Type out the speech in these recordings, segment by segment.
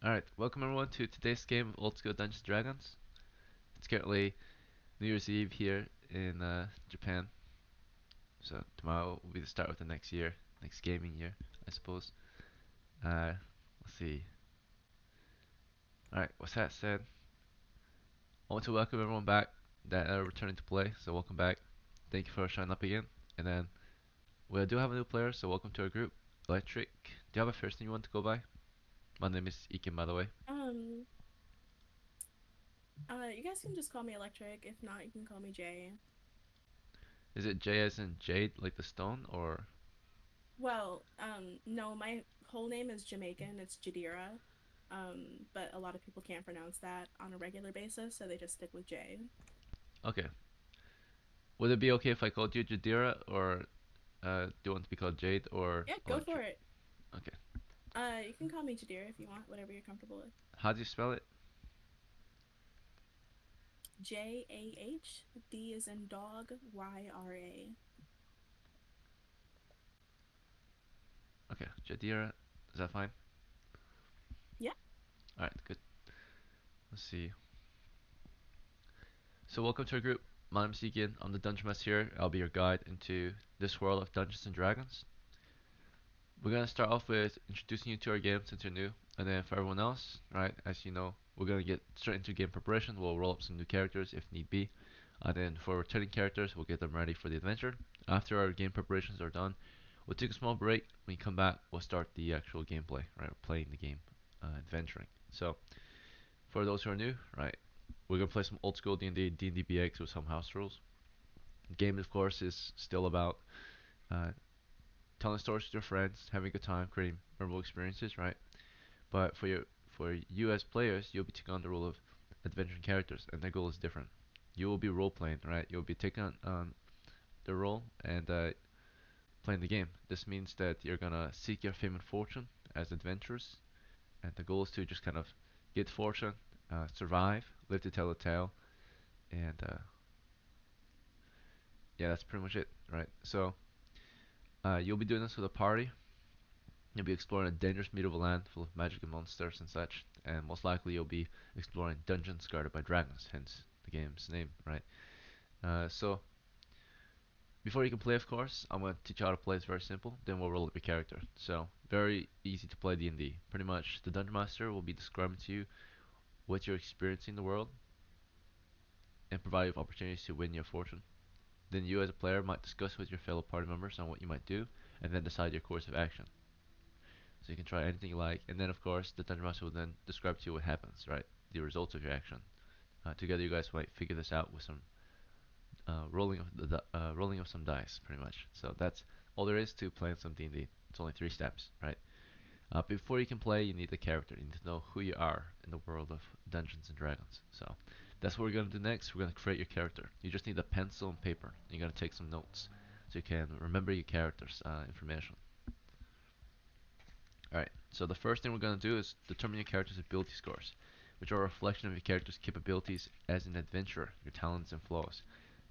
Alright, welcome everyone to today's game of Old School Dungeons& Dragons. It's currently New Year's Eve here in Japan, so tomorrow will be the start of the next year, next gaming year, I suppose. Let's see. Alright, with that said, I want to welcome everyone back that are returning to play, so welcome back. Thank you for showing up again. And then, we do have a new player, so welcome to our group. Electric, do you have a first name you want to go by? My name is Iken, by the way. Um, you guys can just call me Electric. If not, you can call me Jay. Is it J as in Jade, like the stone, or... Well, no, my whole name is Jamaican. It's Jadira. But a lot of people can't pronounce that on a regular basis, so they just stick with Jay. Okay. Would it be okay if I called you Jadira, or do you want to be called Jade or Yeah, go for Electric? it. Okay. You can call me Jadira if you want, whatever you're comfortable with. How do you spell it? Jahd is in dog, Yra. Okay, Jadira. Is that fine? Yeah. Alright, good. Let's see. So, welcome to our group. My name's Egan. I'm the Dungeon Master here. I'll be your guide into this world of Dungeons and Dragons. We're gonna start off with introducing you to our game since you're new, and then for everyone else, right, as you know, we're gonna get straight into game preparation. We'll roll up some new characters if need be. And then for returning characters, we'll get them ready for the adventure. After our game preparations are done, we'll take a small break. When we come back, we'll start the actual gameplay, right? We're playing the game, adventuring. So, for those who are new, right, we're gonna play some old school D&D, D&D BX with some house rules. The game, of course, is still about uh, telling stories with your friends, having a good time, creating memorable experiences, right? But for you as players, you'll be taking on the role of adventuring characters, and their goal is different. You will be role playing, right? You'll be taking on the role and playing the game. This means that you're gonna seek your fame and fortune as adventurers, and the goal is to just kind of get fortune, survive, live to tell the tale, and yeah, that's pretty much it, right? So you'll be doing this with a party. You'll be exploring a dangerous medieval land full of magic and monsters and such, and most likely you'll be exploring dungeons guarded by dragons, hence the game's name, right? So before you can play, of course, I'm gonna teach you how to play. It's very simple. Then we'll roll up your character. So very easy to play D&D. Pretty much, the dungeon master will be describing to you what you're experiencing in the world and provide you with opportunities to win your fortune. Then you, as a player, might discuss with your fellow party members on what you might do, and then decide your course of action. So you can try anything you like, and then of course the dungeon master will then describe to you what happens, right? The results of your action. Together, you guys might figure this out with some rolling of some dice, pretty much. So that's all there is to playing some D&D. It's only 3 steps, right? Before you can play, you need a character. You need to know who you are in the world of Dungeons and Dragons. So that's what we're gonna do next. We're gonna create your character. You just need a pencil and paper. You're gonna take some notes so you can remember your character's information. Alright, so the first thing we're going to do is determine your character's ability scores, which are a reflection of your character's capabilities as an adventurer, your talents and flaws.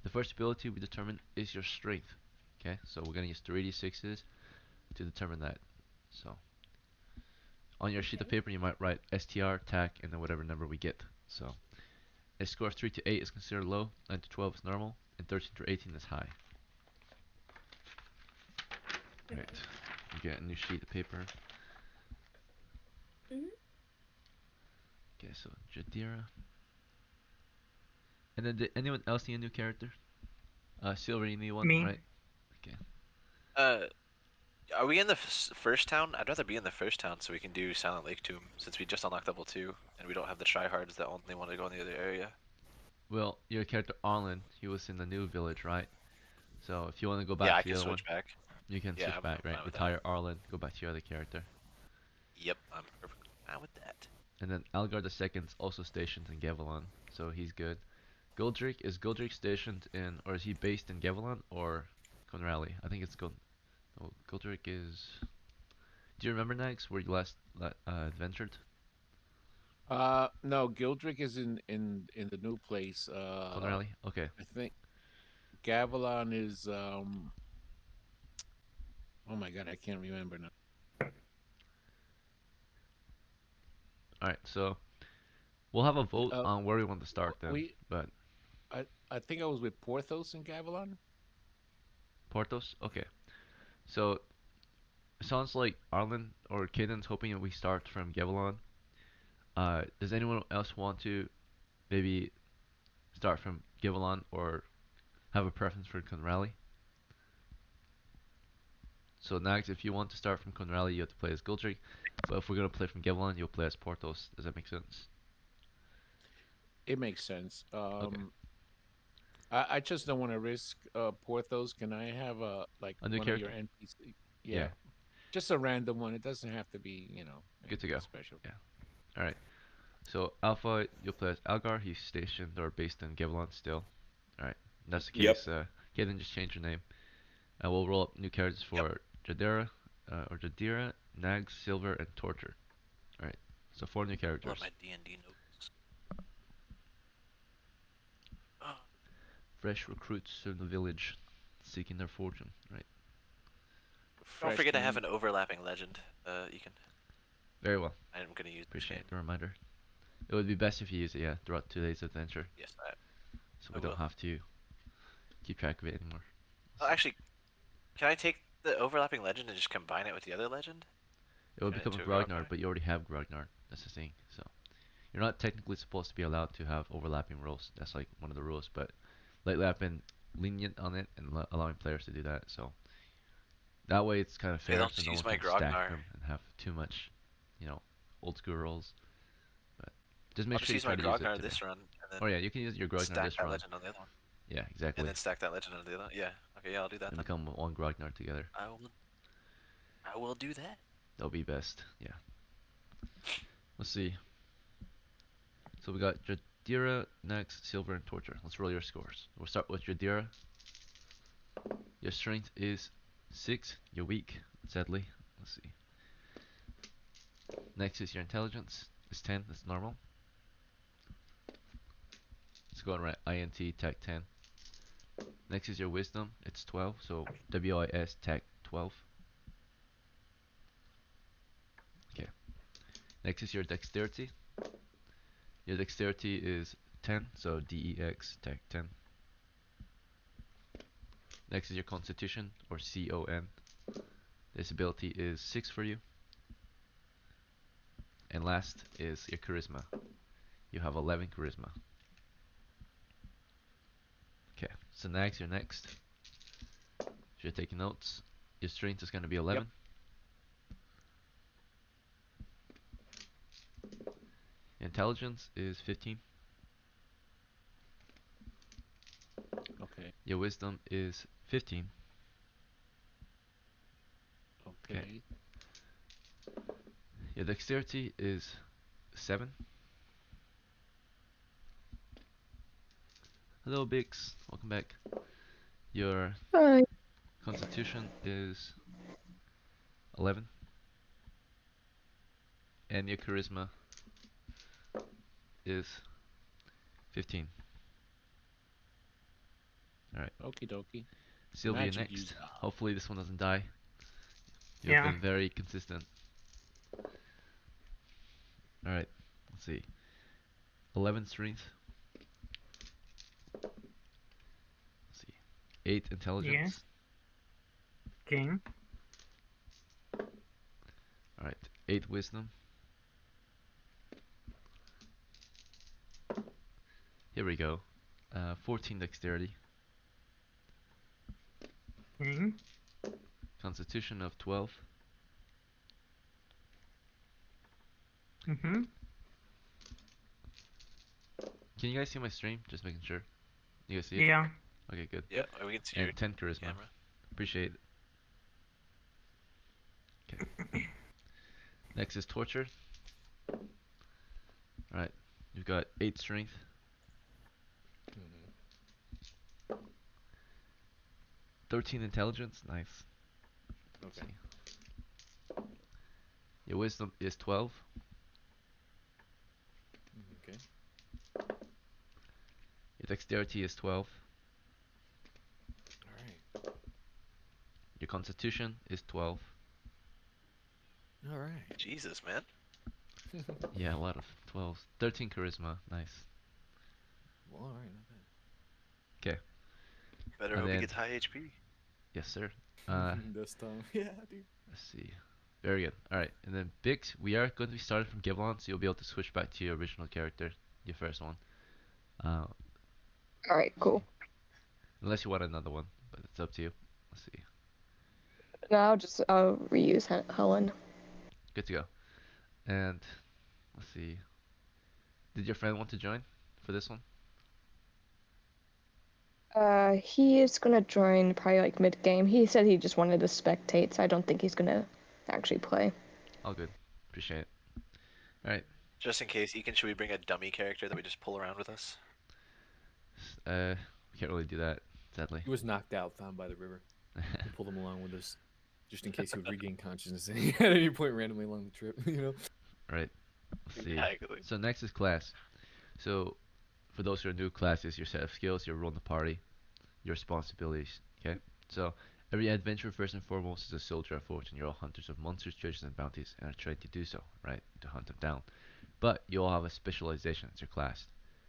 The first ability we determine is your strength. Okay, so we're going to use 3d6s to determine that. So on your sheet of Okay. paper, you might write STR, TAC, and then whatever number we get. So a score of 3 to 8 is considered low, 9 to 12 is normal, and 13 to 18 is high. Alright, Okay. you get a new sheet of paper. Mhm. Okay, so Jadira. And then did anyone else need a new character? Silver, you need one, Me? right? Okay. Uh, are we in the first town? I'd rather be in the first town so we can do Silent Lake Tomb since we just unlocked level 2 and we don't have the tryhards that only want to go in the other area. Well, your character Arlen, he was in the new village, right? So if you want to go Yeah, back I to the can other one, switch back. you can Yeah, switch I'm back, right? fine with that. Retire Arlen, go back to your other character. Yep, I'm perfectly fine with that. And then Algar the Second's also stationed in Gavilan, so he's good. Goldrick, is Goldrick stationed in, or is he based in Gavilan or Conrally? I think it's Gold. Oh, Goldrick is. Do you remember Nax where you last adventured? No, Gildrick is in the new place. Conrally? Okay. I think Gavilan is oh my god, I can't remember now. All right, so we'll have a vote Uh, on where we want to start then. we But I think I was with Porthos and Gavilan. Portos, okay. So it sounds like Arlen or Caden's hoping that we start from Gavilan. Does anyone else want to maybe start from Gavilan or have a preference for Conrally? So Nags, if you want to start from Conrally, you have to play as Guldrick. But if we're gonna play from Gavilan, you'll play as Portos. Does that make sense? It makes sense. Okay. I just don't want to risk Porthos. Can I have like A new one of your character? NPC? Yeah. Yeah, just a random one. It doesn't have to be, Good to anything go. special. Yeah. All right. So Alpha, you'll play as Algar. He's stationed or based in Gavilan still. All right. In that's the Yep. case, Caden just change your name. We'll roll up new characters Yep. for Jadira, Jadira, Nags, Silver, and Torture. All right. So 4 new Pull characters. up my D&D notes. Oh, Fresh recruits to the village, seeking their fortune. Right. don't forget I have Freshman. an overlapping legend. You can. Very well. I'm gonna use the Appreciate chain. the reminder. It would be best if you use it, yeah, throughout today's adventure, Yes, so I we don't will. have to keep track of it anymore. Oh, Let's see. actually, can I take the overlapping legend and just combine it with the other legend? It would Turn it become a into a Grognard, Grognard? but you already have Grognard. That's the thing. So you're not technically supposed to be allowed to have overlapping roles. That's like one of the rules. But lately I've been lenient on it and allowing players to do that. So that way it's kind of Okay, fair, I'll so just no use one my can stack Grognar. them and have too much, you know, old school roles. But just I'll make just sure you use my try to use it Grognar today. this run, and then Oh yeah, you can use your Grognard stack this that run. legend on the other one. Yeah, And exactly. then stack that legend on the other one. Yeah. Okay, yeah, I'll do that And then. become one Grognard together. I will. I will do that. That'll be best. Yeah. Let's see. So we got Jadira, Next, Silver, and Torture. Let's roll your scores. We'll start with Jadira. Your strength is 6. You're weak, sadly. Let's see. Next is your intelligence. It's 10. That's normal. Let's go on right. INT, tech 10. Next is your wisdom. It's 12. So WIS, tech 12. Okay. Next is your dexterity. Your dexterity is 10. So DEX, tech 10. Next is your constitution, or CON. This ability is 6 for you. And last is your charisma. You have 11 charisma. Okay, so next, you're next. If you're taking notes, your strength is going to be 11. Yep. Your intelligence is 15. Okay. Your wisdom is 15. Okay. Your dexterity is 7. Hello, Bix. Welcome back. Your Hi. constitution is 11. And your charisma is 15. Alright. Okie dokie. Sylvia Magic next. user. Hopefully this one doesn't die. You've Yeah. been very consistent. Alright. Let's see. 11 strength. Let's see. 8 intelligence. Yes. Okay. Alright. 8 wisdom. Here we go. 14 dexterity. Okay. Constitution of 12. Mm-hmm. Can you guys see my stream? Just making sure. You guys see it? Yeah. Okay, good. Yeah, we can see your And 10 charisma. camera. Appreciate it. Okay. Next is torture. Alright. You've got 8 strength. Mhm. 13 intelligence. Nice. Let's Okay. see. Your wisdom is 12. Okay. Your dexterity is 12. All right. Your constitution is 12. All right. Jesus, man. Yeah, a lot of 12s. 13 charisma. Nice. Well, all right, not bad. Okay. Better And hope he then, gets high HP. yes, sir. Uh, This time, yeah, dude. let's see. Very good. All right. And then Bix, we are going to be starting from Giblon, so you'll be able to switch back to your original character, your first one. Uh, All right, cool. unless you want another one, but it's up to you. Let's see. No, I'll reuse Helen. Good to go. And let's see. Did your friend want to join for this one? He is gonna join probably like mid game. He said he just wanted to spectate, so I don't think he's gonna actually play. All good. Appreciate it. All right. Just in case, Ekin, should we bring a dummy character that we just pull around with us? We can't really do that, sadly. He was knocked out, found by the river. We pulled him along with us, just in case he would regain consciousness at any point randomly along the trip. You know. Right. Let's see. Exactly. So next is class. So for those who are new, class is your set of skills, your role in the party, your responsibilities. Okay. So every adventurer, first and foremost, is a soldier of fortune. You're all hunters of monsters, treasures, and bounties, and are trained to do so, right? To hunt them down. But you all have a specialization as your class.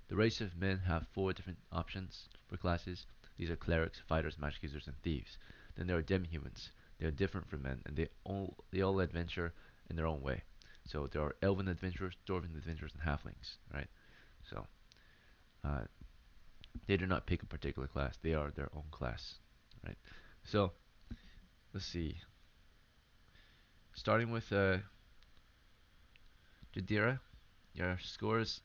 The race of men have 4 different options for classes. These are clerics, fighters, magic users, and thieves. Then there are demi-humans. They are different from men, and they all adventure in their own way. So there are elven adventurers, dwarven adventurers, and halflings, right? So uh, they do not pick a particular class. They are their own class, right? So let's see. Starting with Jadira, your scores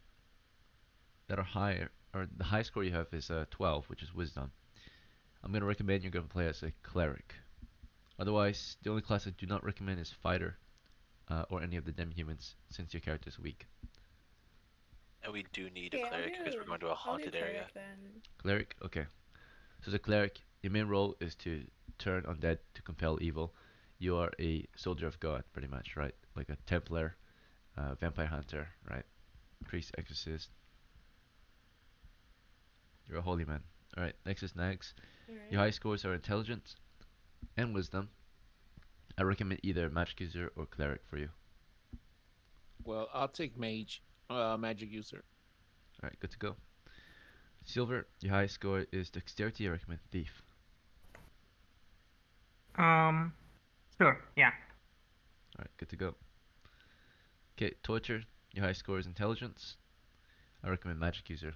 that are higher, or the high score you have is 12, which is wisdom. I'm going to recommend you're going to play as a cleric. Otherwise, the only class I do not recommend is fighter or any of the demi-humans, since your character is weak. And we do need Okay, a cleric because we're going to a I'll do haunted cleric area. then. Cleric, okay. So as a cleric, your main role is to turn undead to compel evil. You are a soldier of God, pretty much, right? Like a Templar, vampire hunter, right? Priest, exorcist. You're a holy man. Alright, next is Nags. Your high Alright. scores are intelligence and wisdom. I recommend either magic user or cleric for you. Well, I'll take mage, magic user. Alright, good to go. Silver, your high score is dexterity. I recommend thief. Sure. Yeah. Alright, good to go. Okay, torture, your high score is intelligence. I recommend magic user.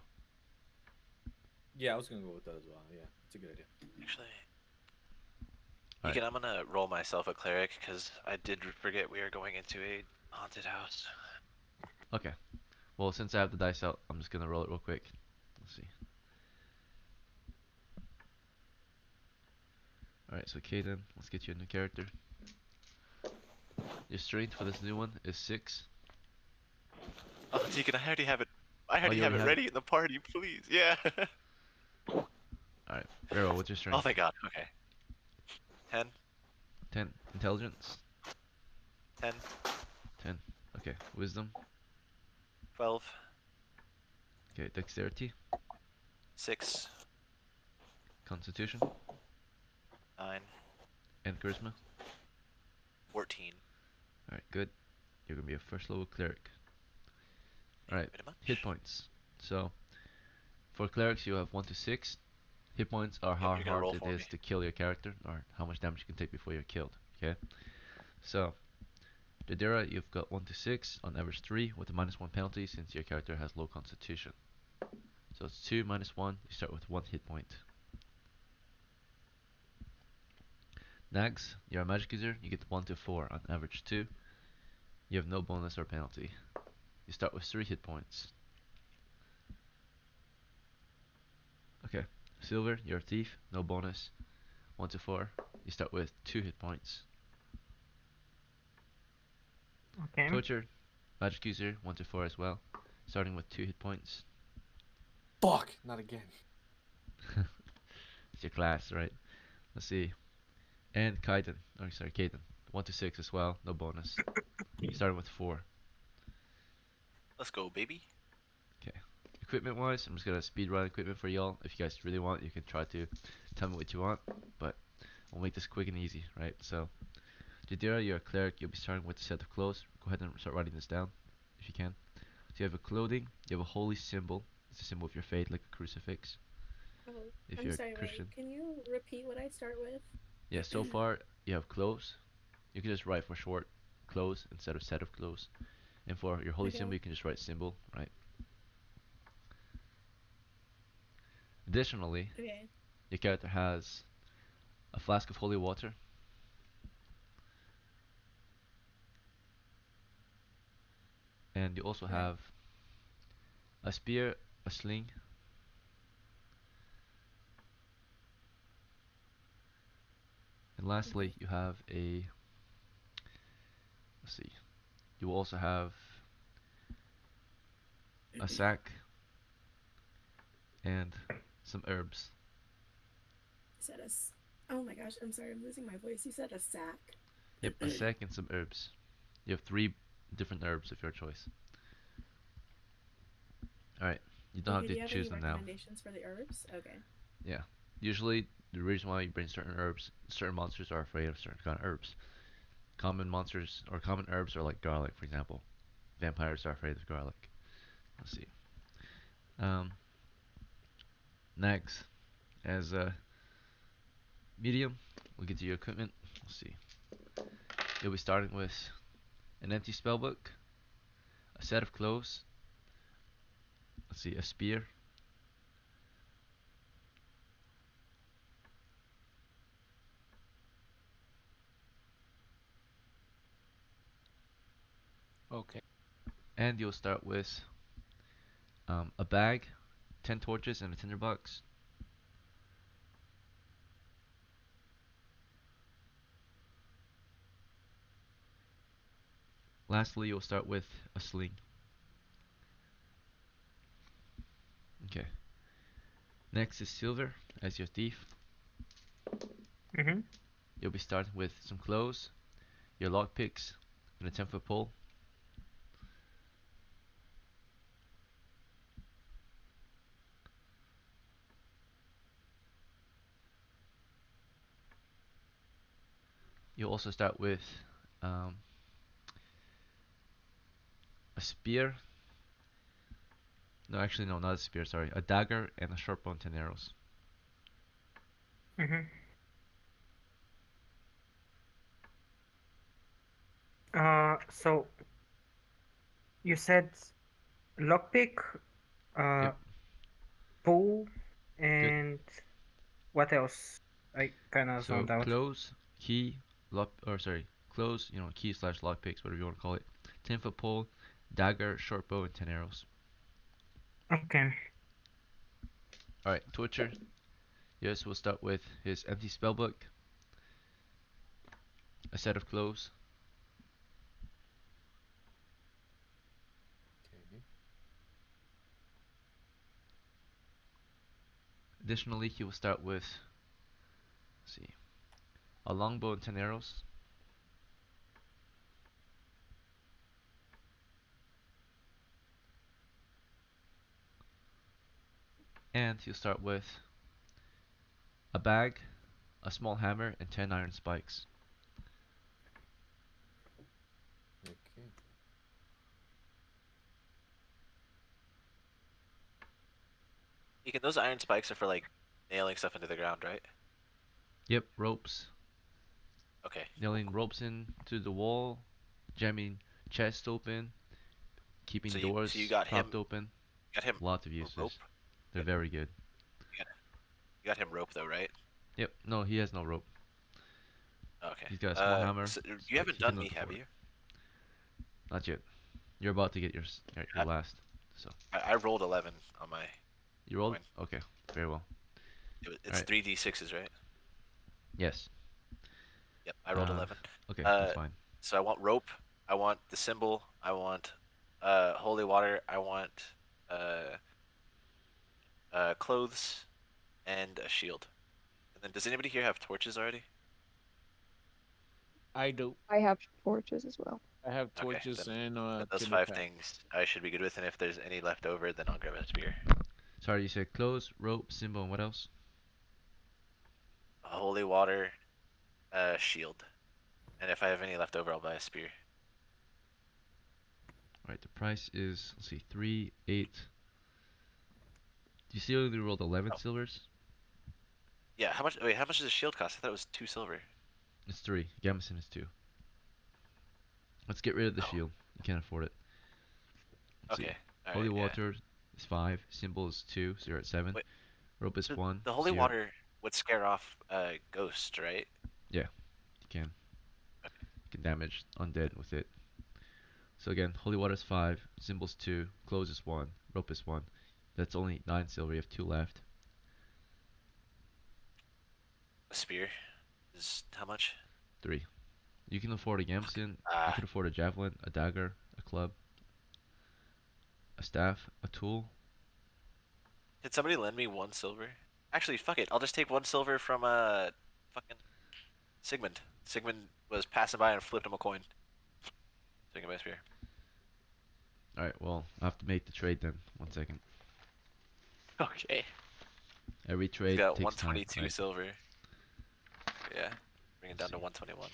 Yeah, I was gonna go with that as well. Yeah, it's a good idea. Actually, Alright. Ekin, I'm gonna roll myself a cleric because I did forget we are going into a haunted house. Okay. Well, since I have the dice out, I'm just gonna roll it real quick. Let's see. Alright, so Kaden, let's get you a new character. Your strength for this new one is 6. Oh, Deacon, I already have it. I Oh, already you have already it have it? ready in the party, please. Yeah. Alright, Vero, what's your strength? Oh, thank God. Okay. 10, 10. Intelligence? 10, 10. Okay. Wisdom? 12, Okay. Dexterity? 6, Constitution? 9, And charisma? 14. Alright, good. You're gonna be a first level cleric. Thank Alright, you very much. hit points. So, for clerics, you have 1 to 6. Hit points are Yep, how you're gonna roll hard it for is me. to kill your character, or how much damage you can take before you're killed. Okay? So, Jadira, you've got 1 to 6, on average 3, with a -1 penalty since your character has low constitution. So it's 2 minus 1, you start with 1 hit point. Nags, you're a magic user, you get 1 to 4, on average 2. You have no bonus or penalty. You start with 3 hit points. Okay, Silver, you're a thief, no bonus, 1 to 4. You start with 2 hit points. Okay. Torture, magic user, 1 to 4 as well, starting with 2 hit points. Fuck, not again. It's your class, right? Let's see. And Kaiden, Kaden, 1 to 6 as well, no bonus. Starting with 4. Let's go, baby. Okay. Equipment wise, I'm just gonna speed run equipment for y'all. If you guys really want, you can try to tell me what you want, but I'll make this quick and easy, right? So, Jadira, you're a cleric. You'll be starting with a set of clothes. Go ahead and start writing this down. if you can. So you have a clothing, you have a holy symbol. It's a symbol of your faith, like a crucifix. Oh, If I'm you're sorry, a wait. Christian. Can you repeat what I start with? Yeah, so far you have clothes. You can just write for short clothes instead of set of clothes. And for your holy symbol, Okay. you can just write symbol, right? Additionally, Okay. your character has a flask of holy water, and you also Okay. have a spear, a sling, and lastly, Okay. you have a. Let's see. You will also have a sack and some herbs. You said Oh my gosh, I'm sorry, I'm losing my voice. You said a sack. Yep, a sack and some herbs. You have three different herbs of your choice. Alright, you don't have Okay, to do you have choose any them now. recommendations for the herbs? Okay. Yeah. Usually, the reason why you bring certain herbs, certain monsters are afraid of certain kind of herbs. Common monsters or common herbs are like garlic, for example. Vampires are afraid of garlic. Let's see. Um, Next, as a medium, we'll get to your equipment. Let's see. You'll be starting with an empty spellbook, a set of clothes. Let's see, a spear, Okay. and you'll start with a bag, 10 torches, and a tinderbox. Lastly, you'll start with a sling. Okay. Next is silver as your thief. Mm-hmm. You'll be starting with some clothes, your lockpicks, and a 10-foot pole. You'll also start with um, a spear. No, actually, no, not a spear, sorry. A dagger and a short bow and 10 arrows. Mm-hmm. So you said lockpick, uh, Yep, pool, good. and what else? I kind of So, zoned out. clothes, key, clothes, key slash lockpicks, whatever you want to call it. 10-foot pole, dagger, short bow, and 10 arrows. Okay. Alright, Twitcher. Yes, we'll start with his empty spellbook, a set of clothes, Okay. additionally, he will start with, let's see, a longbow and 10 arrows, and he'll start with a bag, a small hammer, and 10 iron spikes. Okay. Deacon, those iron spikes are for like nailing stuff into the ground, right? Yep, ropes, Okay. Cool, nailing cool. ropes into the wall, jamming chests open, keeping So you doors got propped him, open. got him Lots of rope. uses. They're Good. very good. You got, you got him rope though, right? Yep, no, he has no rope. Okay. He's got a small hammer, So you spike. haven't He can done do me, it have before. you? Not yet. You're about to get your I, last. So I rolled 11 on my you rolled? coin. Okay, very well. It's Alright, 3d6s, right? yes. Yep, I rolled Uh, 11. okay, that's Uh, fine. so I want rope. I want the symbol. I want holy water. I want uh clothes and a shield. And then does anybody here have torches already? I do. I have torches as well. I have Okay, torches then and those tinder five pack. things I should be good with, and if there's any left over, then I'll grab a spear. Sorry, you said clothes, rope, symbol, and what else? Holy water, shield. And if I have any left over, I'll buy a spear. Right, the price is, let's see, 3, 8. Do you see how we rolled 11 Oh. silvers? Yeah, how much? Wait, how much does a shield cost? I thought it was 2 silver. It's 3. Gamison is 2. Let's get rid of the Oh. shield. You can't afford it. Let's see. Okay. All Holy right. Yeah. water is 5. Symbol is 2, so you're at 7. Wait. Rope is So 1, the so holy you're at, water would scare off ghosts, right? yeah, you can. Okay. You can damage undead with it. So again, holy water is 5, symbol's 2, clothes is 1, rope is 1. That's only 9 silver. You have 2 left. A spear is how much? 3. You can afford a gamson. You Ah. can afford a javelin, a dagger, a club, a staff, a tool. Did somebody lend me 1 silver? Actually, fuck it. I'll just take 1 silver from fucking Sigmund. Sigmund was passing by and flipped him a coin. Taking my spear. Alright, well, I have to make the trade then. 1 second. Okay. Every He's trade got takes time, 122 right? silver. Yeah. Bring it Let's down to see. 121.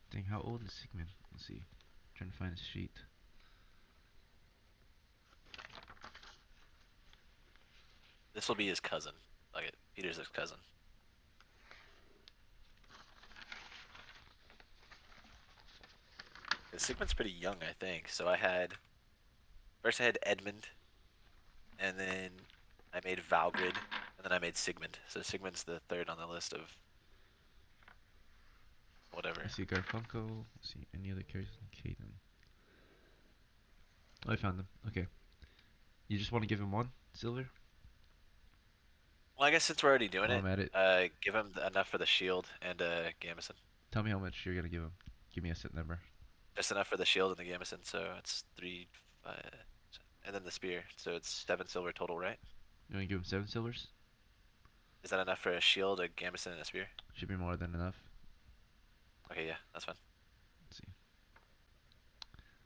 Dang, how old is Sigmund? Let's see. Trying to find his sheet. This will be his cousin. Fuck it. Peter's his cousin. Sigmund's pretty young, I think. So first I had Edmund, and then I made Valgrid, and then I made Sigmund. So Sigmund's the third on the list of whatever. I see Garfunkel. Let's see any other characters in Caden. Oh, I found them. Okay. You just want to give him 1 silver? Well, I guess since we're already doing While it, I'm at it, give him enough for the shield and Gamison. tell me how much you're gonna give him. Give me a set number. Just enough for the shield and the Gamison, so it's 3, 5, and then the spear. So it's 7 silver total, right? You wanna give him 7 silvers? Is that enough for a shield, a Gamison, and a spear? Should be more than enough. Okay, yeah, that's fine. Let's see.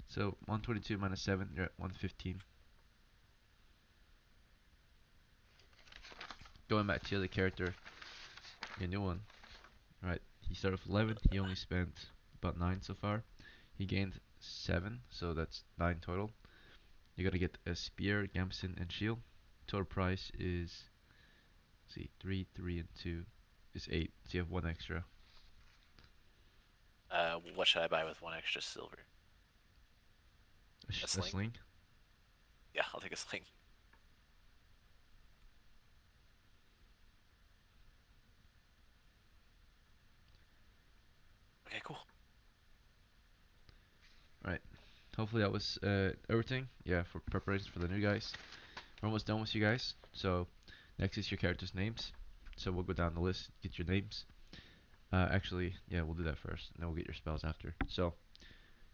So 122 minus 7, you're at 115. Going back to the other character, your new one. Right, he started with 11. He only spent about 9 so far. He gained 7, so that's 9 total. You gotta get a spear, gamson, and shield. Total price is, let's see, 3, 3, and 2 is 8. So you have 1 extra. What should I buy with 1 extra silver? A sling? sling. Yeah, I'll take a sling. Okay, cool. Right. Hopefully that was everything. Yeah, for preparations for the new guys. We're almost done with you guys. So next is your characters' names. So we'll go down the list, get your names. Actually, yeah, we'll do that first, and then we'll get your spells after. So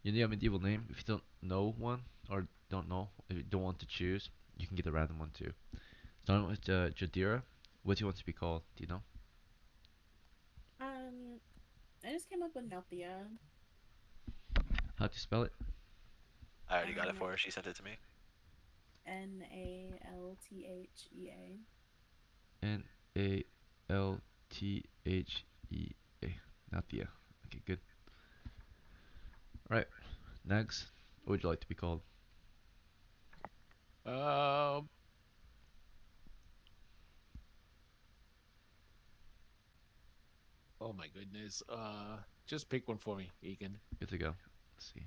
you need a medieval name. If you don't know one, or don't know, if you don't want to choose, you can get a random one too. Starting with Jadira. What do you want to be called? Do you know? I just came up with Nelthea. How do you spell it? I already got it for her. She sent it to me. Nalthea. Nalthea. Nathia. Okay, good. Right. Next, what would you like to be called? Um. Oh my goodness. Just pick one for me, Egan. Good to go. Let's see.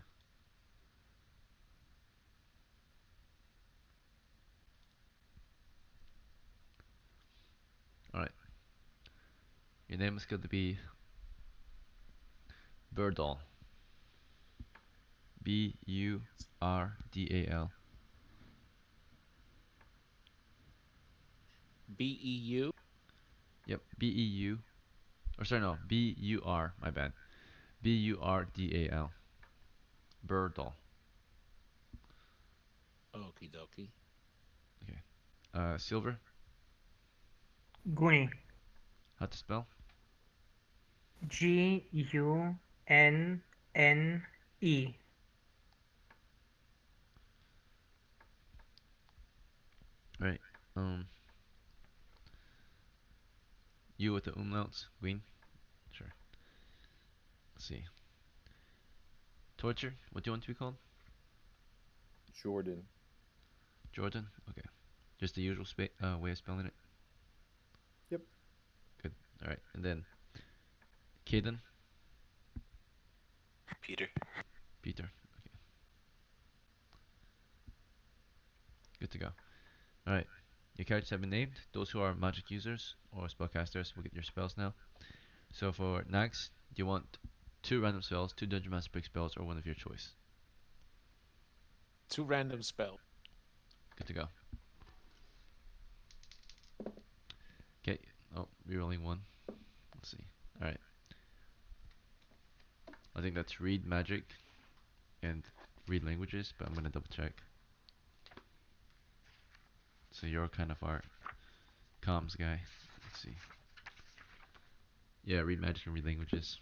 Alright. Your name is going to be Birdall. Burdal. BEU. Yep, Beu. Or sorry, no, Bur. My bad. Burdal. Burdal. Okie dokie. Okay. Silver. Guni. How to spell? Gunne. All right. Um, you with the umlauts. Green. Sure. Let's see. Torture. What do you want to be called? Jordan. Jordan. Okay. Just the usual way of spelling it. Yep. Good. All right. And then Caden. Peter. Peter. Okay. Good to go. All right. Your characters have been named. Those who are magic users or spellcasters will get your spells now. So for Nax, do you want two random spells, two Dungeon Master Pick spells, or one of your choice? 2 random spells. Good to go. Okay. Oh, rerolling one. Let's see. All right. I think that's read magic and read languages, but I'm gonna double check. So you're kind of our comms guy. Let's see. Yeah, read magic and read languages.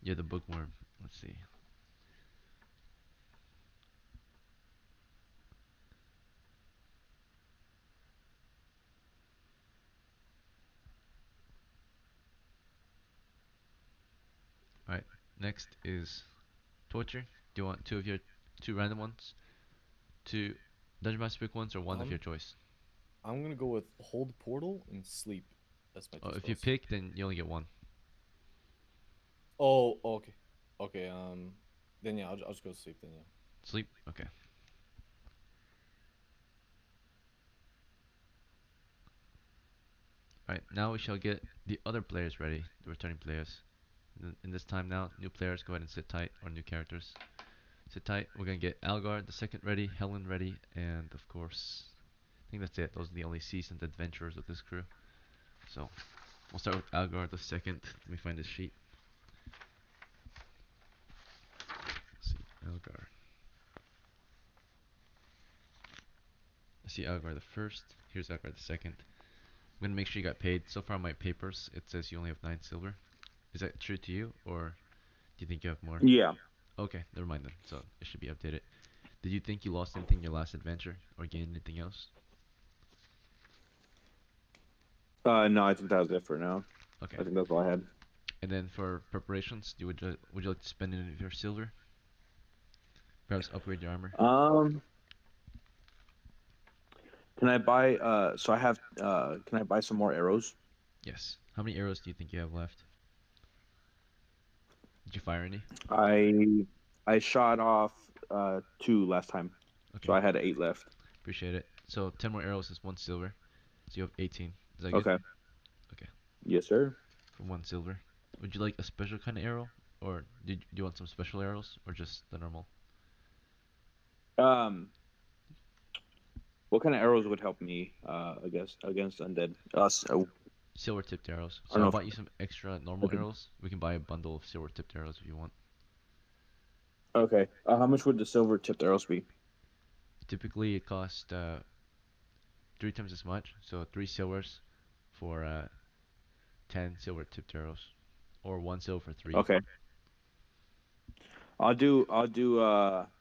You're the bookworm. Let's see. All right. Next is torture. Do you want two random ones, two Dungeon Master Pick ones, or one of your choice? I'm gonna go with hold portal and sleep. That's my two Oh, if you spells. pick, then you only get one. Oh, okay. Okay, then yeah, I'll just go sleep then, yeah. Sleep. Okay. All right. Now we shall get the other players ready, the returning players. In this time now, new players go ahead and sit tight, or new characters. Sit tight. We're gonna get Algar the second ready, Helen ready, and of course, I think that's it. Those are the only seasoned adventurers of this crew. So we'll start with Algar the second. Let me find this sheet. Let's see, Algar. I see Algar the first. Here's Algar the second. I'm gonna make sure you got paid. So far, on my papers, it says you only have 9 silver. Is that true to you, or do you think you have more? Yeah. Okay, never mind then. So it should be updated. Did you think you lost anything in your last adventure, or gained anything else? No, I think that was it for now. Okay. I think that's all I had. And then for preparations, would you like to spend any of your silver? Perhaps upgrade your armor. Um, can I buy? So I have. Can I buy some more arrows? Yes. How many arrows do you think you have left? Did you fire any? I I shot off 2 last time, Okay. so I had 8 left. Appreciate it. So 10 more arrows is 1 silver. So you have 18. Is that good? Okay. Okay. Yes, sir. For 1 silver. Would you like a special kind of arrow, or do you want some special arrows, or just the normal? Um, what kind of arrows would help me? I guess against undead. So Silver tipped arrows. I So don't I know bought you some extra I normal could. arrows. We can buy a bundle of silver tipped arrows if you want. Okay. How much would the silver tipped arrows be? Typically, it costs 3 times as much. So 3 silvers for 10 silver tipped arrows, or 1 silver for 3. Okay. I'll do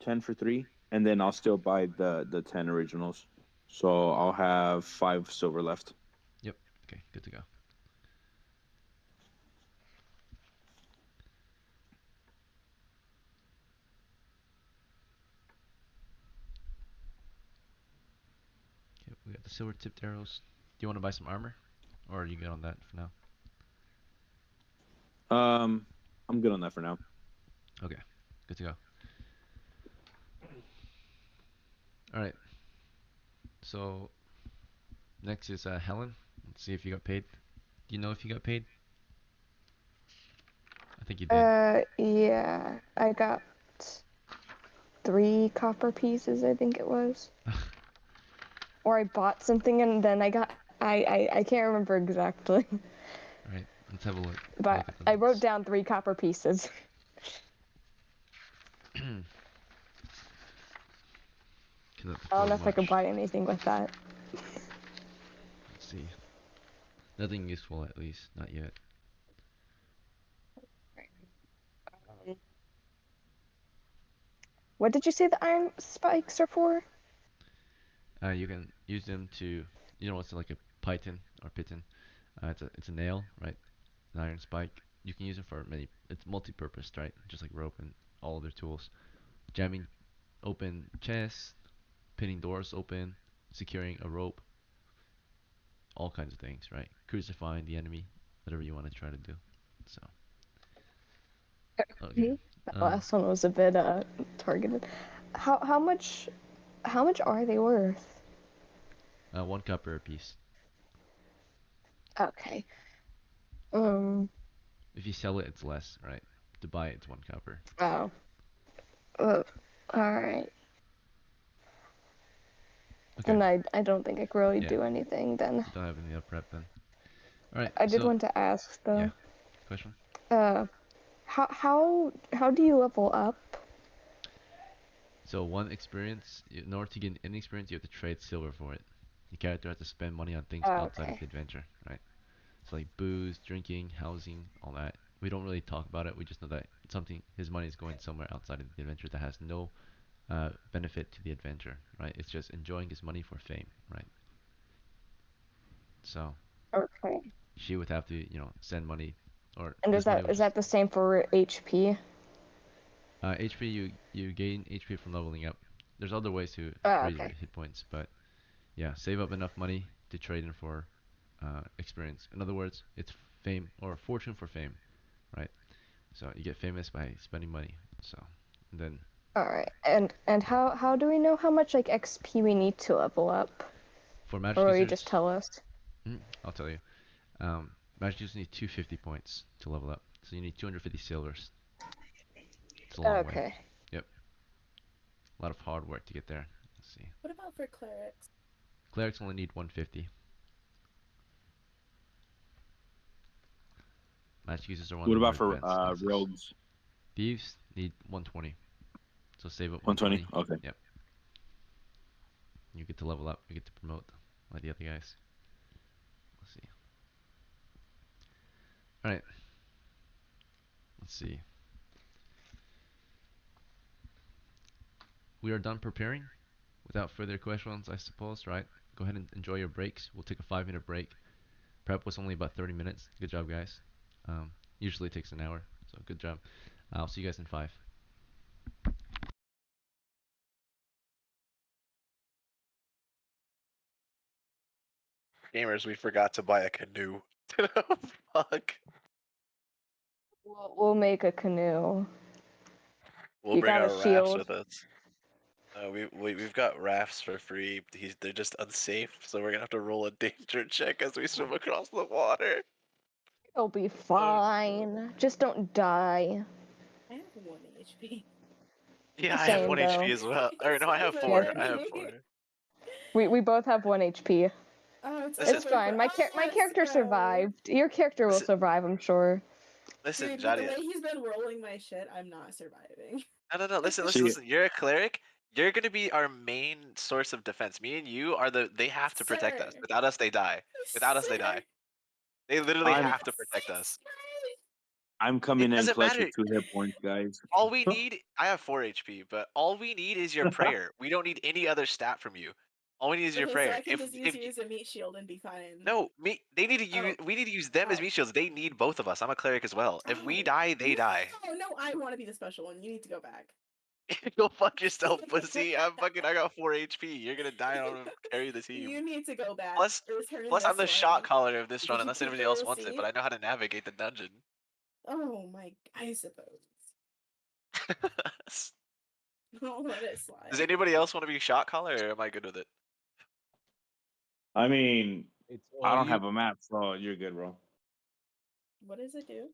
10 for 3, and then I'll still buy the 10 originals. So I'll have 5 silver left. Yep. Okay. Good to go. Okay, we got the silver tipped arrows. Do you want to buy some armor, or are you good on that for now? I'm good on that for now. Okay. Good to go. All right. So next is Helen. Let's see if you got paid. Do you know if you got paid? I think you did. Yeah, I got bought 3 copper pieces, I think it was. Or I bought something and then I got I can't remember exactly. Right, let's have a look. But Look at the I wrote notes. down 3 copper pieces. Cannot I don't afford know if I could much. buy anything with that. Let's see. Nothing useful, at least, not yet. What did you say the iron spikes are for? You can use them to, what's like a python or piton? It's a nail, right? An iron spike. You can use it for many. It's multi-purpose, right? Just like rope and all other tools. Jamming open chests, pinning doors open, securing a rope, all kinds of things, right? Crucifying the enemy, whatever you want to try to do. So, okay. That last one was a bit targeted. How much are they worth? 1 copper a piece. Okay. If you sell it, it's less, right? To buy it, it's 1 copper. Oh. Alright. Okay. And I don't think I could really Yeah. do anything then. You don't have any other prep then. All right. I did So want to ask though. yeah. Question. How do you level up? So 1 experience. In order to get any experience, you have to trade silver for it. The character has to spend money on things outside of Okay. the adventure, right? So like booze, drinking, housing, all that. We don't really talk about it. We just know that something his money is going somewhere outside of the adventure that has no benefit to the adventure, right? It's just enjoying his money for fame, right? So Okay. she would have to, send money, or And his money would is just that the same for HP? HP. You gain HP from leveling up. There's other ways to Oh, raise your okay. hit points, but yeah, save up enough money to trade in for experience. In other words, it's fame or fortune for fame, right? So you get famous by spending money. So then Alright. And how do we know how much like XP we need to level up? for magic Or will you just users, tell us? I'll tell you. Magic users need 250 points to level up. So you need 250 silvers. It's a long way. Okay. Yep. A lot of hard work to get there. Let's see. What about for clerics? Clerics only need 150. Magic users are one of What the more about for advanced classes. rogues? Thieves need 120. So save up 120. 120. Okay. Yep. You get to level up. You get to promote like the other guys. Let's see. Alright. Let's see. We are done preparing. Without further questions, I suppose, right? Go ahead and enjoy your breaks. We'll take a 5-minute break. Prep was only about 30 minutes. Good job, guys. Usually it takes an hour, so good job. I'll see you guys in 5. Gamers, we forgot to buy a canoe. Fuck. We'll make a canoe. We'll You bring got a our rafts shield. with us. We've got rafts for free. They're just unsafe, so we're gonna have to roll a danger check as we swim across the water. It'll be fine. Just don't die. I have 1 HP. Yeah, I have Same 1 though. HP as well. Or no, I have It's 4. Yep. I have over. 4. We both have 1 HP. Oh, it's Listen, It's over fine. for My us, character bro. survived. Your character will listen, survive, I'm sure. listen, Dude, with the Johnny. way he's been rolling my shit, I'm not surviving. No. Listen, See, You're a cleric. You're gonna be our main source of defense. Me and you are the. They have to protect us. Sir. Without us, they die. Without us, they Sir. die. They literally I'm have to protect us. I'm It coming in doesn't clutch matter. with 2 hit points, guys. All we need. I have 4 HP, but all we need is your prayer. We don't need any other stat from you. All we need is your Okay, so prayer. I can just use If you as a meat shield and be fine. no, me, they need to use. Oh. We need to use them as Oh. meat shields. They need both of us. I'm a cleric as well. If we Oh. die, they die. No, I want to be the special one. You need to go back. Go fuck yourself, pussy. I got 4 HP. You're gonna die on him. Carry the team. You need to go back. Plus, Return I'm this the shot way. caller of this Did run, you unless keep anybody the else wants it. But receipt? I know how to navigate the dungeon. Oh my, I suppose. I'll let it slide. Does anybody else want to be shot caller, or am I good with it? I mean, It's I all don't you. have a map, so you're good, bro. What does it do?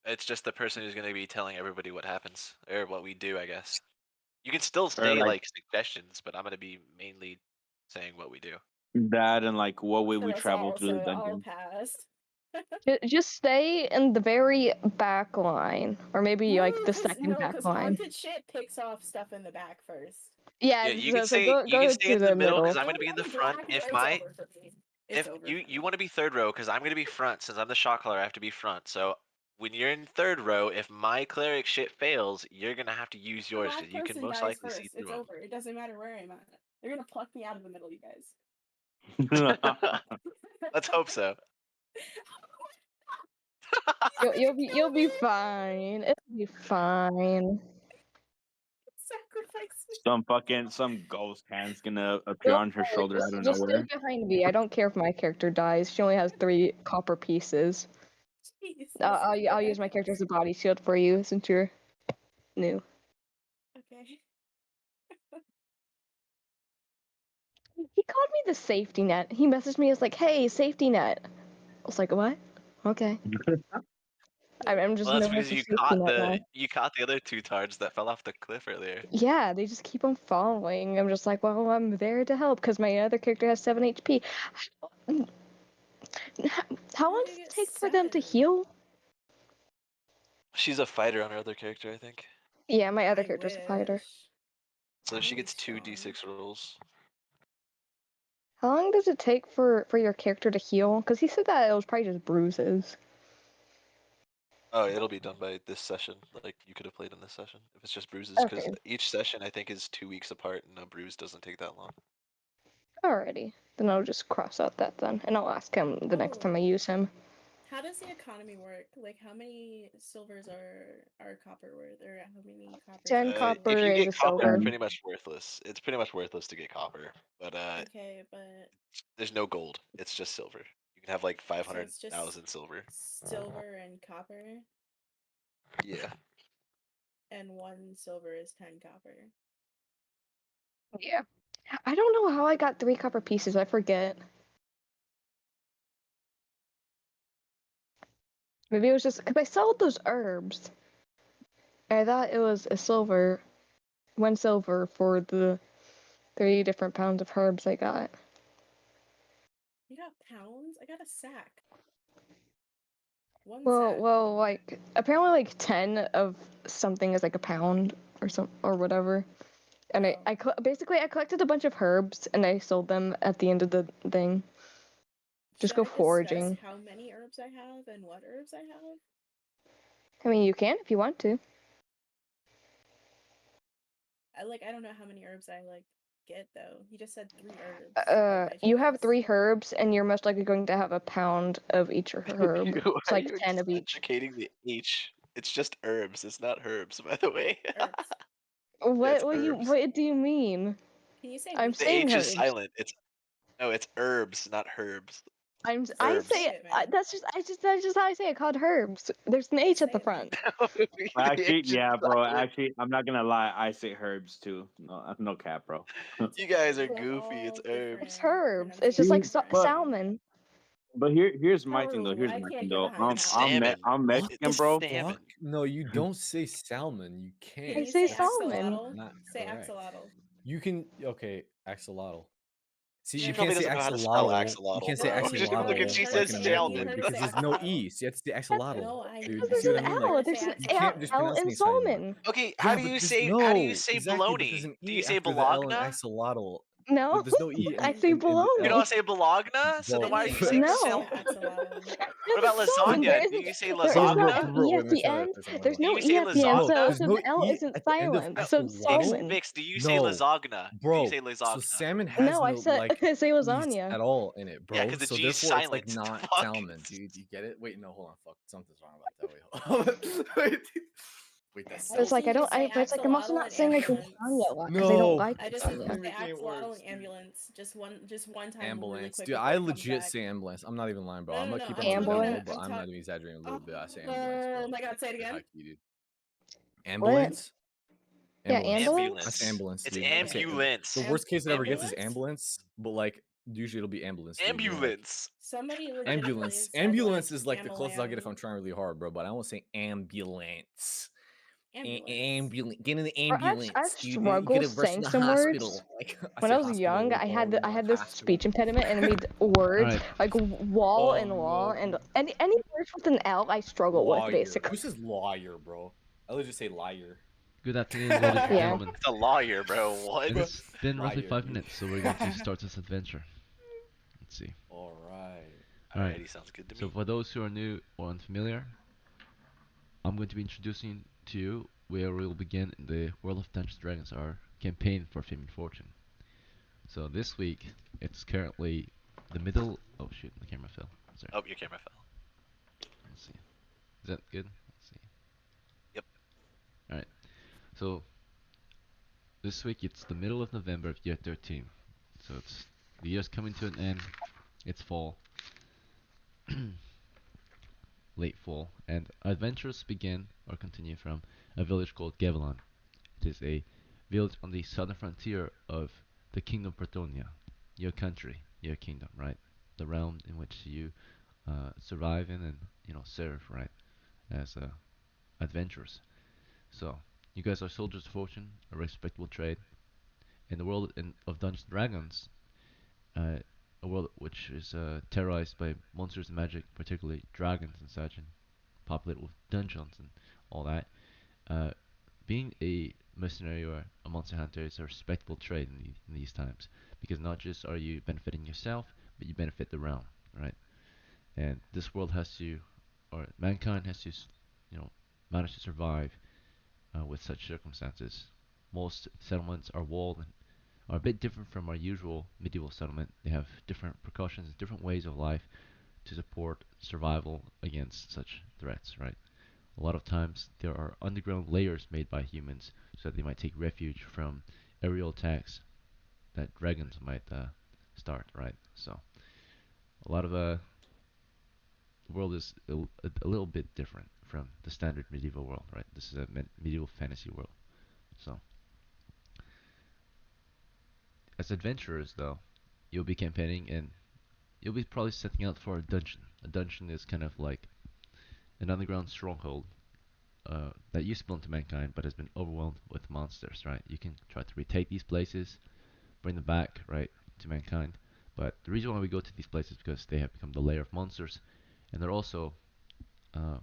It's just the person who's gonna be telling everybody what happens or what we do, I guess. You can still Or say like like suggestions, but I'm gonna be mainly saying what we do. that, and like what way So we that's travel through the also all dungeon. passed. Just stay in the very back line, or maybe like the second back because line. haunted shit picks off stuff in the back first. Yeah, Yeah, you so, can so say go you can go stay to in the the middle because middle. I'm gonna be in the front. If It's my over for me. It's if over you for me. you want to be third row because I'm gonna be front since I'm the shot caller, I have to be front. So when you're in third row, if my cleric shit fails, you're gonna have to use The yours black because you can person most dies likely see first. It's through over. It doesn't matter where I'm at. They're gonna pluck me out of the middle, you guys. them. Let's hope so. You'll be fine. It'll be fine. Sacrifice me. Some ghost hand's gonna appear Don't on her worry, shoulder out of just stay nowhere. behind me. I don't care if my character dies. She only has 3 copper pieces. Jesus I'll use my Christ. character as a body shield for you since you're new. Okay. He called me the safety net. He messaged me. He was like, "Hey, safety net." I was like, "What? Okay." I'm just Well, that's known as because the safety net now. you caught the other two tards that fell off the cliff earlier. Yeah, they just keep on following. I'm just like, well, I'm there to help because my other character has 7 HP. How long do does you it get take for them to 7? heal? She's a fighter on her other character, I think. Yeah, my other I character's a fighter. wish. So I'm she weak gets two strong. d6 rolls. How long does it take for your character to heal? Because he said that it was probably just bruises. Oh, it'll be done by this session. Like you could have played in this session if it's just bruises, because Okay, each session I think is 2 weeks apart, and a bruise doesn't take that long. alrighty. Then I'll just cross out that then, and I'll ask him the next time I Oh. use him. How does the economy work? Like, how many silvers are copper worth, or how many coppers? 10 are copper If you is get a copper, silver. it's pretty much worthless. It's pretty much worthless to get copper, but Okay, but there's no gold. It's just silver. You can have like so it's just 500,000 silver. silver and copper, Yeah. and 1 silver is 10 copper. Yeah. I don't know how I got 3 copper pieces. I forget. Maybe it was just because I sold those herbs. I thought it was a silver, 1 silver for the 3 different pounds of herbs I got. You got pounds? I got a sack. 1 Well, sack. well, like apparently like 10 of something is like a pound or whatever. And Oh. basically I collected a bunch of herbs and I sold them at the end of the thing. Just Should go I discuss foraging. how many herbs I have and what herbs I have? I mean, you can if you want to. I don't know how many herbs I get though. He just said 3 herbs. By You have choice. 3 herbs and you're most likely going to have a pound of each herb. Why It's are like you 10 of each. educating the H? It's just herbs. It's not herbs, by the way. Herbs. It's What herbs. do you mean? Can you say I'm weak? The saying H is herbs. silent. It's herbs, not herbs. I Herbs. say Say it, man. that's just how I say it. Called herbs. There's an H at Say the it, man. front. The Actually, H is yeah, bro. silent. Actually, I'm not gonna lie. I say herbs too. No cap, bro. You guys are We have goofy. It's all herbs. It's different herbs. It's just like pronunciations for But everything. salmon. here's my thing though. Oh, Here's I my can't thing get though. behind It's that. salmon. I'm What Mexican, the bro. Salmon. fuck? No, you don't say salmon. You can't. Can you say say That's salmon. axolotl? not Say correct. axolotl. You can axolotl. See, No, you She no, can't probably say no. doesn't know how to spell axolotl. You axolotl, can't say bro. Look axolotl at she Because like says there's an an E. American You would heard her because say there's no axolotl. e. So you have to say axolotl. No, I Dude, heard you There's see what her I an mean? say Like, L. say There's an you axolotl. can't just L pronounce in things how you want. salmon. Okay, Yeah, but there's how do you no say exactly, but there's baloney? an Do e you say after the L in bologna? axolotl. No, There's no e I in, say in, in the You L. don't bologna. say bologna? So then And why are you you heard saying her say No. salmon? axolotl. What about Salmon. lasagna? Do you say There is no lasagna? Bro, E wait, at let me the tell you. end. Let me tell There's Do you. no you E say at the end, lasagna? so No the L e isn't at the end of silent. So it's axolotl. salmon. Bix, do you say No, lasagna? Do you bro. say So lasagna? salmon has No, I no said like I say e's lasagna. at all in it, Yeah, bro. because the So G is therefore, it's like silent. not Fuck. salmon. Do you get it? Wait, no, hold on. Fuck, something's wrong about that. Wait, wait, that's I so it's just so like need you to say but it's like I'm also axolotl not and saying like ambulance. lasagna a lot because they don't no. like I just need you to lasagna. say Making it axolotl worse, and dude. ambulance. Just one time, really Ambulance, quick dude. before I it comes legit back. say ambulance. I'm not even lying, bro. No, I'm no, gonna no. keep I'm on doing that, Ambulance. bro. But I'm not even exaggerating a little bit. I say ambulance, Oh bro. my god, say it again. High key, dude. What? Ambulance. Yeah, Ambulance. ambulance. I say Ambulance. ambulance, It's dude. I say ambulance. the worst case it ever gets is Ambulance? ambulance, but like Usually it'll be ambulance. Dude, Ambulance. Somebody legitimately Ambulance. said, Ambulance like, is like the closest I'll get if Amalan. I'm trying really hard, bro. But I won't say ambulance. Ambulance. Ambulance. Get in the Bro, ambulance. I dude. You struggle get a rush saying to the some words. hospital. Like When say I was hospital, young, bro. I had this Hospital. speech impediment and it made words Alright. like wall Oh and law no. and any words with an L I struggle with Lawyer. basically. Who says lawyer, bro? I would just say liar. Good afternoon, ladies and Yeah. gentlemen. It's a lawyer, bro. What? And it's been roughly Liar, 5 dude. minutes, so we're going to start this adventure. Let's see. All right. Alright. Alrighty, sounds good to So me. for those who are new or unfamiliar, I'm going to be introducing to you where we'll begin in the World of Dungeons & Dragons, our campaign for Fame and Fortune. So this week, it's currently the middle... Oh shoot, the camera fell. Sorry. Oh, your camera fell. Let's see. Is that good? Let's see. Yep. Alright. So this week it's the middle of November of year 13. So it's the year's coming to an end. It's fall. Late fall. And our adventures begin or continue from a village called Gavilan. It is a village on the southern frontier of the Kingdom Bretonia. Your country, your kingdom, right? The realm in which you survive in and, serve, right? As adventurers. So, you guys are soldiers of fortune, a respectable trade. In the world of Dungeons and Dragons, a world which is terrorized by monsters and magic, particularly dragons and such, and populated with dungeons and all that. Uh, Being a mercenary or a monster hunter is a respectable trade in these times, because not just are you benefiting yourself, but you benefit the realm, right? And this world has to, or mankind has to, manage to survive with such circumstances. Most settlements are walled and are a bit different from our usual medieval settlement. They have different precautions, different ways of life to support survival against such threats, right? A lot of times there are underground layers made by humans so that they might take refuge from aerial attacks that dragons might start, right? So a lot of the world is a little bit different from the standard medieval world, right? This is a medieval fantasy world. So as adventurers, though, you'll be campaigning and you'll be probably setting out for a dungeon. A dungeon is kind of like an underground stronghold that used to belong to mankind but has been overwhelmed with monsters, right? You can try to retake these places, bring them back, right, to mankind. But the reason why we go to these places is because they have become the lair of monsters, and they're also uh,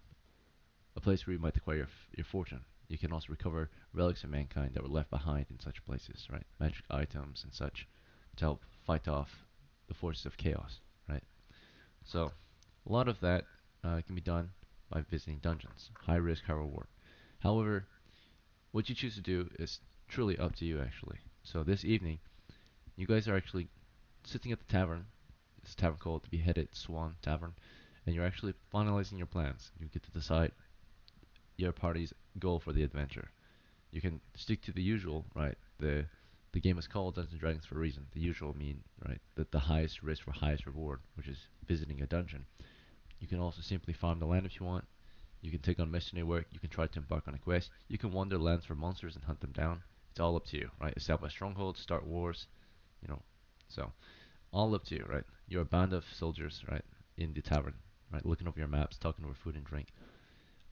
a place where you might acquire your fortune. You can also recover relics of mankind that were left behind in such places, right? Magic items and such to help fight off the forces of chaos, right? So a lot of that can be done by visiting dungeons. High risk, high reward. However, what you choose to do is truly up to you, actually. So this evening, you guys are actually sitting at the tavern. It's a tavern called the Beheaded Swan Tavern, and you're actually finalizing your plans. You get to decide your party's goal for the adventure. You can stick to the usual, right? The game is called Dungeons and Dragons for a reason. The usual mean, right? The highest risk for highest reward, which is visiting a dungeon. You can also simply farm the land if you want. You can take on mercenary work. You can try to embark on a quest. You can wander lands for monsters and hunt them down. It's all up to you, right? Establish strongholds, start wars, you know. So all up to you, right? You're a band of soldiers, right, in the tavern, right, looking over your maps, talking over food and drink.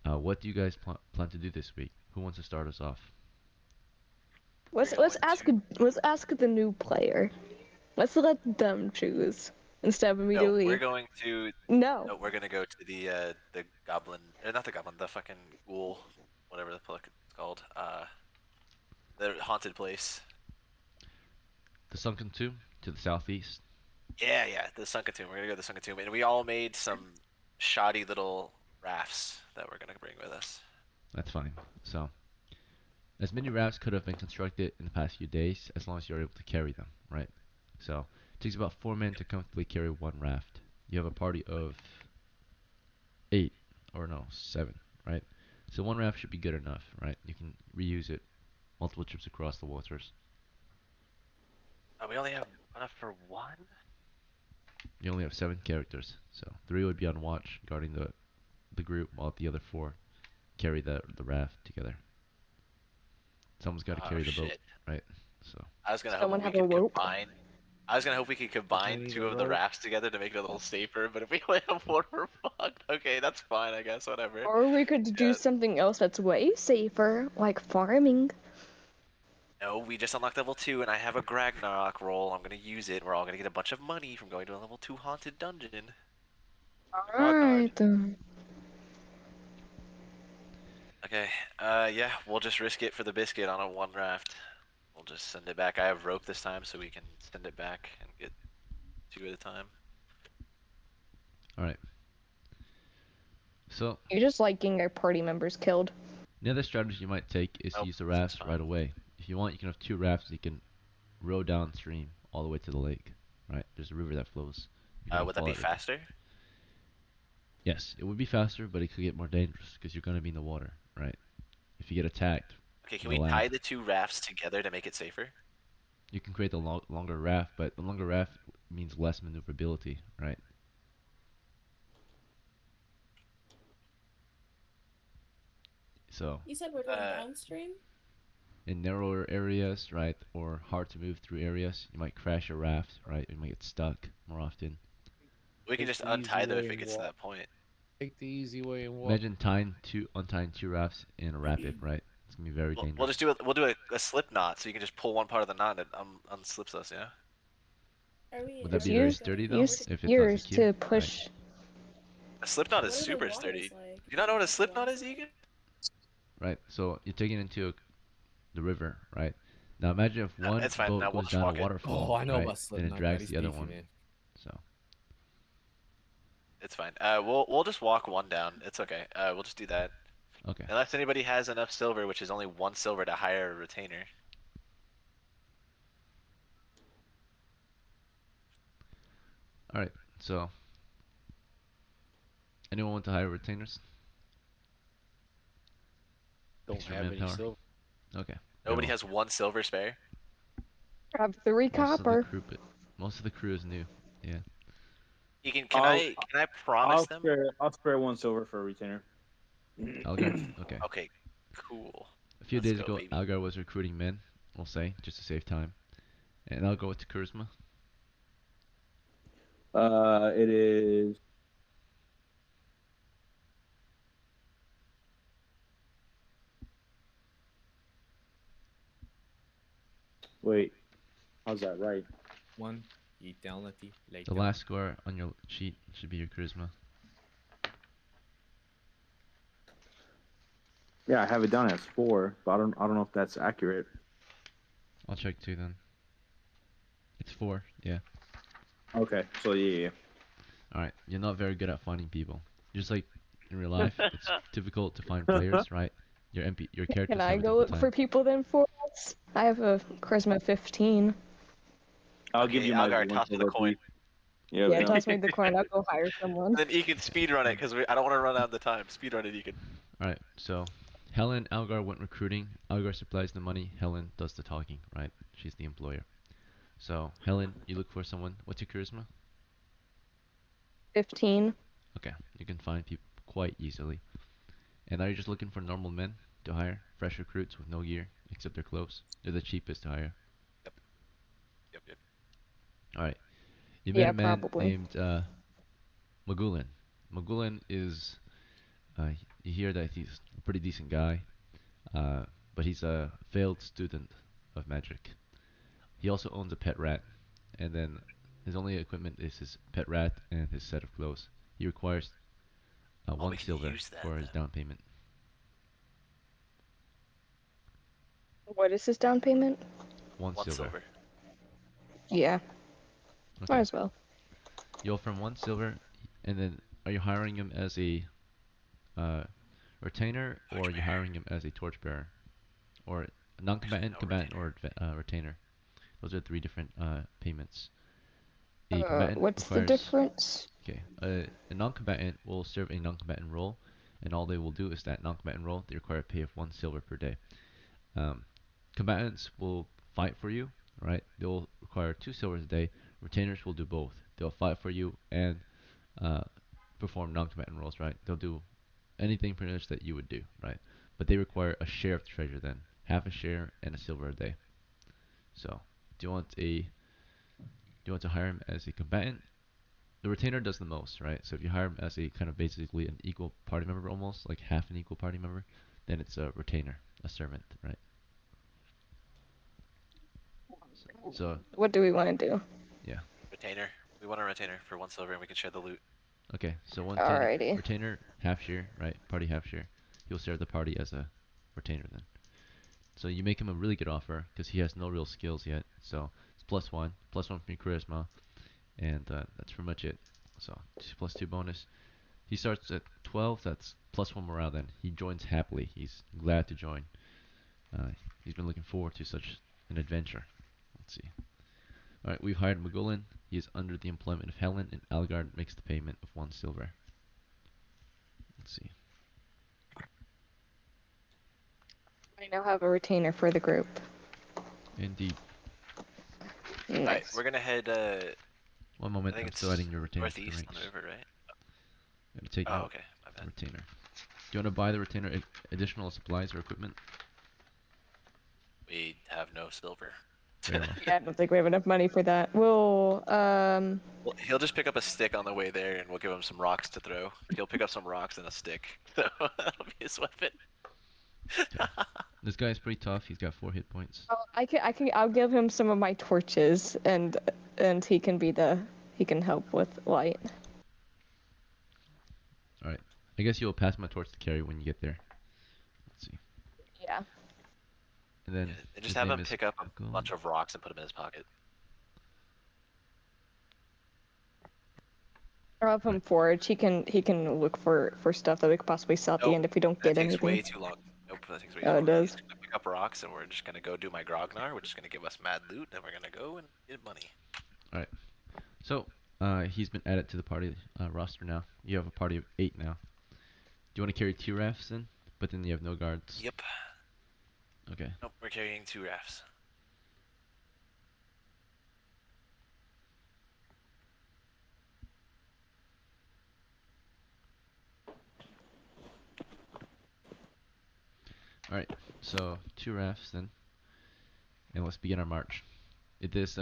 What do you guys plan to do this week? Who wants to start us off? We're Let's going ask to. let's ask the new player. Let's let them choose instead of No, immediately. we're going to. No. No, we're gonna go to the goblin, not the goblin, the fucking ghoul, whatever the fuck it's called. The haunted place. The Sunken Tomb to the southeast. Yeah, the sunken tomb. We're gonna go to the sunken tomb, and we all made some shoddy little rafts that we're gonna bring with us. That's fine. So, as many rafts could have been constructed in the past few days, as long as you're able to carry them, right? So, it takes about 4 men to comfortably carry one raft. You have a party of 8, or no, 7, right? So one raft should be good enough, right? You can reuse it multiple trips across the waters. We only have enough for one. You only have 7 characters, so 3 would be on watch, guarding the group, while the other 4 carry the raft together. Someone's got to Oh carry the boat, shit! right? So I was gonna hope Someone we have a could rope? combine. I was gonna hope we could combine need two a of the rope. rafts together to make it a little safer, but if we only have one, we're fucked. Okay, that's fine, I guess. Whatever. Or we could do Yeah. something else that's way safer, like farming. No, we just unlocked level 2, and I have a Ragnarok roll. I'm gonna use it. We're all gonna get a bunch of money from going to a level 2 haunted dungeon. Alright then. Okay. Yeah, we'll just risk it for the biscuit on a one raft. We'll just send it back. I have rope this time, so we can send it back and get 2 at a time. All right. So You just like getting our party members killed. the other strategy you might take is to Nope, use the this is rafts fine. right away. If you want, you can have 2 rafts. You can row downstream all the way to the lake. Right? There's a river that flows. You can Would that follow be that river. faster? Yes, it would be faster, but it could get more dangerous because you're gonna be in the water, right? If you get attacked Okay, can from the we land, tie the 2 rafts together to make it safer? you can create the longer raft, but the longer raft means less maneuverability, right? So You said we're going Uh, downstream? in narrower areas, right, or hard to move through areas, you might crash a raft, right? You might get stuck more often. we can Take just the easy untie them way if it and gets to walk. that point. Take the easy way and walk. Imagine untying 2 rafts in a rapid, right? It's gonna be very We'll just dangerous. do a slip knot, so you can just pull one part of the knot and it unslips us. Yeah. Would that Are Just be we very use sturdy going? though, Where use do, if it's not yours secure, to right? push. A slip knot is what are the super waters sturdy. like? Do you not know what a What's the slip knot water is, like? Egan? Right. So you're taking it into the river, right? Now imagine if one It's fine. boat Now we'll goes just down a walk it. waterfall, Oh, I know right? about Then it Slipknot. drags He's the other beefy, one. man. So It's fine. We'll just walk one down. It's okay. We'll just do that. okay. Unless anybody has enough silver, which is only 1 silver to hire a retainer. All right. So anyone want to hire retainers? Don't Extra have any manpower. silver. Okay. Very Nobody well. has 1 silver spare. I have 3 Most of the copper. crew, most of the crew is new. Yeah. Egan, I'll can I promise them? I'll spare 1 silver for a retainer. Algar. Okay. Okay, cool. A few Let's days go, ago, baby. Algar was recruiting men. We'll say just to save time, and I'll go with charisma. It is. Wait, how's that right? 1. Eat down, Letty. The last score on your sheet should be your charisma. Yeah, I have it down as 4, but I don't know if that's accurate. I'll check too then. It's 4. Yeah. Okay, so yeah. All right. You're not very good at finding people. Just like in real life, it's difficult to find players, right? Your characters Can I have a go difficult for time. people then for us? I have a charisma 15. I'll give Okay, you my Algar, 1 toss me the silver, coin. please. Yeah, Yeah, okay. toss me the coin. I'll go hire someone. And then Egan speed run it because I don't want to run out of the time. Speed run it, Egan. All right. So Helen, Algar went recruiting. Algar supplies the money. Helen does the talking, right? She's the employer. So Helen, you look for someone. What's your charisma? 15. Okay. You can find people quite easily. And are you just looking for normal men to hire? Fresh recruits with no gear except their clothes. They're the cheapest to hire. Yep. All right. You met Yeah, a man probably. named Magulin. Magulin is you hear that he's a pretty decent guy, but he's a failed student of magic. He also owns a pet rat, and then his only equipment is his pet rat and his set of clothes. He requires Oh, we 1 can silver use that for his then. down payment. What is his down payment? 1 1 silver. silver. Yeah, might Okay. as well. You offer him 1 silver, and then are you hiring him as a uh, retainer, or are you hiring him as a torchbearer, or a non-combatant, No combatant, retainer. or retainer? Those are 3 different payments. A combatant What's the requires difference? okay. A non-combatant will serve a non-combatant role, and all they will do is that non-combatant role. They require a pay of 1 silver per day. Um, combatants will fight for you, right? They'll require 2 silvers a day. Retainers will do both. They'll fight for you and uh, perform non-combatant roles, right? They'll do anything pretty much that you would do, right? But they require a share of the treasure then, half a share and a silver a day. So, do you want a you want to hire him as a combatant, the retainer does the most, right? So if you hire him as a kind of basically an equal party member, almost like half an equal party member, then it's a retainer, a servant, right? So What do we want to do? yeah, Retainer. We want a retainer for 1 silver, and we can share the loot. okay. So Alrighty. retainer half share, right? Party half share. He'll share the party as a retainer then. So you make him a really good offer because he has no real skills yet. So it's +1, +1 from your charisma, and that's pretty much it. So 2+2 bonus. He starts at 12. That's +1 morale. Then he joins happily. He's glad to join. He's been looking forward to such an adventure. Let's see. All right, we've hired Magulin. He is under the employment of Helen, and Algard makes the payment of 1 silver. Let's see. I now have a retainer for the group. Indeed. Nice. Alright, we're gonna head, One I moment. think I'm it's still adding your retainer to the northeast on ranks. the river, right? I'm gonna take Oh, note okay, my of bad. the retainer. Do you want to buy the retainer additional supplies or equipment? We have no silver. Very well. Yeah, I don't think we have enough money for that. We'll Well, he'll just pick up a stick on the way there, and we'll give him some rocks to throw. He'll pick up some rocks and a stick. So that'll be his weapon. This guy's pretty tough. He's got 4 hit points. I'll give him some of my torches and he can help with light. All right. I guess you'll pass my torch to carry when you get there. Let's see. Yeah. And then Yeah, and his just have name him is pick up a Uncle. bunch of rocks and put them in his pocket. I'll have him Right. forage. He can look for stuff that we could possibly sell at the Nope, end if we don't that get takes way anything. too long. Nope, that takes way Oh, too it long. does. He's gonna pick up rocks, and we're just gonna go do my Grognar, which is gonna give us mad loot, and we're gonna go and get money. All right. So he's been added to the party roster now. You have a party of 8 now. Do you want to carry 2 rafts then? But then you have no guards. Yep. Okay. Nope, we're carrying 2 rafts. All right. So 2 rafts then, and let's begin our march. It is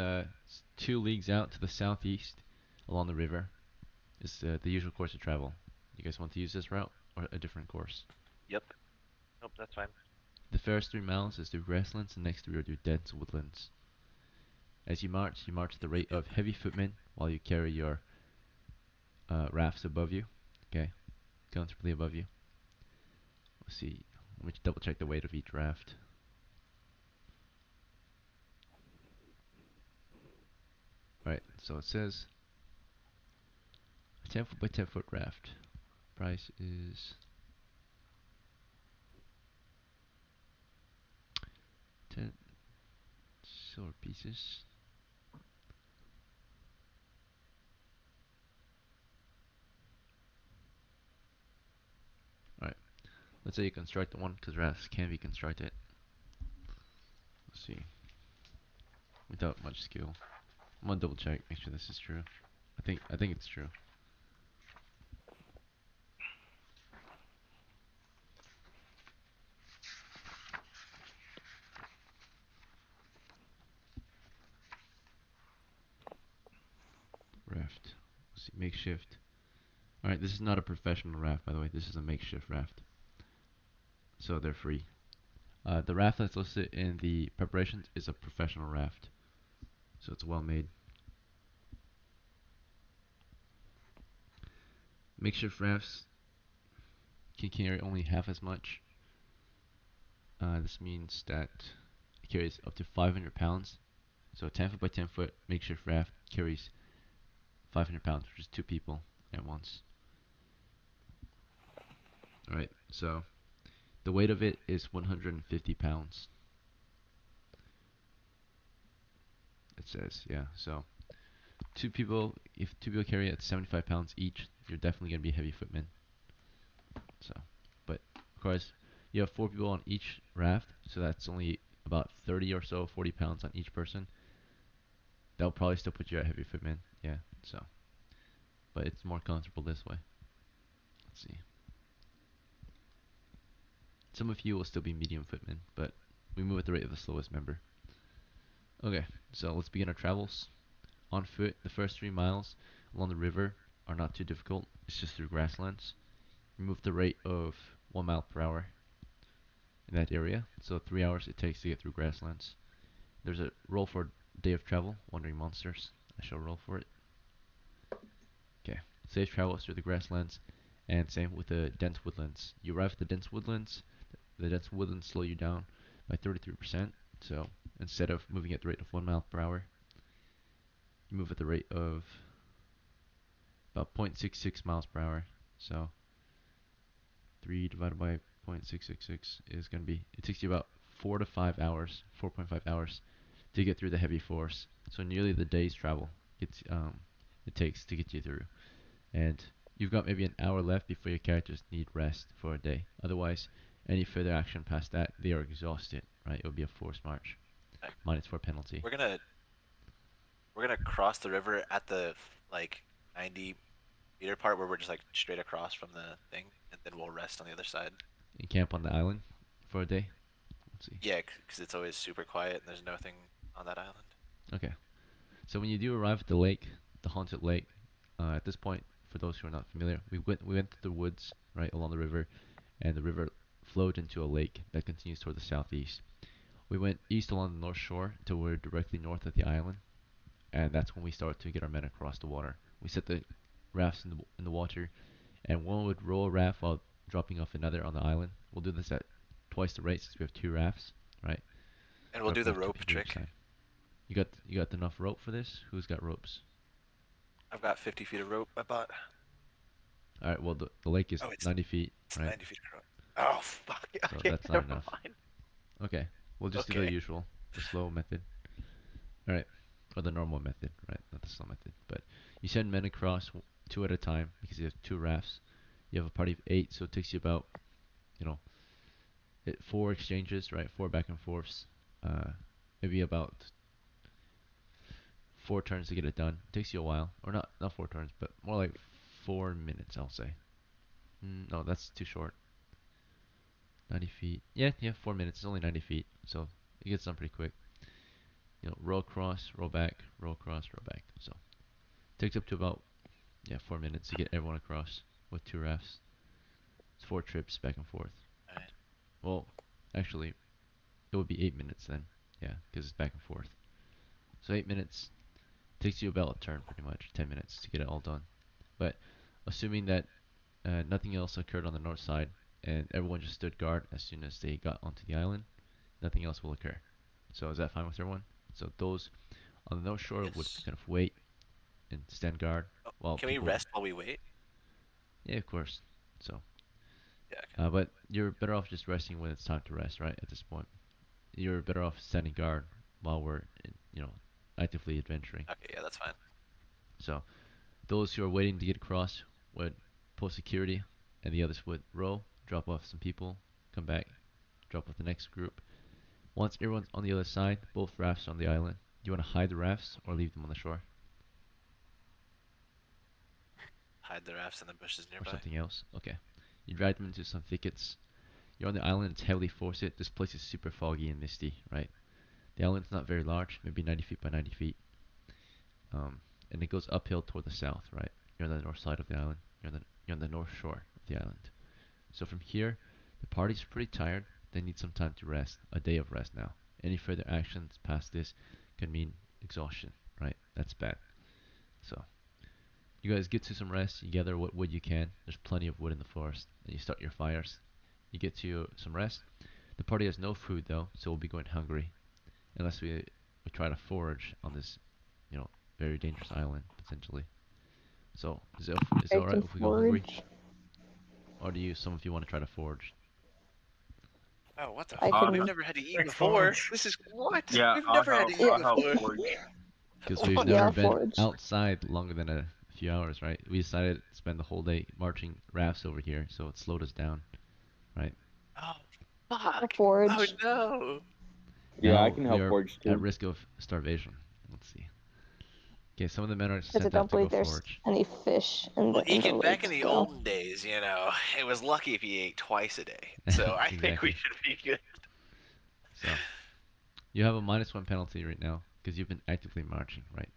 2 leagues out to the southeast along the river. It's the usual course of travel. You guys want to use this route or a different course? Yep. Nope, that's fine. The first 3 miles is through grasslands, and next 3 are through dense woodlands. As you march at the rate of heavy footmen while you carry your rafts above you. Okay, comfortably above you. Let's see. Let me double check the weight of each raft. Alright, so it says a 10 foot by 10 foot raft. Price is 10 silver pieces. Alright, let's say you construct one because rafts can be constructed. Let's see. Without much skill. I'm gonna double check, make sure this is true. I think it's true. Raft. Let's see, makeshift. Alright, this is not a professional raft, by the way. This is a makeshift raft. So they're free. The raft that's listed in the preparations is a professional raft. So it's well made. Makeshift rafts can carry only half as much. This means that it carries up to 500 pounds. So a 10 foot by 10 foot makeshift raft carries 500 pounds, which is 2 people at once. Alright, so the weight of it is 150 pounds. It says, yeah, so if 2 people carry it at 75 pounds each, you're definitely going to be heavy footmen. So, but of course, you have 4 people on each raft, so that's only about 30 or so, 40 pounds on each person. That'll probably still put you at heavy footmen, yeah, so. But it's more comfortable this way. Let's see. Some of you will still be medium footmen, but we move at the rate of the slowest member. Okay, so let's begin our travels. on foot. The first 3 miles along the river are not too difficult. It's just through grasslands. You move the rate of 1 mile per hour in that area. So 3 hours it takes to get through grasslands. There's a roll for day of travel, wandering monsters. I shall roll for it. Okay. Safe travels through the grasslands, and same with the dense woodlands. You arrive at the dense woodlands. The dense woodlands slow you down by 33%. So instead of moving at the rate of 1 mile per hour, you move at the rate of about 0.66 miles per hour. So 3 divided by 0.666 is going to be, it takes you about 4 to 5 hours, 4.5 hours to get through the heavy forest. So nearly the day's travel it takes to get you through. And you've got maybe an hour left before your characters need rest for a day. Otherwise, any further action past that, they are exhausted, right? It would be a forced march. -4 penalty. We're gonna cross the river at the like 90-meter part where we're just like straight across from the thing, and then we'll rest on the other side. You camp on the island for a day. Let's see. Yeah, because it's always super quiet and there's nothing on that island. Okay. So when you do arrive at the lake, the haunted lake, at this point, for those who are not familiar, we went to the woods right along the river, and the river flowed into a lake that continues toward the southeast. We went east along the north shore until we're directly north of the island, and that's when we start to get our men across the water. We set the rafts in the water, and one would roll a raft while dropping off another on the island. We'll do this at twice the rate since we have 2 rafts, right? And we'll Or do the two rope people each trick. side. You got enough rope for this? Who's got ropes? I've got 50 feet of rope I bought. All right. Well, the lake is Oh, it's 90 feet, It's right? 90 feet of rope. Oh fuck. So Okay, that's not never enough. mind. Okay. We'll just do the Okay. usual, the slow method. All right. Or the normal method, right? Not the slow method. But you send men across two at a time because you have 2 rafts. You have a party of 8, so it takes you about, you know, 4 exchanges, right? 4 back and forths. Maybe about 4 turns to get it done. It takes you a while, or not 4 turns, but more like 4 minutes, I'll say. No, that's too short. 90 feet. Yeah, 4 minutes. It's only 90 feet, so it gets done pretty quick. Roll across, roll back, roll across, roll back. So it takes up to about 4 minutes to get everyone across with 2 rafts. It's 4 trips back and forth. Alright. Well, actually, it would be 8 minutes then. Yeah, because it's back and forth. So 8 minutes takes you about a turn, pretty much. 10 minutes to get it all done. But assuming that nothing else occurred on the north side and everyone just stood guard as soon as they got onto the island, nothing else will occur. So is that fine with everyone? So those on the north shore would Yes. kind of wait and stand guard while Can we people. rest while we wait? Yeah, of course. So, Yeah. Okay. but you're better off just resting when it's time to rest, right? At this point, you're better off standing guard while we're, actively adventuring. Okay. Yeah, that's fine. So, those who are waiting to get across would post security, and the others would row, drop off some people, come back, drop off the next group. Once everyone's on the other side, both rafts are on the island. Do you want to hide the rafts or leave them on the shore? Hide the rafts in the bushes Or nearby. something else? Okay. You drag them into some thickets. You're on the island, it's heavily forested. This place is super foggy and misty, right? The island's not very large, maybe 90 feet by 90 feet. And it goes uphill toward the south, right? You're on the north side of the island. You're on the north shore of the island. So from here, the party's pretty tired. They need some time to rest. A day of rest now. Any further actions past this could mean exhaustion, right? That's bad. So you guys get to some rest. You gather what wood you can. There's plenty of wood in the forest. And you start your fires. You get to some rest. The party has no food though, so we'll be going hungry, unless we try to forage on this, very dangerous island potentially. So is it I alright can if we go hungry, forage. or do some of you want to try to forage? Oh, what the I fuck? can- We've never had to eat Let's before. forage. This is what? Yeah, We've I'll never had help. to eat I'll help before. forge. Because we've What? Yeah, never I'll been forage. outside longer than a few hours, right? We decided to spend the whole day marching rafts over here, so it slowed us down, right? Oh, I'll fuck. forage. Oh no. Yeah, I Now can we help are forge at too. risk of starvation. Let's see. Okay, some of the men are Because I sent don't out to go believe there's forage. any fish in Well, the Ekin, back in lake, the though. olden days, it was lucky if he ate twice a day. So I think we Exactly. should be good. So you have a -1 penalty right now because you've been actively marching, right?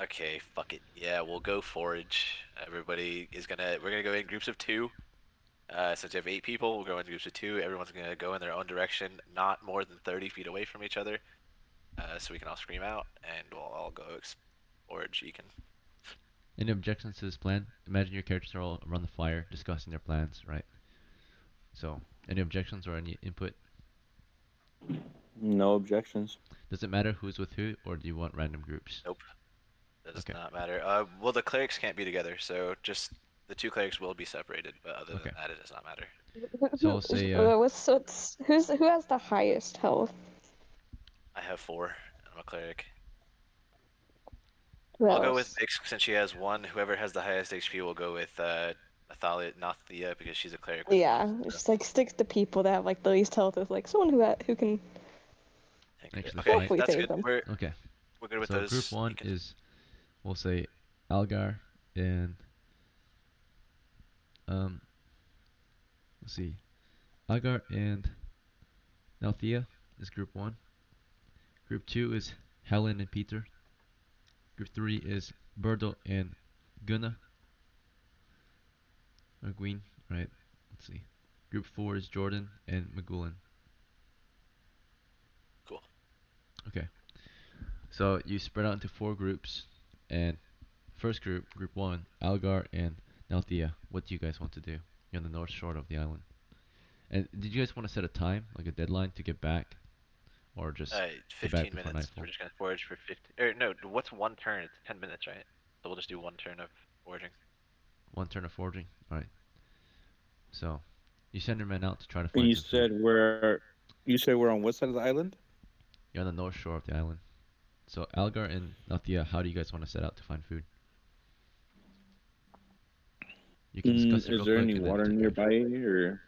Okay, fuck it. Yeah, we'll go forage. We're gonna go in groups of two. Since you have 8 people, we'll go in groups of two. Everyone's gonna go in their own direction, not more than 30 feet away from each other. So we can all scream out, and we'll all go forage. You can. Any objections to this plan? Imagine your characters are all around the fire discussing their plans, right? So, any objections or any input? No objections. Does it matter who's with who, or do you want random groups? Nope. That does Okay. not matter. Well, the clerics can't be together, so just the 2 clerics will be separated. But other than Okay. that, it does not matter. So we'll say, Who has the highest health? I have 4. I'm a cleric. Who I'll go with else? Vix since she has 1. Whoever has the highest HP will go with Athalia, not Thea, because she's a cleric with 1. Yeah, So, just like stick to people that have like the least health with like someone who can actually okay, fight. hopefully that's save good. them. Okay. We're good with So group those. You one can. is, we'll say, Algar and um, let's see, Algar and Althea is group one. Group two is Helen and Peter. Group three is Birdo and Gunna or Gwyn, right? Let's see. Group four is Jordan and Magulin. Cool. Okay. So you spread out into 4 groups, and first group, group one, Algar and Althea. What do you guys want to do? You're on the north shore of the island. And did you guys want to set a time, like a deadline to get back, or just get back 15 before minutes. We're nightfall? just gonna forage for 50. Or no, what's one turn? It's 10 minutes, right? So we'll just do one turn of foraging. 1 turn of foraging. All right. So you send your men out to try to And find some food. you said we're on what side of the island? You're on the north shore of the island. So Algar and Althea, how do you guys want to set out to find food? You can discuss it Is real there quick any and then water take your action. nearby or?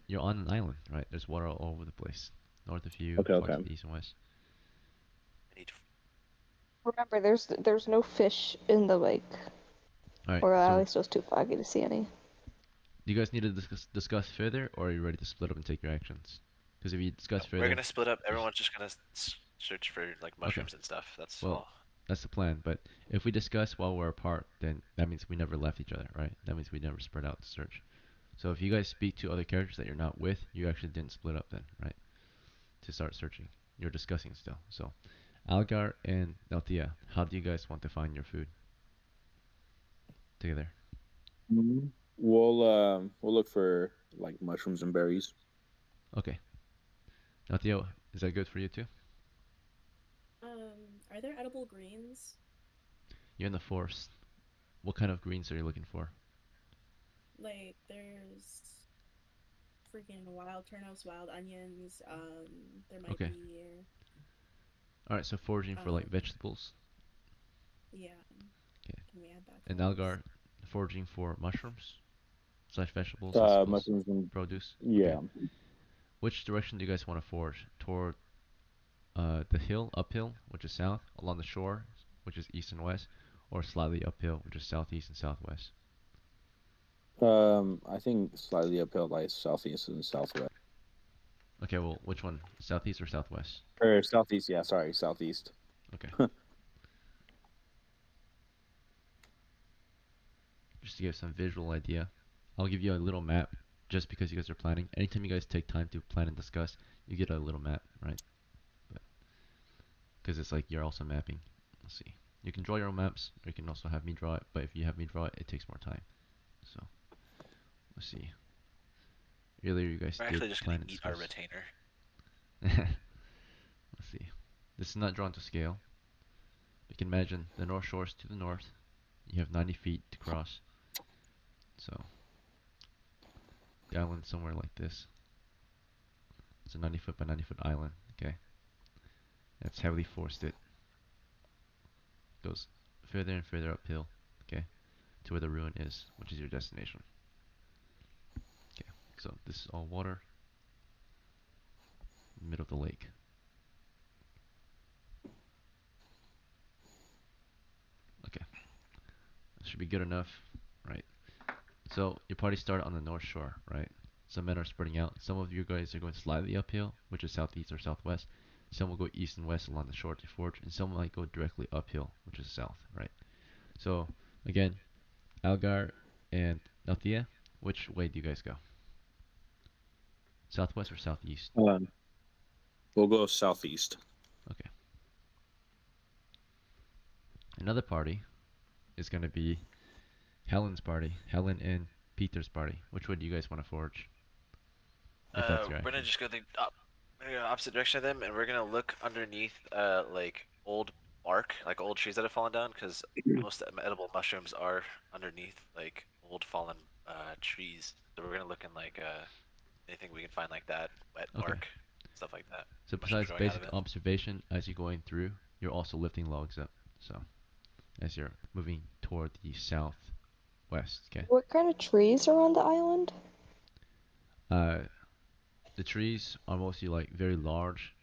You're on an island, right? There's water all over the place. North of you, Okay, parts okay. of the east and west. I need. Remember, there's no fish in the lake, All right. or at So least it was too foggy to see any. do you guys need to discuss further, or are you ready to split up and take your actions? Because if you discuss We're further, gonna split up. just Everyone's just gonna search for like okay. mushrooms and stuff. That's Well, all. that's the plan. But if we discuss while we're apart, then that means we never left each other, right? That means we never spread out to search. So if you guys speak to other characters that you're not with, you actually didn't split up then, right? To start searching. You're discussing still. So Algar and Althea, how do you guys want to find your food together? We'll look for like mushrooms and berries. Okay. Althea, is that good for you too? Are there edible greens? You're in the forest. What kind of greens are you looking for? Like there's freaking wild turnips, wild onions. There might Okay. be Alright, so foraging for like vegetables. yeah. Okay. Can we add that? And To the list? Algar, foraging for mushrooms slash vegetables, I suppose. Mushrooms and Produce. yeah. Okay. Which direction do you guys want to forage? Toward the hill, uphill, which is south, along the shore, which is east and west, or slightly uphill, which is southeast and southwest? I think slightly uphill, like southeast and southwest. Okay, well, which one? Southeast or southwest? Or southeast, yeah, sorry, southeast. Okay. Just to give some visual idea, I'll give you a little map just because you guys are planning. Anytime you guys take time to plan and discuss, you get a little map, right? Because it's like you're also mapping. Let's see. You can draw your own maps, or you can also have me draw it, but if you have me draw it, it takes more time. So, let's see. Earlier you guys We're did actually just plan gonna and eat our discuss. retainer. Let's see. This is not drawn to scale. You can imagine the North Shore is to the north. You have 90 feet to cross. So, the island somewhere like this. It's a 90 foot by 90 foot island, okay? It's heavily forested. Goes further and further uphill, okay? To where the ruin is, which is your destination. Okay, so this is all water. Middle of the lake. Okay, that should be good enough, right? So your party started on the north shore, right? Some men are spreading out. Some of you guys are going slightly uphill, which is southeast or southwest. Some will go east and west along the shore to forge, and some might go directly uphill, which is south, right? So again, Algar and Althea, which way do you guys go? Southwest or southeast? We'll go southeast. Okay. Another party is going to be Helen's party. Helen and Peter's party. Which way do you guys want to forge? If that's your We're gonna action. just go we're gonna go opposite direction of them, and we're gonna look underneath like old bark, like old trees that have fallen down, because most edible mushrooms are underneath like old fallen trees. So we're gonna look in like anything we can find like that, wet Okay. bark, stuff like that. So Mushrooms besides growing out of basic it. observation, as you're going through, you're also lifting logs up. So as you're moving toward the southwest, okay? What kind of trees are on the island? Uh, the trees are mostly like very large,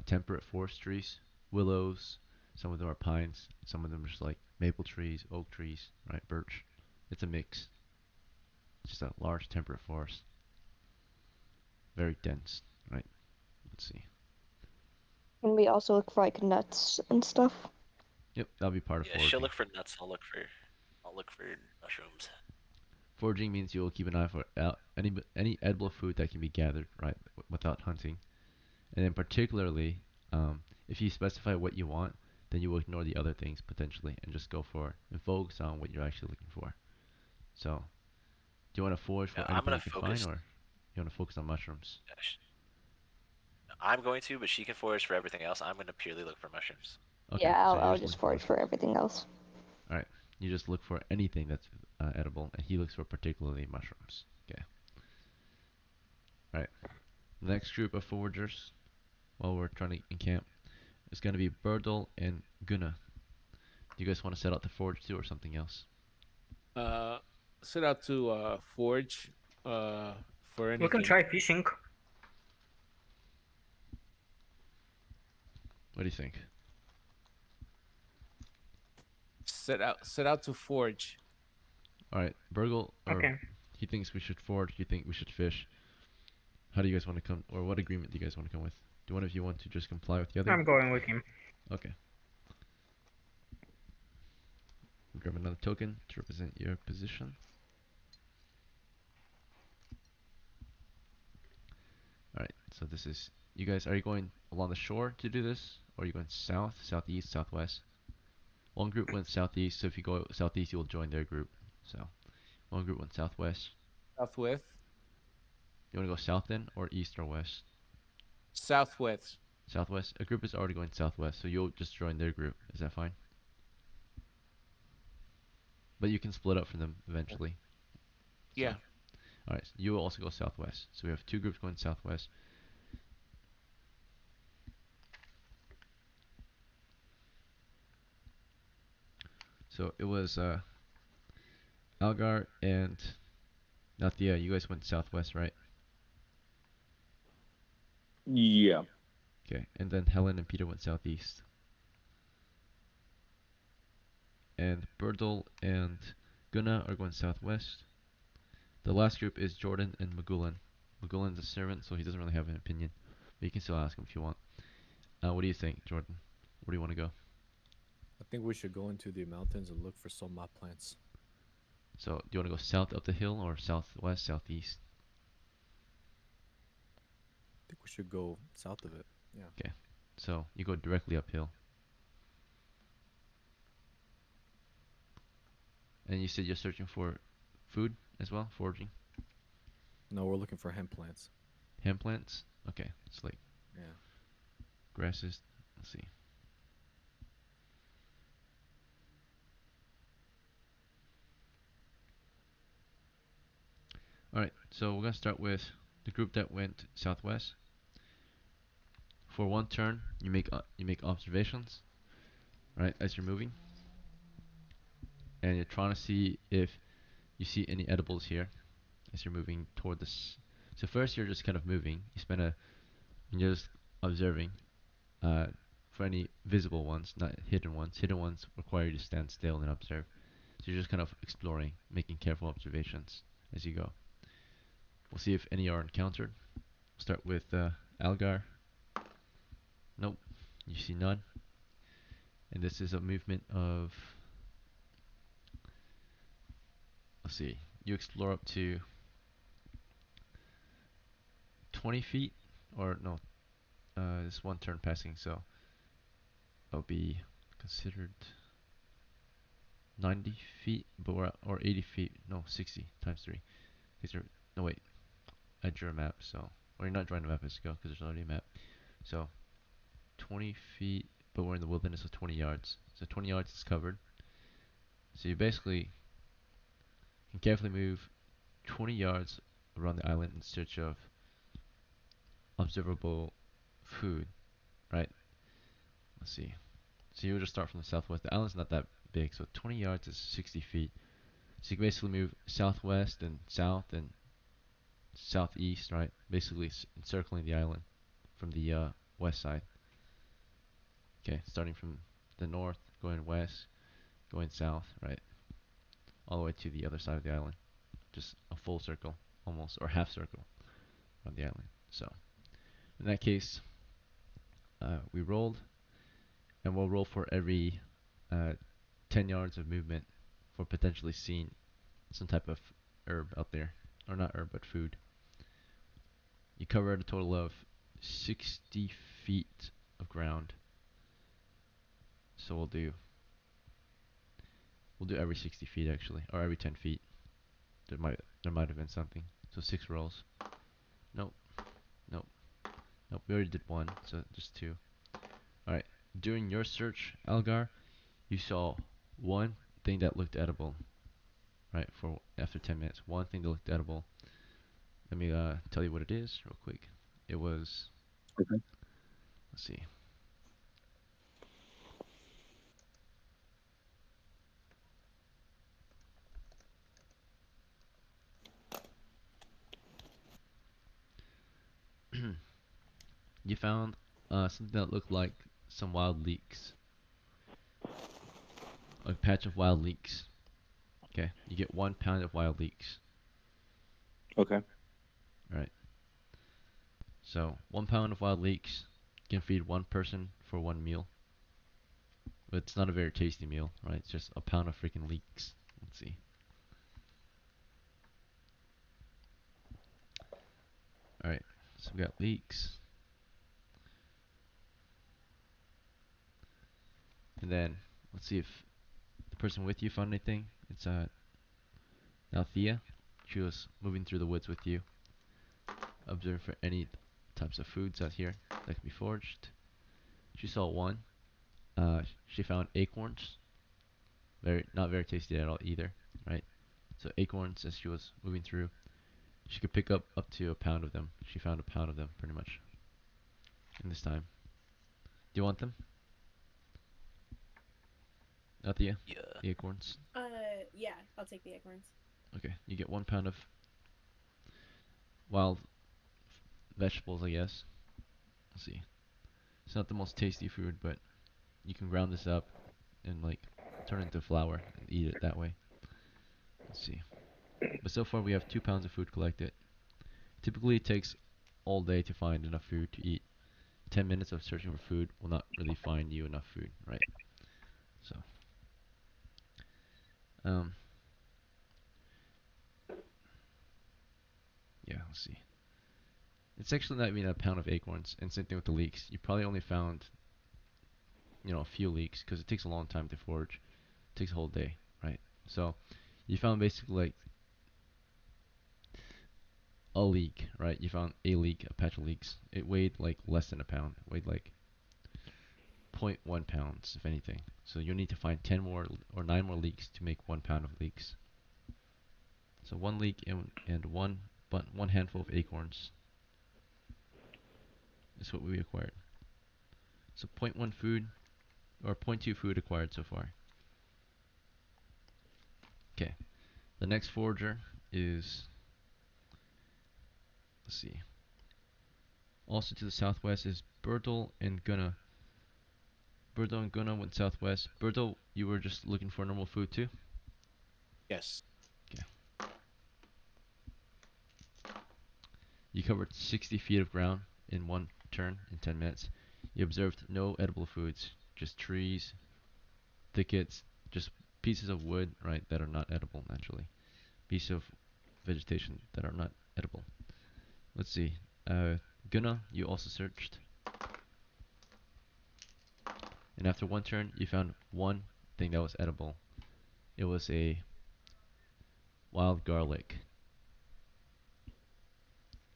temperate forest trees, willows. Some of them are pines. Some of them are just like maple trees, oak trees, right? Birch. It's a mix. It's just a large temperate forest. Very dense, right? Let's see. Can we also look for like nuts and stuff? Yep, that'll be part of Yeah, she'll foraging. look for nuts. I'll look for mushrooms. Foraging means you'll keep an eye for any edible food that can be gathered, right, without hunting. And then particularly, if you specify what you want, then you will ignore the other things potentially and just go for and focus on what you're actually looking for. So, do you want to forage Yeah, for I'm anything gonna you can find, focus. or you want to focus on mushrooms? I'm going to, but she can forage for everything else. I'm gonna purely look for mushrooms. Okay, Yeah, so you're I'll just just looking for forage for mushrooms. everything else. All right, you just look for anything that's edible, and he looks for particularly mushrooms. Okay. All right. The next group of foragers, while we're trying to encamp, is going to be Burdle and Gunna. Do you guys want to set out to forage too, or something else? Set out to forge for We can anything. try fishing. What do you think? Set out to forge. All right, Burgle, or Okay. he thinks we should forage. You think we should fish. How do you guys want to come, or what agreement do you guys want to come with? Do one of you want to just comply with the other? I'm going with him. Okay. Grab another token to represent your position. All right. So this is you guys. Are you going along the shore to do this, or are you going south, southeast, southwest? One group went southeast, so if you go southeast, you'll join their group. So one group went southwest. Southwest. You want to go south then, or east or west? Southwest. Southwest. A group is already going southwest, so you'll just join their group. Is that fine? But you can split up from them eventually. So, Yeah. all right. So you will also go southwest. So we have two groups going southwest. So it was Algar and Nathia. You guys went southwest, right? Yeah. Okay. And then Helen and Peter went southeast. And Burdle and Gunna are going southwest. The last group is Jordan and Magulan. Magulan's a servant, so he doesn't really have an opinion. But you can still ask him if you want. What do you think, Jordan? Where do you want to go? I think we should go into the mountains and look for some mop plants. So, do you want to go south up the hill or southwest, southeast? I think we should go south of it. Yeah. Okay. So, you go directly uphill. And you said you're searching for food as well, foraging? No, we're looking for hemp plants. Hemp plants? Okay. It's like Yeah. grasses. Let's see. Alright, so we're going to start with the group that went southwest. For one turn, you make observations, right, as you're moving. And you're trying to see if you see any edibles here as you're moving toward this. So first you're just kind of moving. You're just observing for any visible ones, not hidden ones. Hidden ones require you to stand still and observe. So you're just kind of exploring, making careful observations as you go. We'll see if any are encountered. We'll start with Algar. You see none. And this is a movement of, let's see, you explore up to 20 feet, or no, this one turn passing, so that'll be considered 90 feet, but or 80 feet, no, 60 times 3. These are, no wait, I drew a map, so, or you're not drawing a map as you go, because there's already a map. So, 20 feet, but we're in the wilderness of 20 yards. So 20 yards is covered. So you basically can carefully move 20 yards around the island in search of observable food, right? Let's see. So you would just start from the southwest. The island's not that big, so 20 yards is 60 feet. So you can basically move southwest and south and southeast, right? Basically encircling the island from the west side. Okay, starting from the north, going west, going south, right? All the way to the other side of the island. Just a full circle, almost, or half circle on the island. So, in that case, we rolled, and we'll roll for every 10 yards of movement for potentially seeing some type of herb out there. Or not herb, but food. You covered a total of 60 feet of ground. So we'll do every 60 feet actually, or every 10 feet. There might have been something. So 6 rolls. Nope. Nope. Nope. We already did 1, so just 2. All right. During your search, Algar, you saw one thing that looked edible. Right, for after 10 minutes, one thing that looked edible. Let me tell you what it is real quick. It was, Okay. let's see. You found something that looked like some wild leeks. A patch of wild leeks. Okay, you get 1 pound of wild leeks. Okay. Alright, so 1 pound of wild leeks can feed 1 person for 1 meal. But it's not a very tasty meal, right? It's just a pound of freaking leeks. Let's see. Alright, so we got leeks. And then, let's see if the person with you found anything. It's Althea. She was moving through the woods with you, observing for any types of foods out here that can be foraged. She saw 1. She found acorns. Not very tasty at all either, right? So acorns, as she was moving through, she could pick up to a pound of them. She found a pound of them pretty much in this time. Do you want them, Althea? Yeah. The acorns. Yeah, I'll take the acorns. Okay, you get 1 pound of wild vegetables, I guess. Let's see. It's not the most tasty food, but you can ground this up and like turn it into flour and eat it that way. Let's see. But so far we have 2 pounds of food collected. Typically it takes all day to find enough food to eat. 10 minutes of searching for food will not really find you enough food, right? So, um, yeah, let's see. It's actually not even a pound of acorns, and same thing with the leeks. You probably only found, a few leeks because it takes a long time to forage. It takes a whole day, right? So, you found basically like a leek, right? You found a leek, a patch of leeks. It weighed like less than a pound. It weighed like 0.1 pounds, if anything. So you'll need to find 10 more or 9 more leeks to make 1 pound of leeks. So 1 leek and one handful of acorns is what we acquired. So 0.1 food or zero point 0.2 food acquired so far. Okay. The next forager is, let's see. Also to the southwest is Bertel and Gunna. Bertel and Gunna went southwest. Bertel, you were just looking for normal food too? Yes. Okay. You covered 60 feet of ground in 1 turn in 10 minutes. You observed no edible foods, just trees, thickets, just pieces of wood, right, that are not edible naturally. Pieces of vegetation that are not edible. Let's see. Gunna, you also searched. And after one turn, you found one thing that was edible. It was a wild garlic.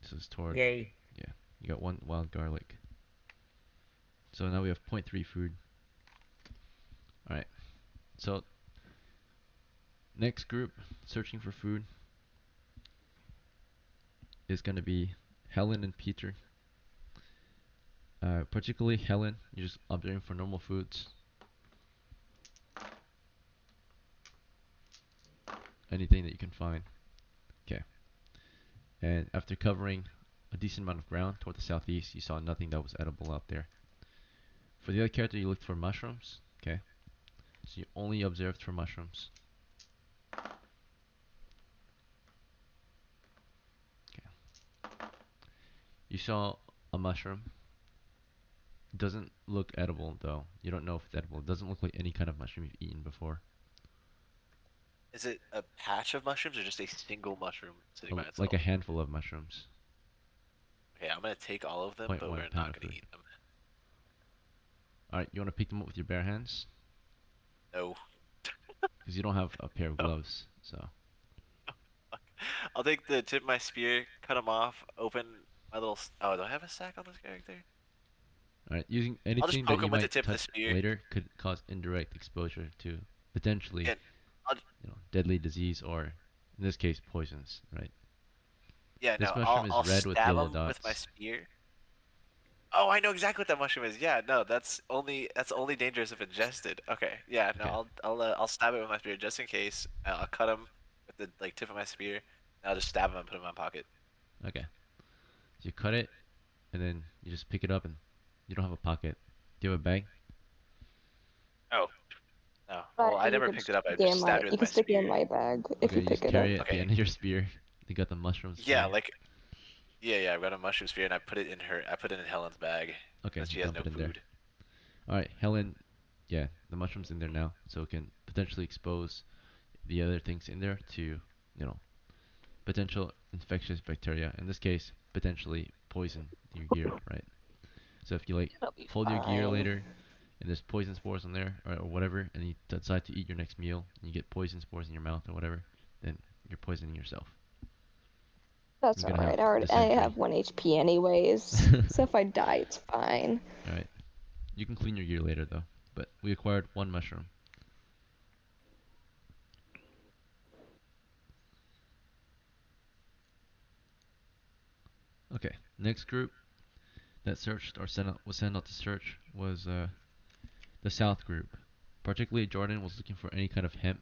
This is toward, Yay. yeah, you got one wild garlic. So now we have 0.3 food. Alright, so next group searching for food is going to be Helen and Peter. Particularly Helen, you're just observing for normal foods. Anything that you can find. Okay. And after covering a decent amount of ground toward the southeast, you saw nothing that was edible out there. For the other character, you looked for mushrooms. Okay. So you only observed for mushrooms. Okay. You saw a mushroom. Doesn't look edible though. You don't know if it's edible. It doesn't look like any kind of mushroom you've eaten before. Is it a patch of mushrooms or just a single mushroom sitting by Like itself? a handful of mushrooms. Okay, I'm gonna take all of them, Point but one we're pound not of gonna food. eat them. Alright, you want to pick them up with your bare hands? No. Because you don't have a pair of No. gloves, so. Fuck. I'll take the tip of my spear, cut them off, open my little. Oh, do I have a sack on this character? Alright, using I'll just anything that poke you him with the might tip of the touch spear. later could cause indirect exposure to potentially, Yeah, I'll, deadly disease or, in this case, poisons, right? yeah, This no, mushroom I'll is I'll red with stab yellow him with my dots. spear. Oh, I know exactly what that mushroom is. Yeah, no, that's only dangerous if ingested. Okay, yeah, no, Okay, I'll stab it with my spear just in case. I'll cut him with the like tip of my spear. And I'll just stab him and put him in my pocket. okay. So you cut it, and then you just pick it up, and you don't have a pocket. Do you have a bag? Oh, no. Well, But I you never could picked it up. I stick it just in stabbed my it you with can my stick it in spear. my bag if Okay, you you pick just it up. carry it at the Okay. end of your spear. You got the mushroom Yeah, spear. like yeah, I've got a mushroom spear and I put it in her. I put it in Helen's bag Okay, because you she has dump no it in there. food. Alright, Helen, yeah, the mushroom's in there now, so it can potentially expose the other things in there to, potential infectious bacteria. In this case, potentially poison your gear, right? So if you It'll be fold your gear fine. later and there's poison spores in there or whatever, and you decide to eat your next meal and you get poison spores in your mouth or whatever, then you're poisoning yourself. That's You're gonna have alright. I dysentery. have 1 HP anyways, so if I die, it's fine. Alright. You can clean your gear later though. But we acquired one mushroom. Okay. Next group that searched or was sent out to search was the South group. Particularly Jordan was looking for any kind of hemp,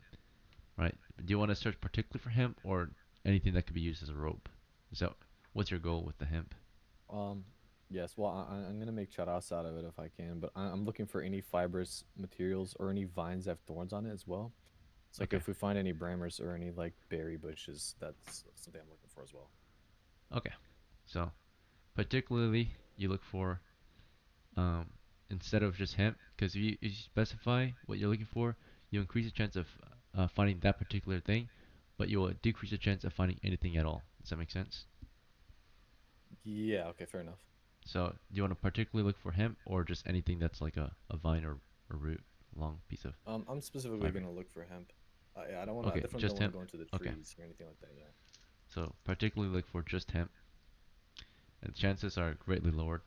right? Do you want to search particularly for hemp or anything that could be used as a rope? Is that what's your goal with the hemp? Um, yes. Well, I'm gonna make charas out of it if I can, but I'm looking for any fibrous materials or any vines that have thorns on it as well. It's like Okay. if we find any bramers or any like berry bushes, that's something I'm looking for as well. Okay. So particularly you look for um, instead of just hemp, because if you specify what you're looking for, you increase the chance of finding that particular thing, but you will decrease the chance of finding anything at all. Does that make sense? Yeah. Okay. Fair enough. So do you want to particularly look for hemp or just anything that's like a vine or a root, long piece of I'm specifically fiber? gonna look for hemp. Yeah, I don't want. I Okay, definitely just don't want to hemp. go into the Okay, trees or anything like that. Yeah. so particularly look for just hemp, and the chances are greatly lowered.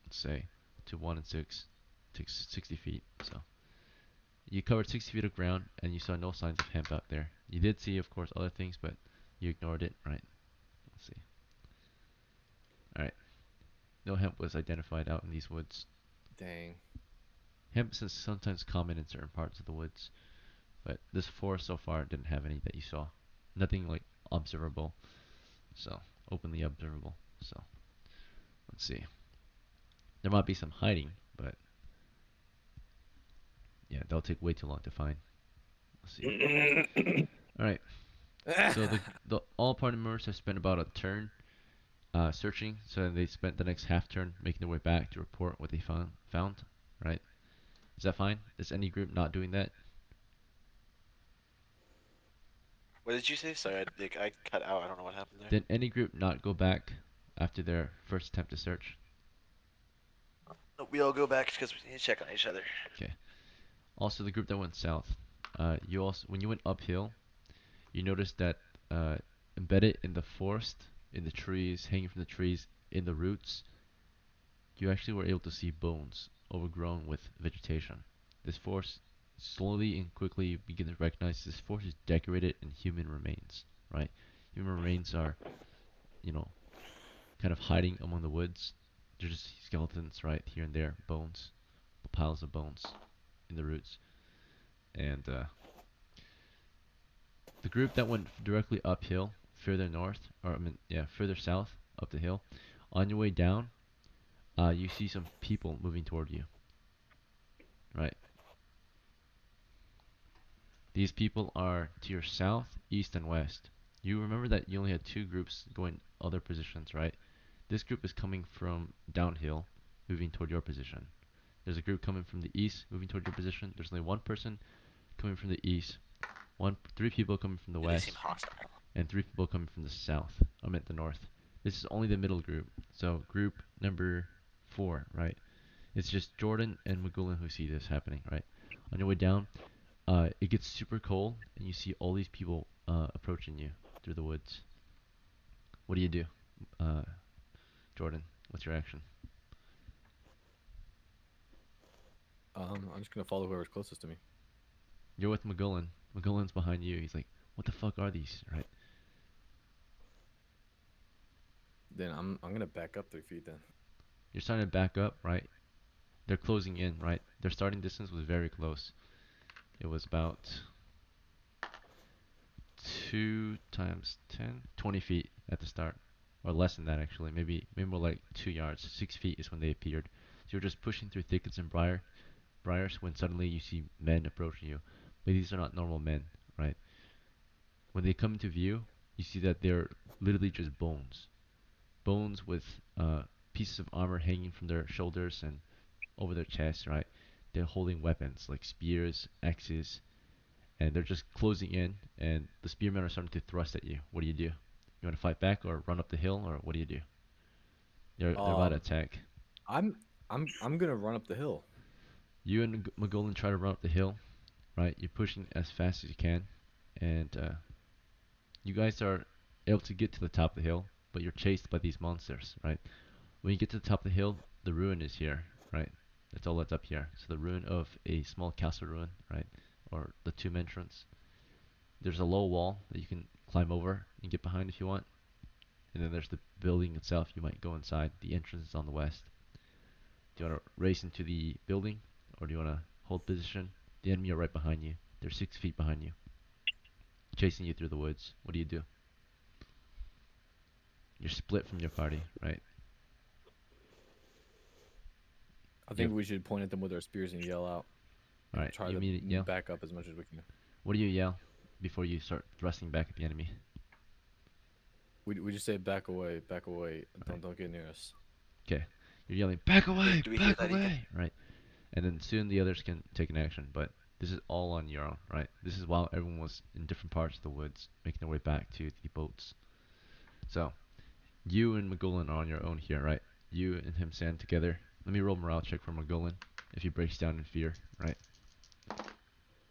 Let's say to 1 in 6, takes 60 feet. So you covered 60 feet of ground and you saw no signs of hemp out there. You did see, of course, other things, but you ignored it, right? Let's see. Alright, no hemp was identified out in these woods. Dang. Hemp is sometimes common in certain parts of the woods, but this forest so far didn't have any that you saw. Nothing like observable, so openly observable. So let's see. There might be some hiding, but yeah, that'll take way too long to find. Let's see. Alright, so the all party members have spent about a turn searching. So they spent the next half turn making their way back to report what they found. Right? Is that fine? Is any group not doing that? What did you say? Sorry, I cut out. I don't know what happened there. Did any group not go back after their first attempt to search? No, we all go back because we need to check on each other. Okay. Also, the group that went south, you also when you went uphill, you noticed that embedded in the forest, in the trees, hanging from the trees, in the roots, you actually were able to see bones overgrown with vegetation. This forest slowly and quickly begin to recognize this forest is decorated in human remains, right? Human remains are, you know, kind of hiding among the woods. There's just skeletons right here and there, bones, piles of bones in the roots. And the group that went directly uphill, further north, or I mean, yeah, further south up the hill, on your way down, you see some people moving toward you. Right. These people are to your south, east, and west. You remember that you only had two groups going other positions, right? This group is coming from downhill, moving toward your position. There's a group coming from the east, moving toward your position. There's only one person coming from the east, three people coming from the They seem west, hostile. and three people coming from the south. I meant the north. This is only the middle group. So group number 4, right? It's just Jordan and McGullen who see this happening, right? On your way down, it gets super cold, and you see all these people approaching you through the woods. What do you do, uh, Jordan? What's your action? I'm just gonna follow whoever's closest to me. You're with McGullen. McGullen's behind you. He's like, "What the fuck are these?" Right? Then I'm gonna back up 3 feet. Then You're starting to back up, right? They're closing in, right? Their starting distance was very close. It was about 2 times 10, 20 feet at the start, or less than that actually. Maybe more like 2 yards. 6 feet is when they appeared. So you're just pushing through thickets and briars when suddenly you see men approaching you. But these are not normal men, right? When they come into view, you see that they're literally just bones. Bones with pieces of armor hanging from their shoulders and over their chests, right? They're holding weapons like spears, axes, and they're just closing in, and the spearmen are starting to thrust at you. What do? You want to fight back or run up the hill, or what do you do? They're about to attack. I'm gonna run up the hill. You and McGolden try to run up the hill, right? You're pushing as fast as you can, and you guys are able to get to the top of the hill, but you're chased by these monsters, right? When you get to the top of the hill, the ruin is here, right? That's all that's up here. So the ruin of a small castle ruin, right? Or the tomb entrance. There's a low wall that you can climb over and get behind if you want. And then there's the building itself. You might go inside. The entrance is on the west. Do you want to race into the building, or do you want to hold position? The enemy are right behind you. They're 6 feet behind you, chasing you through the woods. What do you do? You're split from your party, right? I think we should point at them with our spears and yell out. All right. Try You to mean yell? back up as much as we can. What do you yell before you start thrusting back at the enemy? We just say back away, don't get near us. Okay. You're yelling, back away, Do we hear back that, Ethan? away, right? And then soon the others can take an action, but this is all on your own, right? This is while everyone was in different parts of the woods, making their way back to the boats. So, you and McGullen are on your own here, right? You and him stand together. Let me roll morale check for McGullen if he breaks down in fear, right?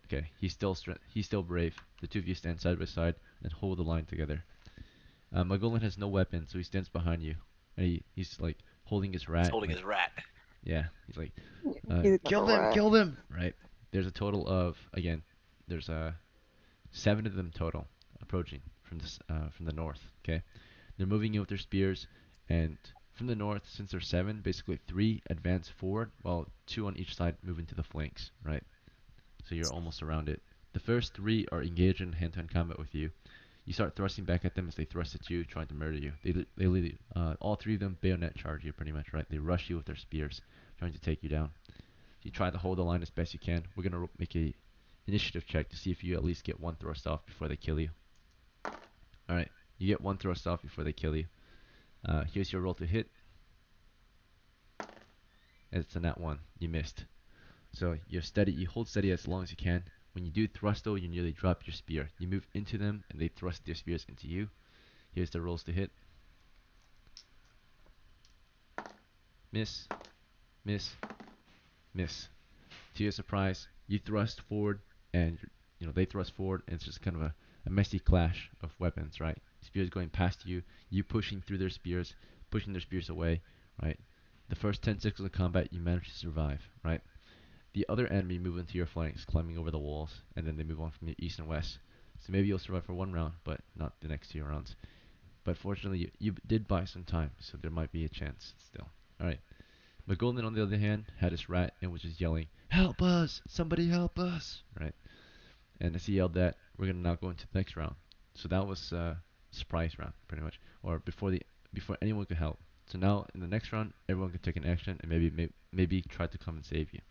Okay, he's still brave. The two of you stand side by side and hold the line together. McGullen has no weapon, so he stands behind you, and he's like holding his rat. He's holding like, his rat. Yeah, he's like, He's kill got a them, rat. kill them, right? There's a total of, again, there's 7 of them total approaching from the north. Okay, they're moving in with their spears, and from the north, since there's 7, basically 3 advance forward, while 2 on each side move into the flanks, right? So you're almost around it. The first 3 are engaged in hand-to-hand combat with you. You start thrusting back at them as they thrust at you, trying to murder you. They all 3 of them bayonet charge you, pretty much, right? They rush you with their spears, trying to take you down. You try to hold the line as best you can. We're gonna make a initiative check to see if you at least get 1 thrust off before they kill you. All right, you get 1 thrust off before they kill you. Here's your roll to hit. It's a nat 1. You missed. So you're steady. You hold steady as long as you can. When you do thrust, though, you nearly drop your spear. You move into them, and they thrust their spears into you. Here's the rolls to hit. Miss, miss, miss. To your surprise, you thrust forward, and they thrust forward, and it's just kind of a messy clash of weapons, right? Spears going past you, you pushing through their spears, pushing their spears away, right? The first 10 seconds of combat, you manage to survive, right? The other enemy move into your flanks, climbing over the walls, and then they move on from the east and west. So maybe you'll survive for one round, but not the next 2 rounds. But fortunately, you did buy some time, so there might be a chance still. Alright. McGolden, on the other hand, had his rat and was just yelling, "Help us! Somebody help us!" Right? And as he yelled that, we're gonna now go into the next round. So that was surprise round, pretty much, or before anyone could help. So now in the next round, everyone can take an action and maybe try to come and save you.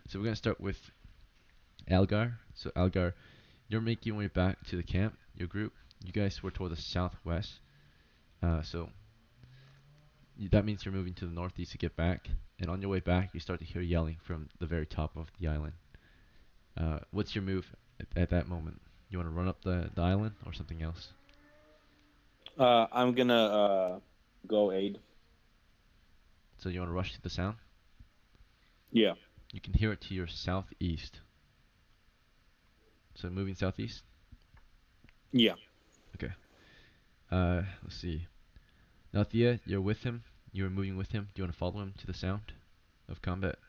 So we're gonna start with Algar. So Algar, you're making your way back to the camp. Your group, you guys were toward the southwest. So that means you're moving to the northeast to get back. And on your way back, you start to hear yelling from the very top of the island. What's your move at that moment? You want to run up the island or something else? I'm gonna go aid. So you want to rush to the sound? Yeah. You can hear it to your southeast. So moving southeast? Yeah. Okay. Let's see. Now, Thea, you're with him. You're moving with him. Do you want to follow him to the sound of combat?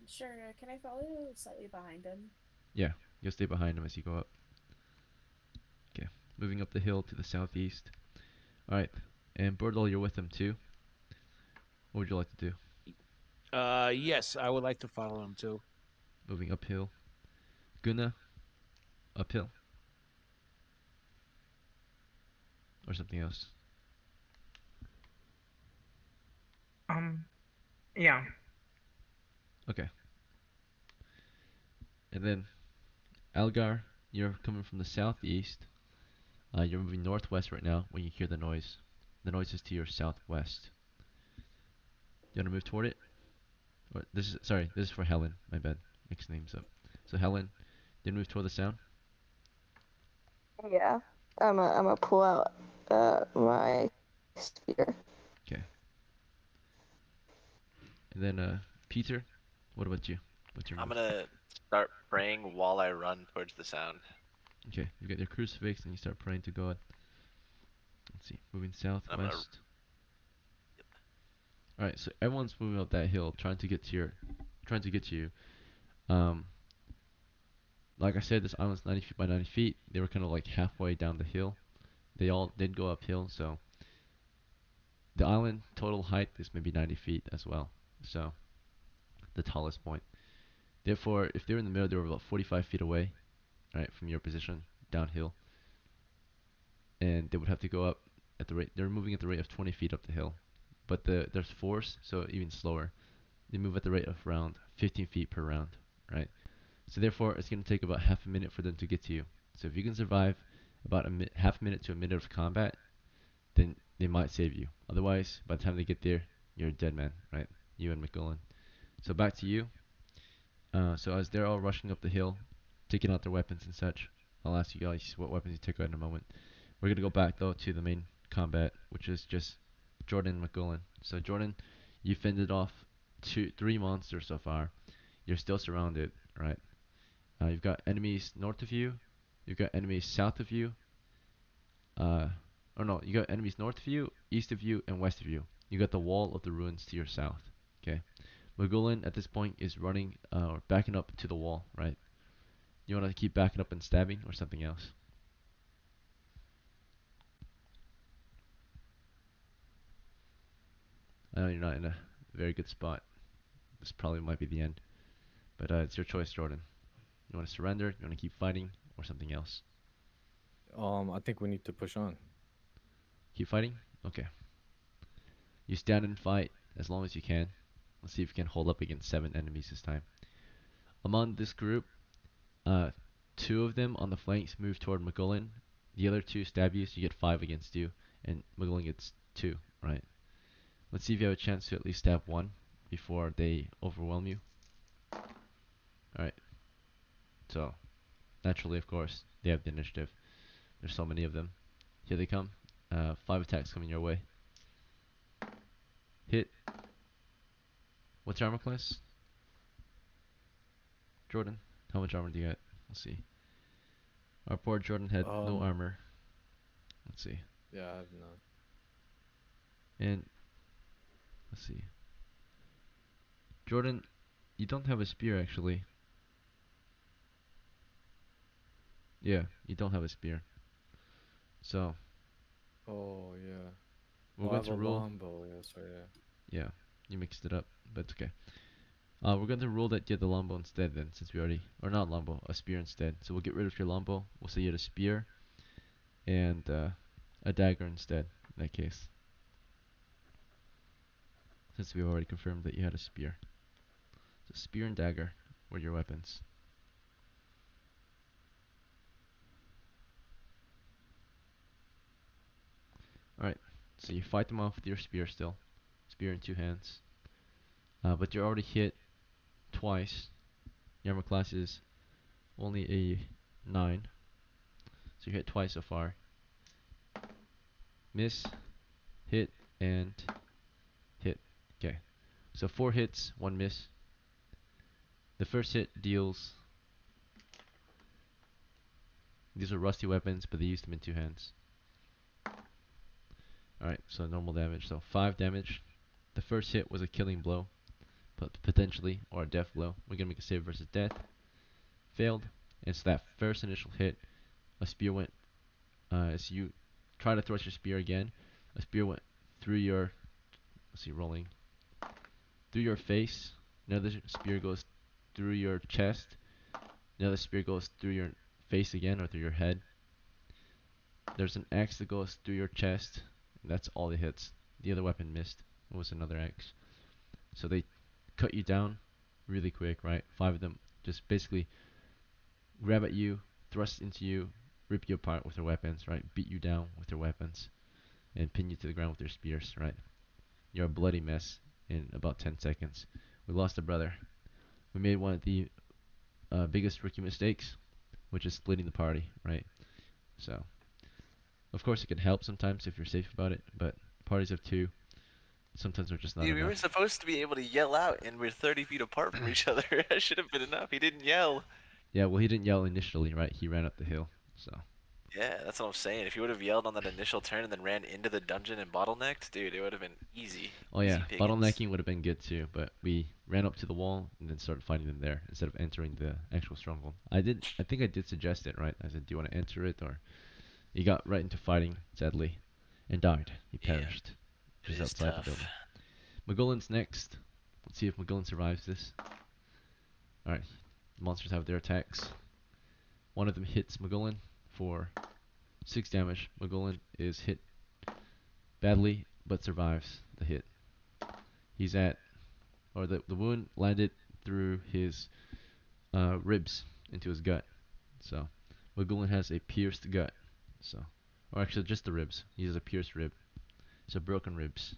Sure. Can I follow slightly behind him? Yeah, you'll stay behind him as you go up. Okay, moving up the hill to the southeast. Alright, and Birdall, you're with him too. What would you like to do? Yes, I would like to follow him too. Moving uphill. Gunna, uphill. Or something else. Yeah. Okay. And then, Algar, you're coming from the southeast. You're moving northwest right now when you hear the noise. The noise is to your southwest. You want to move toward it? Or this is for Helen. My bad. Mixed names up. So Helen, you move toward the sound. Yeah. I'm a pull out my spear. Okay. And then Peter, what about you? What's your I'm move? gonna start praying while I run towards the sound. Okay, you get your crucifix and you start praying to God. Let's see, moving I'm gonna. southwest. All right, so everyone's moving up that hill, trying to get to you. Um, like I said, this island's 90 feet by 90 feet. They were kind of like halfway down the hill. They all did go uphill, so the island total height is maybe 90 feet as well. So the tallest point. Therefore, if they're in the middle, they were about 45 feet away, right, from your position downhill, and they would have to go up at the rate. They're moving at the rate of 20 feet up the hill, but there's force, so even slower. They move at the rate of around 15 feet per round, right? So therefore, it's going to take about half a minute for them to get to you. So if you can survive about half a minute to a minute of combat, then they might save you. Otherwise, by the time they get there, you're a dead man, right? You and McGullen. So back to you. So as they're all rushing up the hill, taking out their weapons and such, I'll ask you guys what weapons you took out in a moment. We're gonna go back though to the main combat, which is just Jordan and McGullen. So Jordan, you fended off three monsters so far. You're still surrounded, right? You've got enemies north of you. You've got enemies south of you. Oh no, you got enemies north of you, east of you, and west of you. You got the wall of the ruins to your south. Okay. Magulin at this point is running or backing up to the wall, right? You want to keep backing up and stabbing or something else? I know you're not in a very good spot. This probably might be the end. But it's your choice, Jordan. You want to surrender? You want to keep fighting? Or something else? I think we need to push on. Keep fighting? Okay. You stand and fight as long as you can. Let's see if you can hold up against 7 enemies this time. Among this group, 2 of them on the flanks move toward McGullen. The other 2 stab you, so you get 5 against you, and Magulin gets 2, right? Let's see if you have a chance to at least stab 1 before they overwhelm you. Alright, so naturally, of course, they have the initiative. There's so many of them. Here they come. 5 attacks coming your way. Hit. What's your armor class? Jordan, how much armor do you get? Let's see. Our poor Jordan had no armor. Let's see. Yeah, I have none. And let's see. Jordan, you don't have a spear actually. Yeah, you don't have a spear. So Oh yeah. we're I going have to a rule. longbow. Yeah, sorry. Yeah. Yeah, you mixed it up, but it's okay. We're going to rule that you had the longbow instead then, since we already, or not longbow, a spear instead. So we'll get rid of your longbow. We'll say you had a spear and a dagger instead. In that case, since we've already confirmed that you had a spear. So spear and dagger were your weapons. Alright, so you fight them off with your spear still. Spear in 2 hands. But you're already hit twice. Your armor class is only a 9. So you hit twice so far. Miss, hit, and hit. Okay. So 4 hits, 1 miss. The first hit deals... These are rusty weapons, but they used them in 2 hands. Alright, so normal damage. So 5 damage. The first hit was a killing blow, but potentially, or a death blow. We're gonna make a save versus death. Failed. And so that first initial hit, a spear went, as you try to thrust your spear again, a spear went through your, let's see, rolling, through your face. Another spear goes through your chest. Another spear goes through your face again, or through your head. There's an axe that goes through your chest. And that's all the hits. The other weapon missed. It was another axe. So they cut you down really quick, right? 5 of them just basically grab at you, thrust into you, rip you apart with their weapons, right? Beat you down with their weapons, and pin you to the ground with their spears, right? You're a bloody mess in about 10 seconds. We lost a brother. We made one of the biggest rookie mistakes, which is splitting the party, right? So, of course, it can help sometimes if you're safe about it, but parties of 2, sometimes are just not Dude, we were enough. supposed to be able to yell out, and we're 30 feet apart from each other. That should have been enough. He didn't yell. Yeah, well, he didn't yell initially, right? He ran up the hill, so. Yeah, that's what I'm saying. If you would have yelled on that initial turn and then ran into the dungeon and bottlenecked, dude, it would have been easy. Oh Easy yeah, pickings. bottlenecking would have been good too, but we ran up to the wall and then started fighting them there instead of entering the actual stronghold. I think I did suggest it, right? I said, do you want to enter it? Or he got right into fighting, sadly, and died. He Yeah, perished it just is outside tough. the building. Magullin's next. Let's see if Magulin survives this. Alright, the monsters have their attacks. One of them hits Magulin for 6 damage. Magulin is hit badly, but survives the hit. He's at, or the wound landed through his ribs into his gut. So, Magulin has a pierced gut. So, or actually just the ribs. He has a pierced rib. So broken ribs.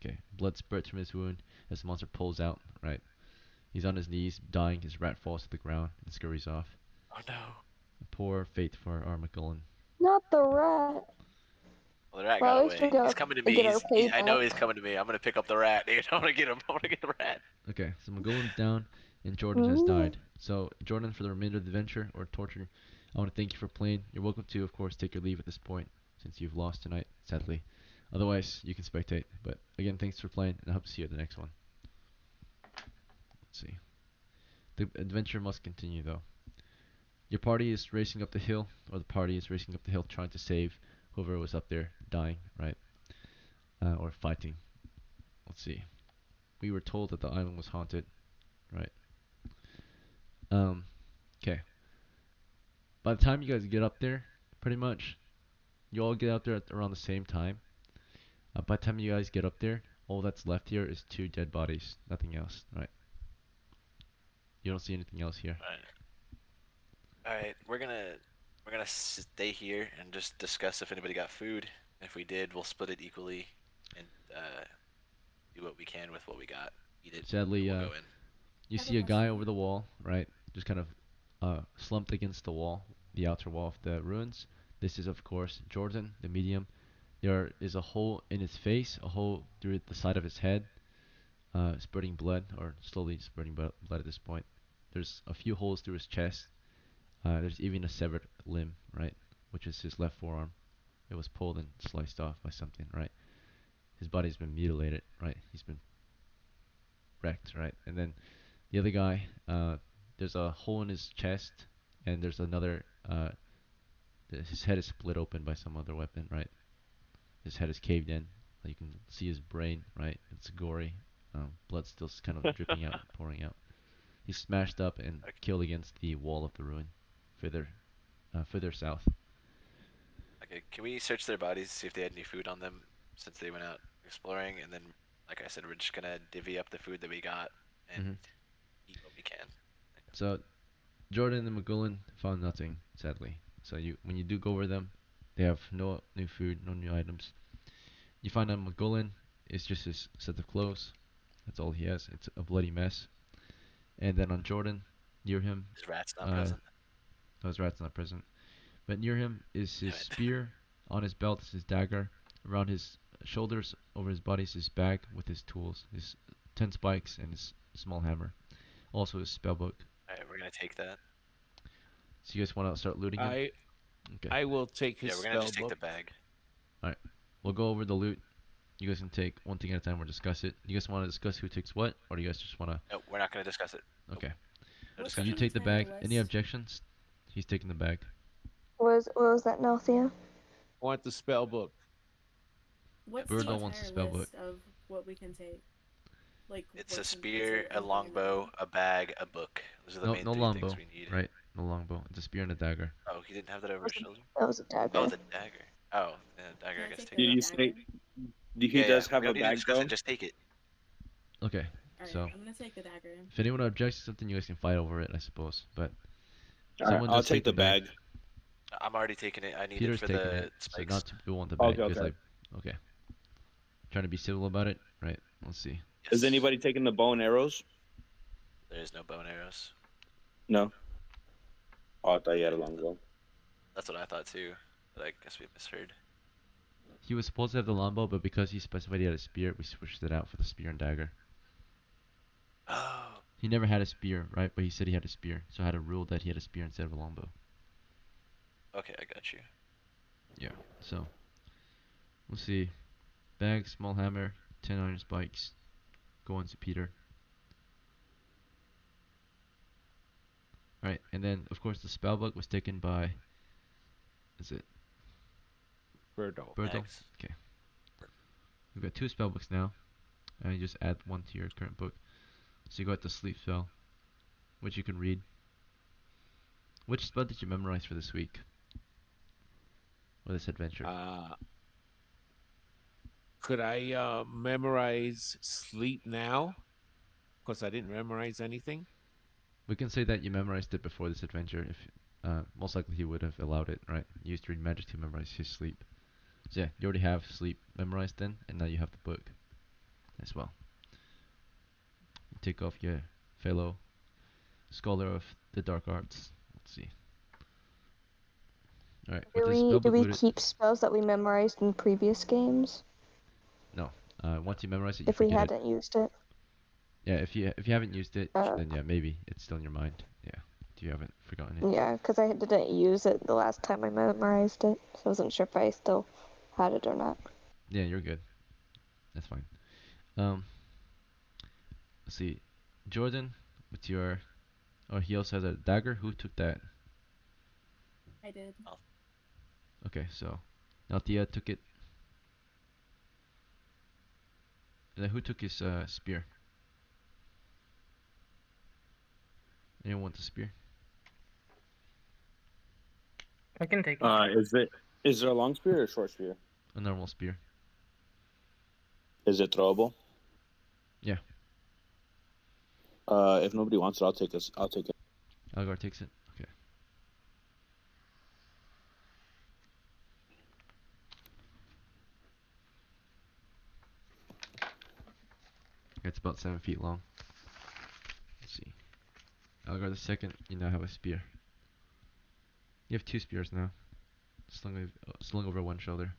Okay, blood spurts from his wound as the monster pulls out. Right, he's on his knees, dying. His rat falls to the ground and scurries off. Oh no. Poor fate for our Magulin. Not the rat. Well, the rat Well, got at least we away. He's coming to me. get our I know payback. he's coming to me. I'm gonna pick up the rat, dude. I'm gonna get him. I'm gonna get the rat. Okay, so Magulin's down and Jordan has died. So, Jordan, for the remainder of the adventure or torture, I want to thank you for playing. You're welcome to, of course, take your leave at this point since you've lost tonight, sadly. Otherwise, you can spectate. But again, thanks for playing, and I hope to see you at the next one. Let's see. The adventure must continue, though. Your party is racing up the hill, or the party is racing up the hill trying to save whoever was up there dying, right? Or fighting. Let's see. We were told that the island was haunted, right? Okay. By the time you guys get up there, pretty much, you all get out there at around the same time. By the time you guys get up there, all that's left here is 2 dead bodies, nothing else, right? You don't see anything else here. All right. We're gonna We're gonna stay here and just discuss if anybody got food. If we did, we'll split it equally and do what we can with what we got. Eat it. Sadly, And we'll go in. you I have a see a guy question. over the wall, right? Just kind of slumped against the wall, the outer wall of the ruins. This is, of course, Jordan, the medium. There is a hole in his face, a hole through the side of his head, spurting blood, or slowly spurting blood at this point. There's a few holes through his chest. There's even a severed limb, right? Which is his left forearm. It was pulled and sliced off by something, right? His body's been mutilated, right? He's been wrecked, right? And then the other guy, there's a hole in his chest, and there's another. His head is split open by some other weapon, right? His head is caved in. You can see his brain, right? It's gory. Blood's still kind of dripping out, pouring out. He's smashed up and Okay. killed against the wall of the ruin, further south. Okay. Can we search their bodies, see if they had any food on them since they went out exploring? And then, like I said, we're just gonna divvy up the food that we got and Mhm. eat what we can. So Jordan and McGullen found nothing, sadly. So when you do go over them, they have no new food, no new items. You find out McGullen is just his set of clothes. That's all he has. It's a bloody mess. And then on Jordan, near him, His rat's not uh, present. those rats not present. But near him is his Damn it. spear. On his belt is his dagger. Around his shoulders, over his body, is his bag with his tools, his 10 spikes, and his small hammer. Also his spellbook. Alright, we're gonna take that. So you guys want to start looting him? I Okay. I will take his Yeah, we're gonna spell just take book. the bag. Alright. We'll go over the loot. You guys can take one thing at a time or discuss it. You guys want to discuss who takes what? Or do you guys just want to... No, we're not gonna discuss it. Okay. No What's So you the discussion. take the entire bag. Any list? objections? He's taking the bag. What was that, Nalthea? I want the spell book. What's the Birdle wants the entire spellbook. list of what we can take? Like, It's a what's spear, a including in the longbow, bag? a bag, a book. Those are the No, main no three things longbow. we need. Right? No longbow. It's a spear and a dagger. Oh, he didn't have that over his shoulder? That was a Oh, dagger. the dagger. Oh, yeah, dagger, Can I I guess take take Did the that. you dagger? say he Yeah, does we have a don't need to bag discuss though? it, just take it. Okay. Alright, So, I'm gonna take the dagger. if anyone objects to something, you guys can fight over it, I suppose. But All right, someone I'll does take the bag. I'm already taking it. I need it Peter's for taking the it, so spikes. not two people want the Okay, bag. You guys okay. okay. Trying to be civil about it? Right. Let's see. Is Yes. anybody taking the bow and arrows? There is no bow and arrows. No. Oh, I thought you had a longbow. That's what I thought too, but I guess we misheard. He was supposed to have the longbow, but because he specified he had a spear, we switched it out for the spear and dagger. Oh, He never had a spear, right? But he said he had a spear, so I had a rule that he had a spear instead of a longbow. okay, I got you. Yeah. So, let's see. Bag, small hammer, 10 iron spikes. Go on to Peter. Alright, and then, of course, the spellbook was taken by... Is it Birdo. Birdle? Mags. Okay. We've got 2 spellbooks now. And you just add 1 to your current book. So you got the sleep spell, which you can read. Which spell did you memorize for this week? Or this adventure? Could I memorize sleep now? Because I didn't memorize anything. We can say that you memorized it before this adventure. If most likely he would have allowed it, right? You used to read magic to memorize his sleep. So yeah, you already have sleep memorized then, and now you have the book as well. You take off your fellow scholar of the dark arts. Let's see. All right, with Do this we do spellbook we looted, keep spells that we memorized in previous games no. Once you memorize it, you if we forget it. hadn't used it? Yeah, if you haven't used it, Uh, then yeah, maybe it's still in your mind. Yeah, if you haven't forgotten it. Yeah, because I didn't use it the last time I memorized it, so I wasn't sure if I still had it or not. Yeah, you're good. That's fine. Um, let's see. Jordan, with your... Oh, he also has a dagger. Who took that? I did. Okay, so Althea took it. And then who took his spear? Anyone want the spear? I can take it. Is there a long spear or a short spear? A normal spear. Is it throwable? Yeah. If nobody wants it, I'll take it. Algar takes it. Okay. It's about 7 feet long. Let's see. Algar the second, you now have a spear. You have 2 spears now, slung over one shoulder.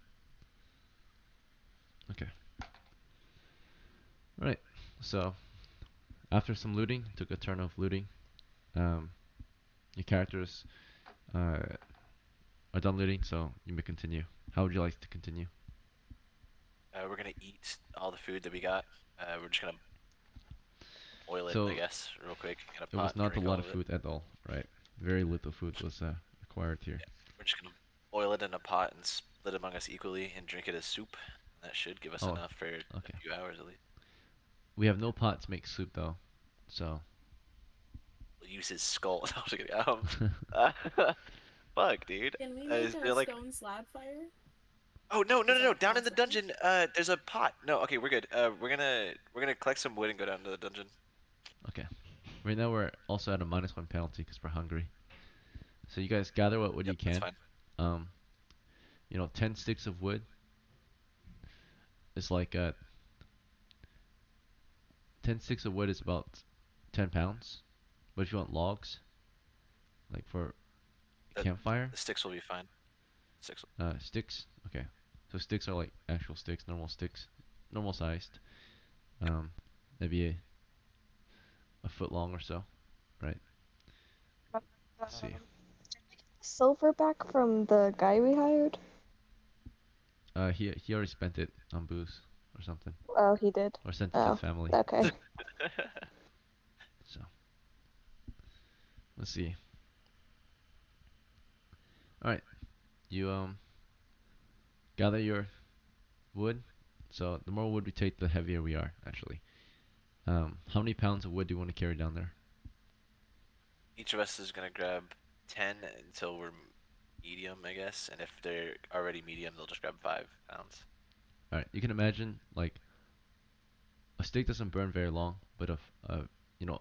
Okay. Right. So after some looting, took a turn of looting. Your characters are done looting, so you may continue. How would you like to continue? We're gonna eat all the food that we got. We're just gonna boil it, So I guess, real quick in a it pot was and not a drink lot all of of it. food at all, right? Very little food was required here. We're just gonna boil it in a pot and split among us equally and drink it as soup. That should give us Oh, enough for a okay. few hours at least. We have no pot to make soup though, so. We'll use his skull. No, I'm just kidding. Fuck, dude. Can we Is make there a like? stone slab fire? Oh no, no, Is no, no! that Down in the possible? dungeon, there's a pot. No, okay, we're good. We're gonna collect some wood and go down to the dungeon. Okay. Right now we're also at a -1 penalty because we're hungry. So you guys gather what wood Yep, you that's can. fine. 10 sticks of wood is like 10 sticks of wood is about 10 pounds. But if you want logs, like for a The, campfire, the sticks will be fine. Sticks. sticks. Okay. So sticks are like actual sticks, normal sized. Maybe a foot long or so, right? Let's see. Silver back from the guy we hired? He already spent it on booze or something, Oh, he did. or sent it to Oh, the family. okay. So let's see. All right, you gather your wood. So the more wood we take, the heavier we are actually. How many pounds of wood do you want to carry down there? Each of us is gonna grab 10 until we're medium, I guess. And if they're already medium, they'll just grab 5 pounds. All right, you can imagine like a stick doesn't burn very long, but you know,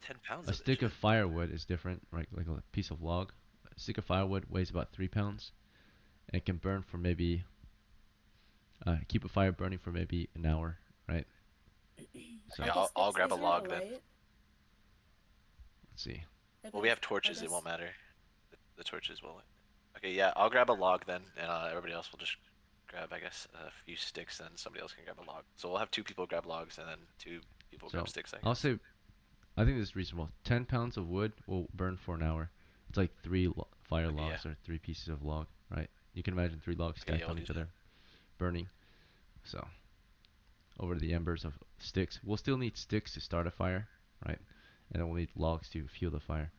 10 pounds a of it. stick Shit. of firewood is different, right? Like a piece of log. A stick of firewood weighs about 3 pounds, and it can burn for maybe keep a fire burning for maybe an hour, right? So Yeah, Are the I'll sticks grab a easier log to then. light? let's see. Well, we have torches. It won't matter. The torches will. Okay, yeah, I'll grab a log then, and everybody else will just grab, I guess, a few sticks. Then somebody else can grab a log. So we'll have 2 people grab logs, and then 2 people grab So sticks. I I'll guess. say I think this is reasonable. 10 pounds of wood will burn for an hour. It's like fire Okay, yeah. logs or 3 pieces of log, right? You can imagine 3 logs Okay, yeah, stacked we'll on do each that. other, burning. So over the embers of sticks. We'll still need sticks to start a fire, right? And then we'll need logs to fuel the fire.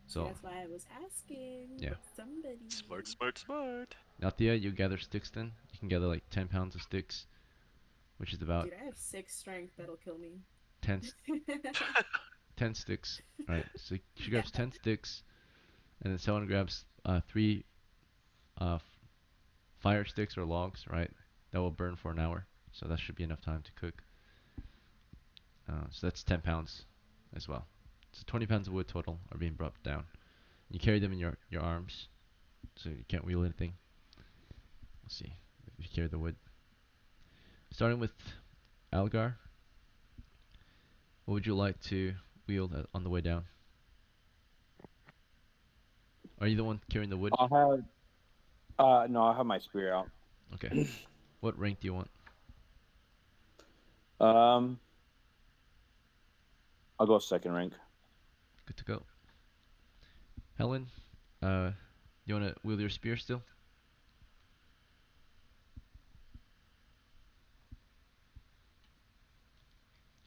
See, So that's why I was asking. yeah. Somebody. Smart, smart, smart. Now Thea, you gather sticks then. You can gather like 10 pounds of sticks, which is about Dude, I have 6 strength. That'll kill me. 10, 10 sticks. Right. So she grabs 10 sticks, and then someone grabs 3 fire sticks or logs, right? That will burn for an hour. So that should be enough time to cook. So that's 10 pounds as well. So 20 pounds of wood total are being brought down. You carry them in your arms, so you can't wheel anything. Let's see if you carry the wood. Starting with Algar, what would you like to wield on the way down? Are you the one carrying the wood? I'll have. No, I'll have my spear out. Okay. What rank do you want? I'll go second rank. Good to go. Helen, you want to wield your spear still?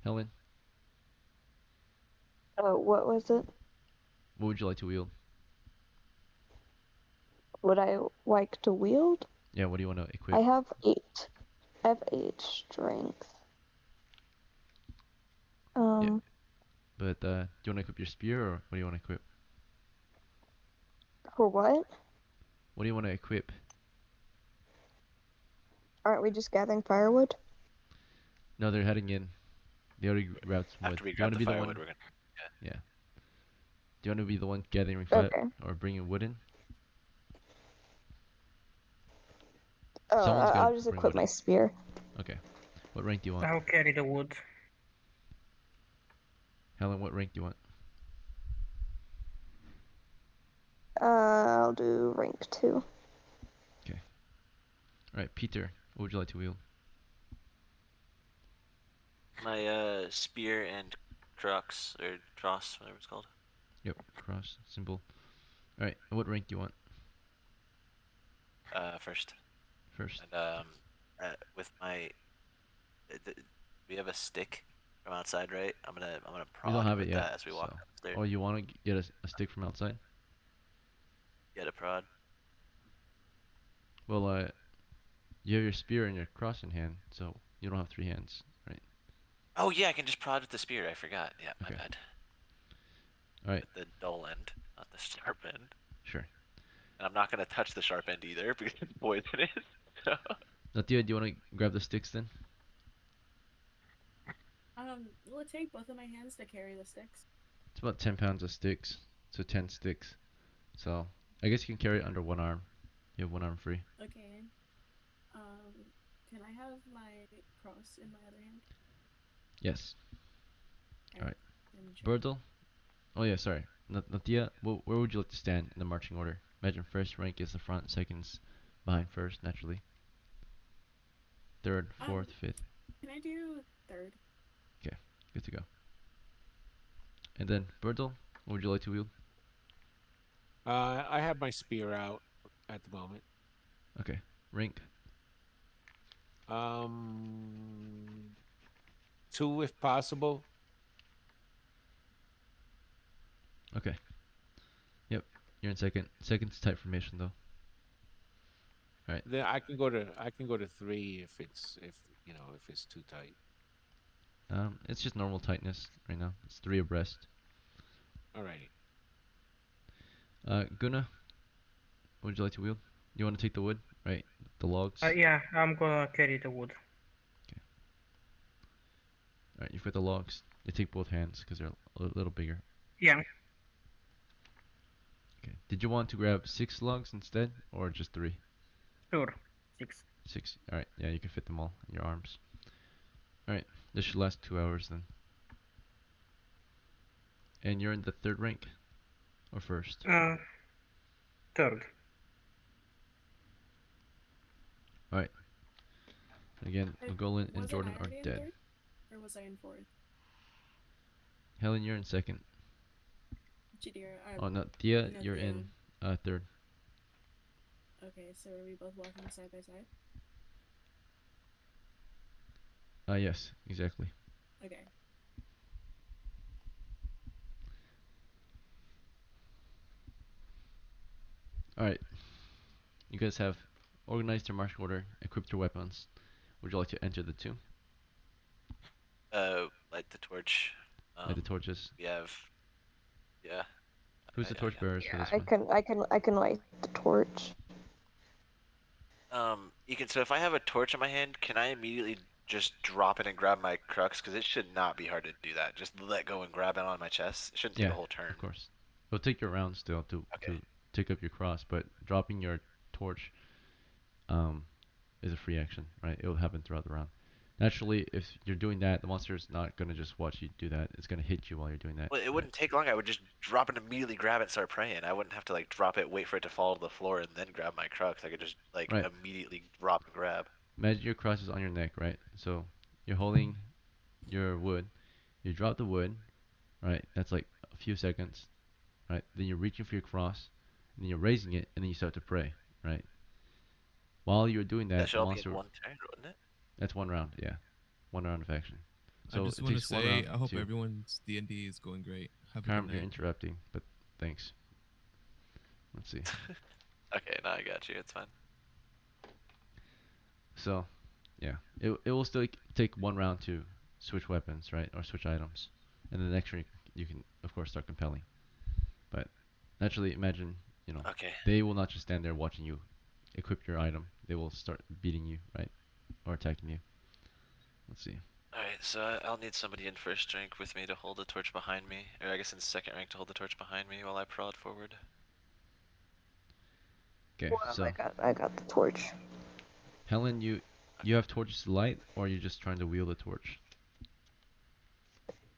Helen, What was it? what would you like to wield? Would I like to wield? Yeah, what do you want to equip? I have 8. I have 8 strength. Yeah. But do you want to equip your spear, or what do you want to equip? For what? What do you want to equip? Aren't we just gathering firewood? No, they're heading in. They already grabbed some wood. After we Do you want grab to the be the firewood, one? we're gonna. Yeah. Do you want to be the one gathering Okay. or bringing wood in? Oh, Someone's gonna I'll just bring equip wood my in. spear. Okay. What rank do you want? I'll carry the wood. Helen, what rank do you want? I'll do rank 2. Alright, Peter, what would you like to wield? My spear and crux or cross, whatever it's called. Yep, cross symbol. Alright, what rank do you want? First. First. And with my, we have a stick from outside, right? I'm gonna We don't prod have it with yet, that as we walk so. upstairs. Oh, you want to get a stick from outside? Get a prod. Well, you have your spear and your cross in hand, so you don't have 3 hands, right? Oh yeah, I can just prod with the spear. I forgot. Yeah, my Okay. bad. Alright, With the dull end, not the sharp end. sure. And I'm not gonna touch the sharp end either because it's poisonous. So. Natia, do you want to grab the sticks then? Will it take both of my hands to carry the sticks? It's about 10 pounds of sticks, so 10 sticks. So, I guess you can carry it under one arm. You have one arm free. Okay. Can I have my cross in my other hand? Yes. Alright. Then sure. Birdle? Oh yeah, sorry. Natia, where would you like to stand in the marching order? Imagine first rank is the front, second's behind first, naturally. Third, fourth, fifth. Can I do third? Okay, good to go. And then, Birdle, what would you like to wield? I have my spear out at the moment. Okay, rank. 2 if possible. Okay. Yep, you're in second. Second's tight formation though. Alright, Then I can go to 3 if it's too tight. it's just normal tightness right now. It's 3 abreast. Alrighty. Guna, what would you like to wield? You want to take the wood? Right, the logs? Yeah, I'm gonna carry the wood. Alright, you've got the logs. You take both hands because they're a little bigger. Yeah, Okay. Did you want to grab 6 logs instead, or just 3? sure. 6. 6. Alright, yeah, you can fit them all in your arms. Alright, this should last 2 hours then. And you're in the third rank? Or first? Third. Alright. Again, Magolin and Wasn't Jordan I are already in dead. third? Or was I in fourth? Helen, you're in second. Jadira, Oh, no, Thea, no, you're Theo. in third. Okay, so are we both walking side by side? Yes, exactly. Okay. Alright. You guys have organized your marching order, equipped your weapons. Would you like to enter the tomb? Light the torch. Light the torches. We have. Yeah. Who's the torchbearers for Yeah, this I one? can light the torch. Egan, so if I have a torch in my hand, can I immediately just drop it and grab my crux? Because it should not be hard to do that. Just let go and grab it on my chest. It shouldn't take Yeah, a whole turn. of course. It'll take your round still to Okay. take up your cross, but dropping your torch is a free action, right? It will happen throughout the round. Naturally, if you're doing that, the monster's not gonna just watch you do that. It's gonna hit you while you're doing that. Well, it right? wouldn't take long. I would just drop it immediately, grab it, and start praying. I wouldn't have to like drop it, wait for it to fall to the floor, and then grab my crux. I could just like Right. immediately drop and grab. Imagine your cross is on your neck, right? So you're holding your wood. You drop the wood, right? That's like a few seconds, right? Then you're reaching for your cross, and then you're raising it, and then you start to pray, right? While you're doing That that, should the all be in monster. one turn, wouldn't it? That's one round, yeah. One round of action. I So just it want to takes one say, round I hope to. everyone's D&D is going great. Have a Carm, good you're night. interrupting, but thanks. Let's see. Okay, now I got you. It's fine. So, yeah, it will still take one round to switch weapons, right, or switch items, and then the next round you can of course start compelling. But naturally, imagine Okay. they will not just stand there watching you equip your item. They will start beating you, right, or attacking you. Let's see. Alright, so I'll need somebody in first rank with me to hold the torch behind me, or I guess in second rank to hold the torch behind me while I prod forward. Okay, Well, so I got the torch. Helen, you have torches to light, or are you just trying to wield a torch?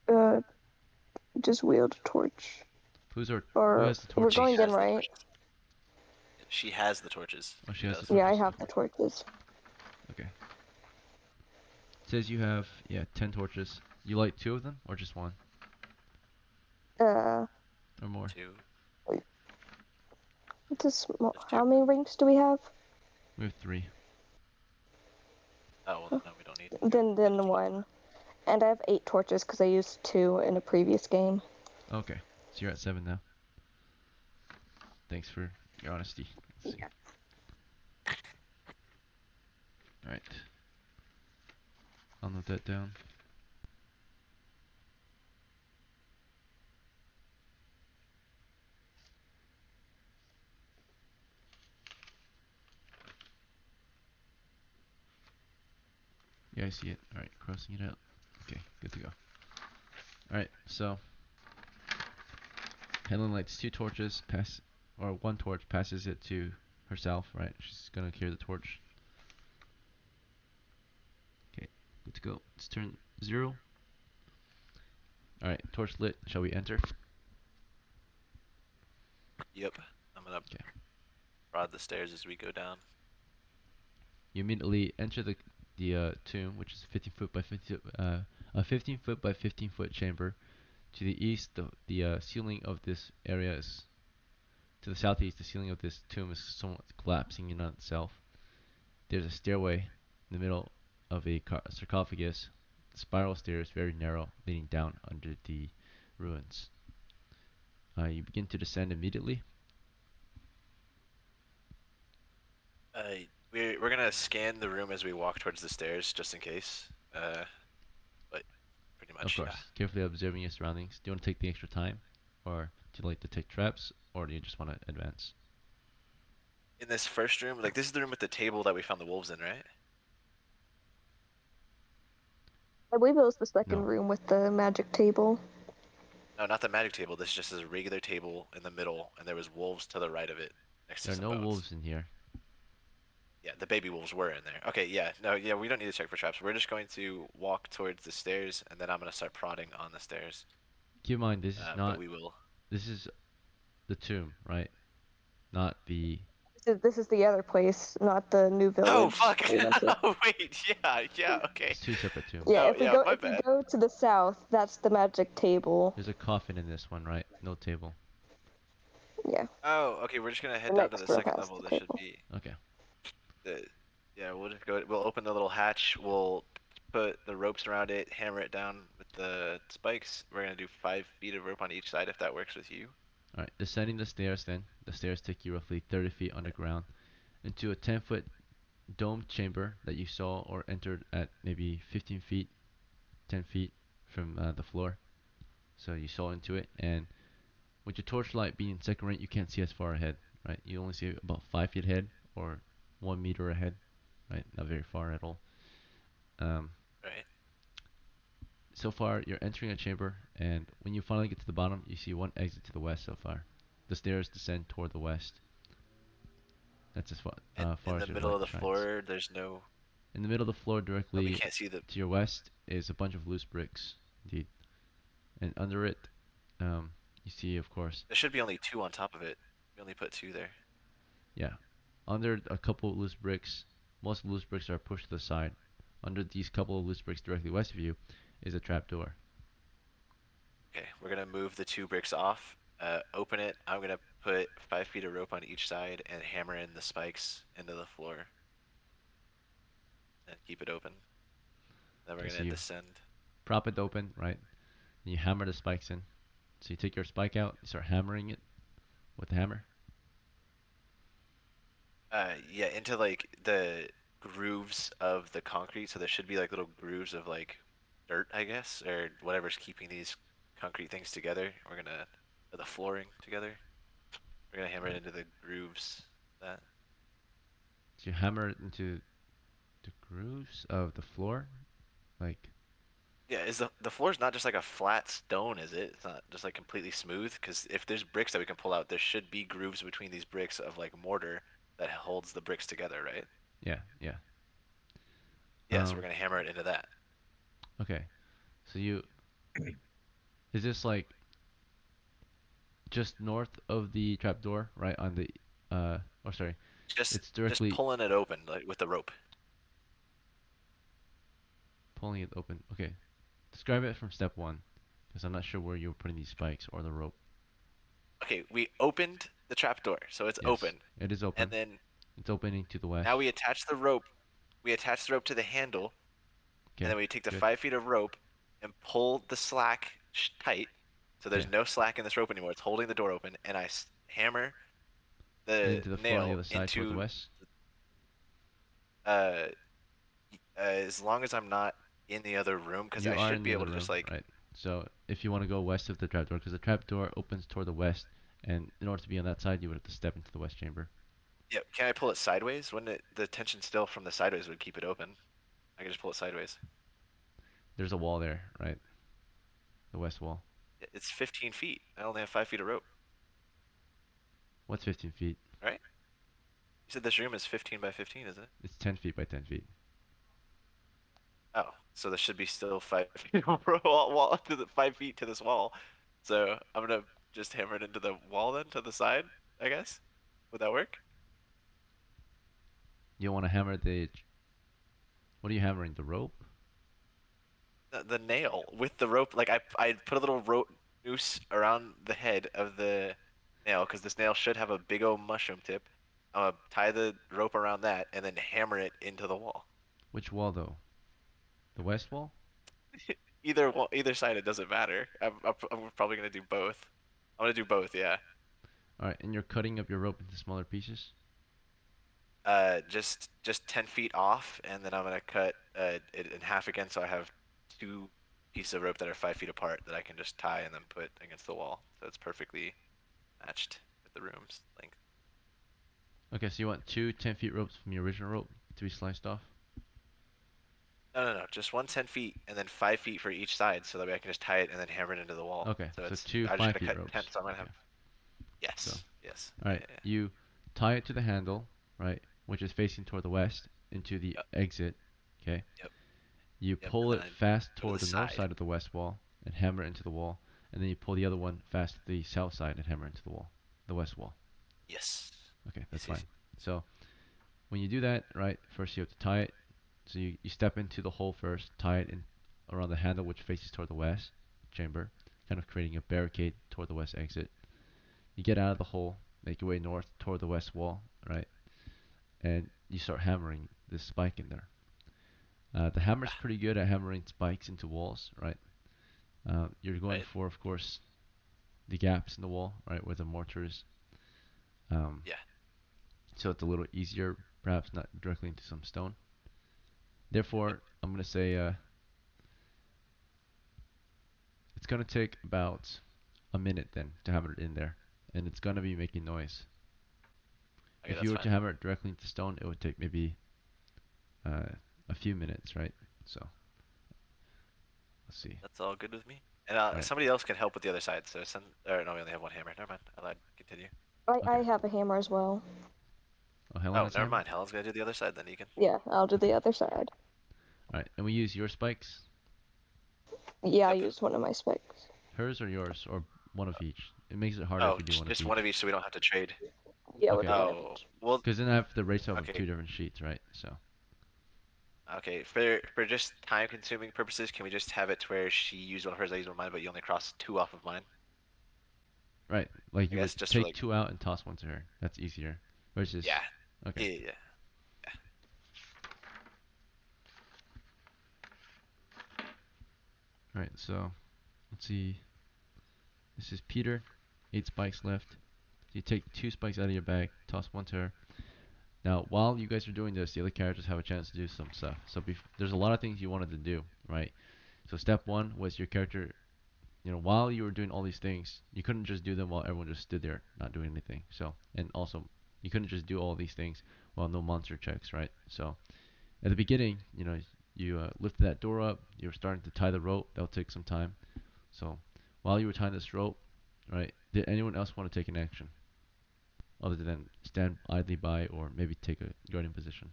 Uh, just wield a torch. Who Or has the we're torches? going in, has the right? torches. She has the torches. Oh, she has does. the Yeah, I torches. have the torches. Okay. It says you have 10 torches. You light 2 of them or just one Uh, or more? 2. just Just 2. how many rings do we have? We have 3. Oh, well, no, we don't need. Then one. And I have 8 torches because I used 2 in a previous game. Okay. So you're at 7 now. Thanks for your honesty. Let's see. Yeah. Alright. I'll note that down. Yeah, I see it. Alright, crossing it out. Okay, good to go. Alright, so Helen lights 2 torches, or 1 torch, passes it to herself, right? She's gonna carry the torch. Okay, good to go. It's turn 0. Alright, torch lit. Shall we enter? Yep. I'm gonna Okay. prod the stairs as we go down. You immediately enter the tomb, which is 15 foot by 15 a 15 foot by 15 foot chamber. To the east, the ceiling of this area is to the southeast. The ceiling of this tomb is somewhat collapsing in on itself. There's a stairway in the middle of a sarcophagus. The spiral stairs, very narrow, leading down under the ruins. You begin to descend immediately. We're gonna scan the room as we walk towards the stairs, just in case. But pretty much, Of course, carefully observing your surroundings. Do you want to take the extra time, or do you like to take traps, or do you just want to advance? In this first room, like this is the room with the table that we found the wolves in, right? I believe it was the second No. room with the magic table. No, not the magic table. This just is a regular table in the middle, and there was wolves to the right of it, next to There are some no bones. wolves in here. Yeah, the baby wolves were in there. Okay, yeah, no, yeah, we don't need to check for traps. We're just going to walk towards the stairs, and then I'm gonna start prodding on the stairs. Keep in mind, this is But not. we will. This is the tomb, right? Not the. This is the other place, not the new Oh village. fuck! we went to. Oh wait, yeah, okay. It's 2 separate tombs. Yeah, Oh if we yeah, go my if we bad. go to the south, that's the magic table. There's a coffin in this one, right? No table. Yeah. Oh, okay. We're just gonna head The down to next the room second has level. the There should table. be Okay. the. Yeah, we'll just go. We'll open the little hatch. We'll put the ropes around it, hammer it down with the spikes. We're gonna do 5 feet of rope on each side if that works with you. Alright, descending the stairs then. The stairs take you roughly 30 feet underground into a 10-foot domed chamber that you saw or entered at maybe 15 feet, 10 feet from the floor. So you saw into it, and with your torchlight being second rate, you can't see as far ahead, right? You only see about 5 feet ahead or 1 meter ahead, right? Not very far at all. Right. So far, you're entering a chamber, and when you finally get to the bottom, you see one exit to the west so far. The stairs descend toward the west. That's as far, And far in as the your middle light of the shines. floor, there's no. In the middle of the floor, We directly can't see the. to your west, is a bunch of loose bricks, indeed. And under it, you see, of course, There should be only 2 on top of it. We only put 2 there. yeah, under a couple of loose bricks, most loose bricks are pushed to the side. Under these couple of loose bricks directly west of you is a trapdoor. Okay, we're gonna move the 2 bricks off. Open it. I'm gonna put 5 feet of rope on each side and hammer in the spikes into the floor. And keep it open. Then we're Okay, so gonna you descend. prop it open, right? And you hammer the spikes in. So you take your spike out, you start hammering it with the hammer. Yeah, into like the grooves of the concrete. So there should be like little grooves of like dirt, I guess, or whatever's keeping these concrete things together. Or the flooring together. We're gonna hammer it into the grooves. That. So you hammer it into the grooves of the floor, like Yeah, is the floor's not just like a flat stone, is it? It's not just like completely smooth. Because if there's bricks that we can pull out, there should be grooves between these bricks of like mortar that holds the bricks together, right? yeah, yeah. Yeah, so we're gonna hammer it into that. Okay. So you is this like just north of the trapdoor, right on the oh sorry, Just it's directly pulling it open like with the rope. pulling it open. Okay, describe it from step one, because I'm not sure where you're putting these spikes or the rope. Okay, we opened the trapdoor, so it's Yes, open. it is And open. then It's opening to the west. now we attach the rope. We attach the rope to the handle, Okay, and then we take the good. 5 feet of rope and pull the slack tight, so there's Okay. no slack in this rope anymore. It's holding the door open, and I hammer the Into the floor on the nail other side toward the into west. uh as long as I'm not in the other room, because You I are should in be the able other to room, just like right? So if you want to go west of the trapdoor, because the trapdoor opens toward the west, and in order to be on that side, you would have to step into the west chamber. yeah. Can I pull it sideways? Wouldn't it, the tension still from the sideways would keep it open? I could just pull it sideways. There's a wall there, right? The west wall. It's 15 feet. I only have 5 feet of rope, What's 15 feet? right? You said this room is 15 by 15, is it? It's 10 feet by 10 feet. Oh, so there should be still 5 feet of wall to the 5 feet to this wall. So I'm gonna just hammer it into the wall then to the side, I guess. Would that work? You want to hammer the. What are you hammering? The rope? The nail with the rope. Like I put a little rope noose around the head of the nail because this nail should have a big old mushroom tip. I'm gonna tie the rope around that and then hammer it into the wall. Which wall though? The west wall? Either side, it doesn't matter. I'm probably gonna do both. I'm gonna do both, yeah. All right, and you're cutting up your rope into smaller pieces. Just 10 feet off, and then I'm gonna cut it in half again, so I have two pieces of rope that are 5 feet apart that I can just tie and then put against the wall, so it's perfectly matched with the room's length. Okay, so you want two 10 feet ropes from your original rope to be sliced off? No, just one 10 feet and then 5 feet for each side, so that way I can just tie it and then hammer it into the wall. Okay, So so it's two I just 5 gotta feet cut ropes. 10, so I'm gonna Okay. have yes, So, yes, all right, yeah. you tie it to the handle, right, which is facing toward the west into the Yep. exit. Okay. Yep. You Yep, pull and it then I fast go to toward the the north side. side of the west wall and hammer it into the wall, and then you pull the other one fast to the south side and hammer into the wall, the west wall. Yes. Okay, that's Yes, fine. So when you do that, right, first you have to tie it. So you step into the hole first, tie it in around the handle which faces toward the west chamber, kind of creating a barricade toward the west exit. You get out of the hole, make your way north toward the west wall, right, and you start hammering this spike in there. The hammer's pretty good at hammering spikes into walls, right? You're going Right. for, of course, the gaps in the wall, right, where the mortar is. Yeah. So it's a little easier, perhaps not directly into some stone. Therefore, I'm going to say it's going to take about a minute then to hammer it in there, and it's going to be making noise. Okay, If that's you were fine. to hammer it directly into stone, it would take maybe a few minutes, right? So let's see. That's all good with me. And Right. somebody else can help with the other side. So send. Or no, we only have one hammer. Never mind. I lied. Continue. I Okay. have a hammer as well. Oh, Helen Oh, has a never hammer? mind. Helen's gonna do the other side. Then you can. Yeah, I'll do the other side. Alright, and we use your spikes? Yeah, I Yep. used one of my spikes. Hers or yours? Or one of each? It makes it harder Oh, if you do one of just each. one of each, so we don't have to trade. Yeah, we'll Okay. do one of Oh, each. well, Because then I have the ratio of okay, two different sheets, right? So, okay. For just time-consuming purposes, can we just have it to where she used one of hers, I used one of mine, but you only cross two off of mine? right. Like I you would guess just for take like, two out and toss one to her. That's easier. Versus, yeah, okay. yeah. Alright, so let's see. This is Peter. 8 spikes left. You take 2 spikes out of your bag, toss one to her. Now, while you guys are doing this, the other characters have a chance to do some stuff. So there's a lot of things you wanted to do, right? So step one was your character, while you were doing all these things, you couldn't just do them while everyone just stood there not doing anything. So, and also, you couldn't just do all these things while no monster checks, right? So, at the beginning, you lifted that door up, you were starting to tie the rope, that'll take some time. So, while you were tying this rope, right, did anyone else want to take an action? Other than stand idly by or maybe take a guarding position?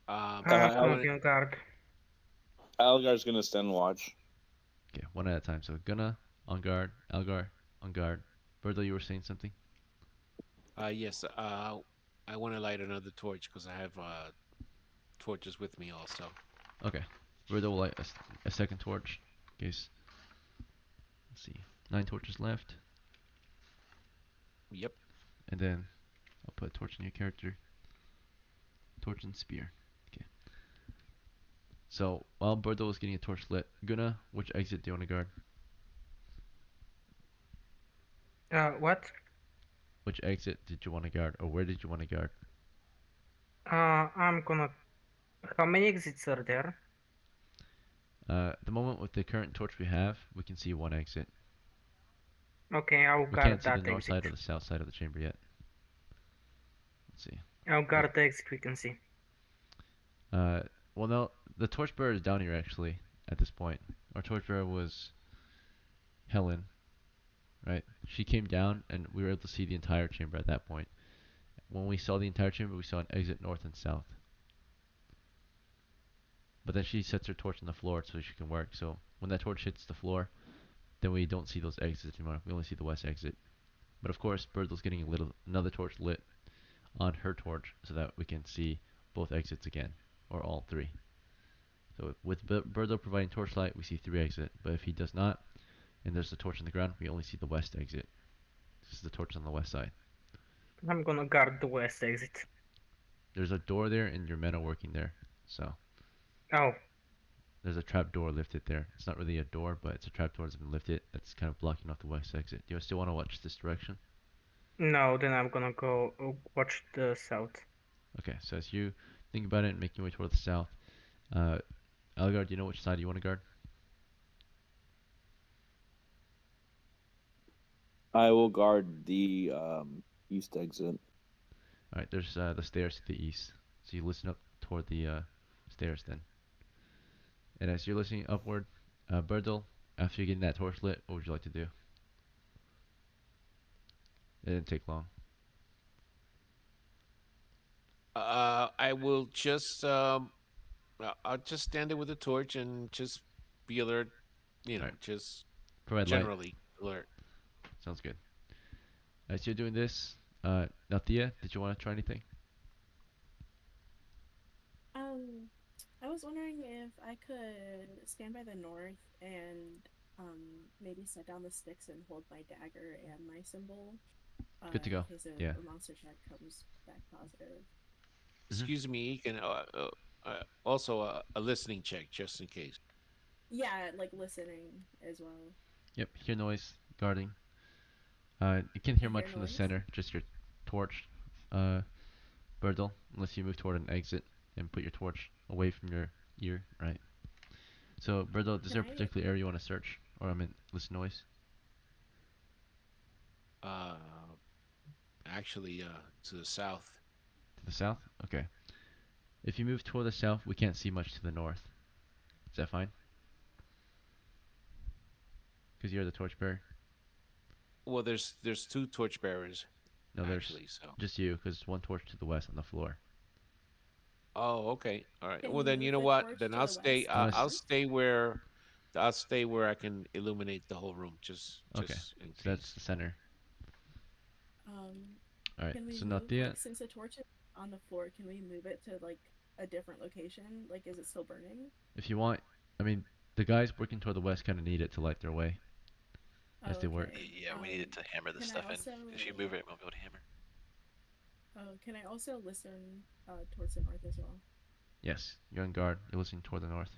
Come on, guard. Algar's gonna stand watch. Okay, one at a time. So Gunna, on guard, Algar, on guard. Birdo, you were saying something? Yes. I want to light another torch because I have torches with me also. Okay. Birdo will light a second torch. In case. Let's see. 9 torches left. Yep. And then I'll put a torch in your character. Torch and spear. Okay. So while Birdo is getting a torch lit, Guna, which exit do you want to guard? What? Which exit did you want to guard, or where did you want to guard? I'm gonna. How many exits are there? At the moment, with the current torch we have, we can see one exit. Okay, I'll We can't guard see the that north exit. side or the south side of the chamber yet. Let's see. I'll guard the exit we can see. Well, no, the torchbearer is down here actually. At this point, our torchbearer was Helen, right? She came down, and we were able to see the entire chamber at that point. When we saw the entire chamber, we saw an exit north and south. But then she sets her torch on the floor so she can work. So when that torch hits the floor, then we don't see those exits anymore. We only see the west exit. But of course, Birdle's getting another torch lit on her torch so that we can see both exits again, or all three. So with Birdle providing torchlight, we see 3 exit. But if he does not, and there's a torch on the ground, we only see the west exit. This is the torch on the west side. I'm gonna guard the west exit. There's a door there, and your men are working there. So Oh, there's a trap door lifted there. It's not really a door, but it's a trap door that's been lifted. That's kind of blocking off the west exit. Do you still want to watch this direction? no, then I'm gonna go watch the south. Okay, so as you think about it and make your way toward the south, uh, Elgar, do you know which side you want to guard? I will guard the east exit. Alright, there's the stairs to the east. So you listen up toward the stairs then. And as you're listening upward, Birdle, after you getting that torch lit, what would you like to do? It didn't take long. I will just I'll just stand there with a torch and just be alert. Alright, Just provide light. generally alert. Sounds good. As you're doing this, Nathia, did you want to try anything? Um, I was wondering if I could stand by the north and maybe set down the sticks and hold my dagger and my symbol. Good to In go. case Yeah. a monster check comes back positive. Excuse me, you can also a listening check just in case. Yeah, like listening as well. Yep, hear noise, guarding. You can't hear I much hear from the noise. center, just your torch, Birdle, unless you move toward an exit and put your torch away from your ear, right? So, Birdle, is there a Can I? particular area you want to search? Or, I mean, listen noise? Uh, actually, to the south. To the south? Okay. If you move toward the south, we can't see much to the north. Is that fine? Because you're the torchbearer? Well, there's 2 torchbearers No, there's actually. So. just you, because one torch to the west on the floor. Oh, okay. All right. Can Well, we then you move know the what? torch Then to the west and Unless, I'll north? stay where I can illuminate the whole room, just okay, in so that's case. the center. Um, Alright, can we so move Nathia, like since the torch is on the floor? Can we move it to like a different location? Like, is it still burning? if you want, I mean, the guys working toward the west kind of need it to light their way Oh, as they work. okay. Yeah, we needed to hammer this Can I stuff in. also? If you move it, we won't be able to hammer. Oh, can I also listen towards the north as well? Yes, you're on guard. You're listening toward the north.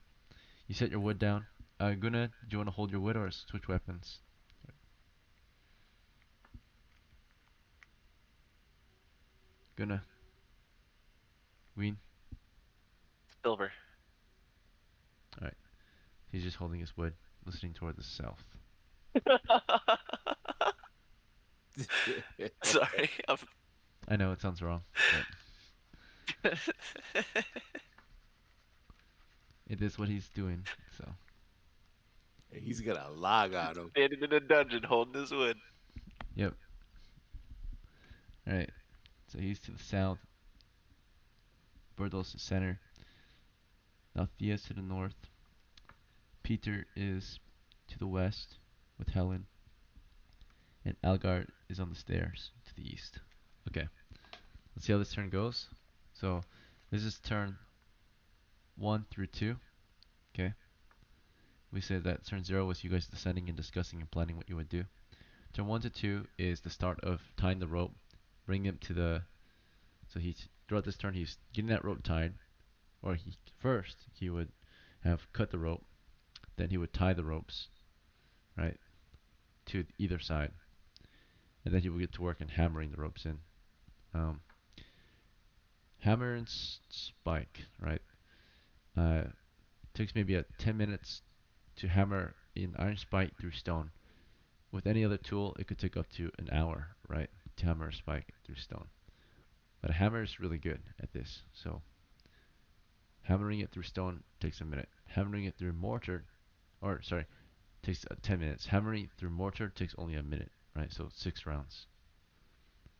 You set your wood Okay. down. Guna, do you want to hold your wood or switch weapons? Guna, Ween. Silver. Alright, he's just holding his wood, listening toward the south. Sorry. I know it sounds wrong, but it is what he's doing, so. He's got a log on him. Standing in a dungeon holding his wood. Yep. Alright, so he's to the south. Birdle's to center. Now Thea's to the north. Peter is to the west with Helen. and Algard is on the stairs to the east. Okay, let's see how this turn goes. So this is turn 1 through 2. Okay, we said that turn 0 was you guys descending and discussing and planning what you would do. Turn 1 to 2 is the start of tying the rope, bringing him to the. So he's throughout this turn he's getting that rope tied, or he would have cut the rope, then he would tie the ropes, right, to either side, and then he would get to work on hammering the ropes in. Um, Hammer and spike, right? Takes maybe 10 minutes to hammer an iron spike through stone. With any other tool, it could take up to an hour, right, to hammer a spike through stone. But a hammer is really good at this, so hammering it through stone takes a minute. Hammering it through mortar, or sorry, takes 10 minutes. Hammering through mortar takes only a minute, right? So 6 rounds.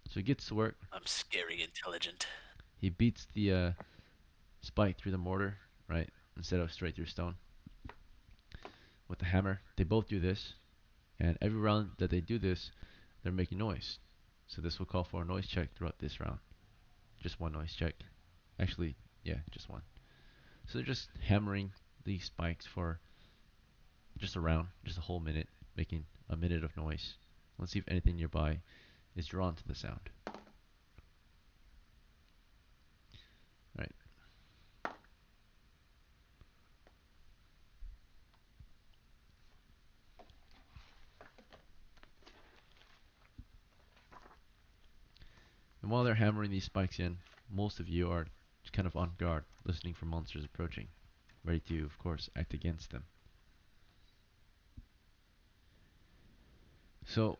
So he gets to work. I'm scary intelligent. He beats the spike through the mortar, right, instead of straight through stone with the hammer. They both do this, and every round that they do this, they're making noise. So this will call for a noise check throughout this round. Just one noise check. Actually, yeah, just one. So they're just hammering these spikes for just a round, just a whole minute, making a minute of noise. Let's see if anything nearby is drawn to the sound. Right. And while they're hammering these spikes in, most of you are kind of on guard, listening for monsters approaching, ready to, of course, act against them. So,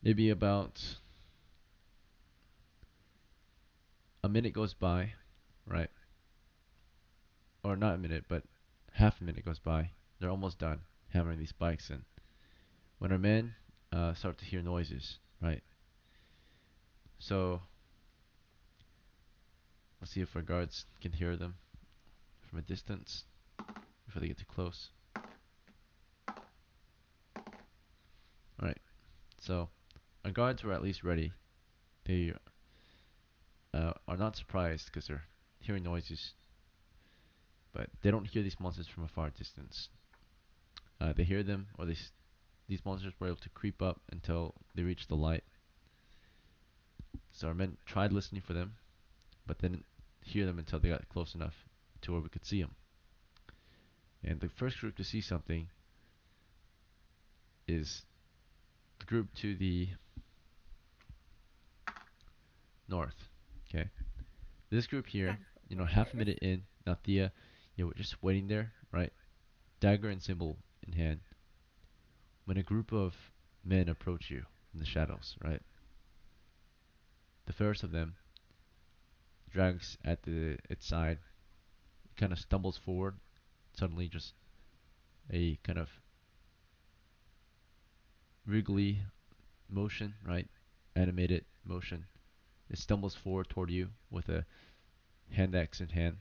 maybe about a minute goes by, right? Or not a minute, but half a minute goes by. They're almost done hammering these spikes in. When our men start to hear noises, right? So, let's see if our guards can hear them from a distance before they get too close. Alright, so our guards were at least ready. They are not surprised because they're hearing noises, but they don't hear these monsters from a far distance. They hear them, or these monsters were able to creep up until they reached the light. So our men tried listening for them, but didn't hear them until they got close enough to where we could see them. And the first group to see something is the group to the north. Okay, this group here, half a minute in, now Thea, we're just waiting there, right? Dagger and symbol in hand. When a group of men approach you from the shadows, right? The first of them drags at its side, kind of stumbles forward, suddenly just a kind of wriggly motion, right? Animated motion. It stumbles forward toward you with a hand axe in hand,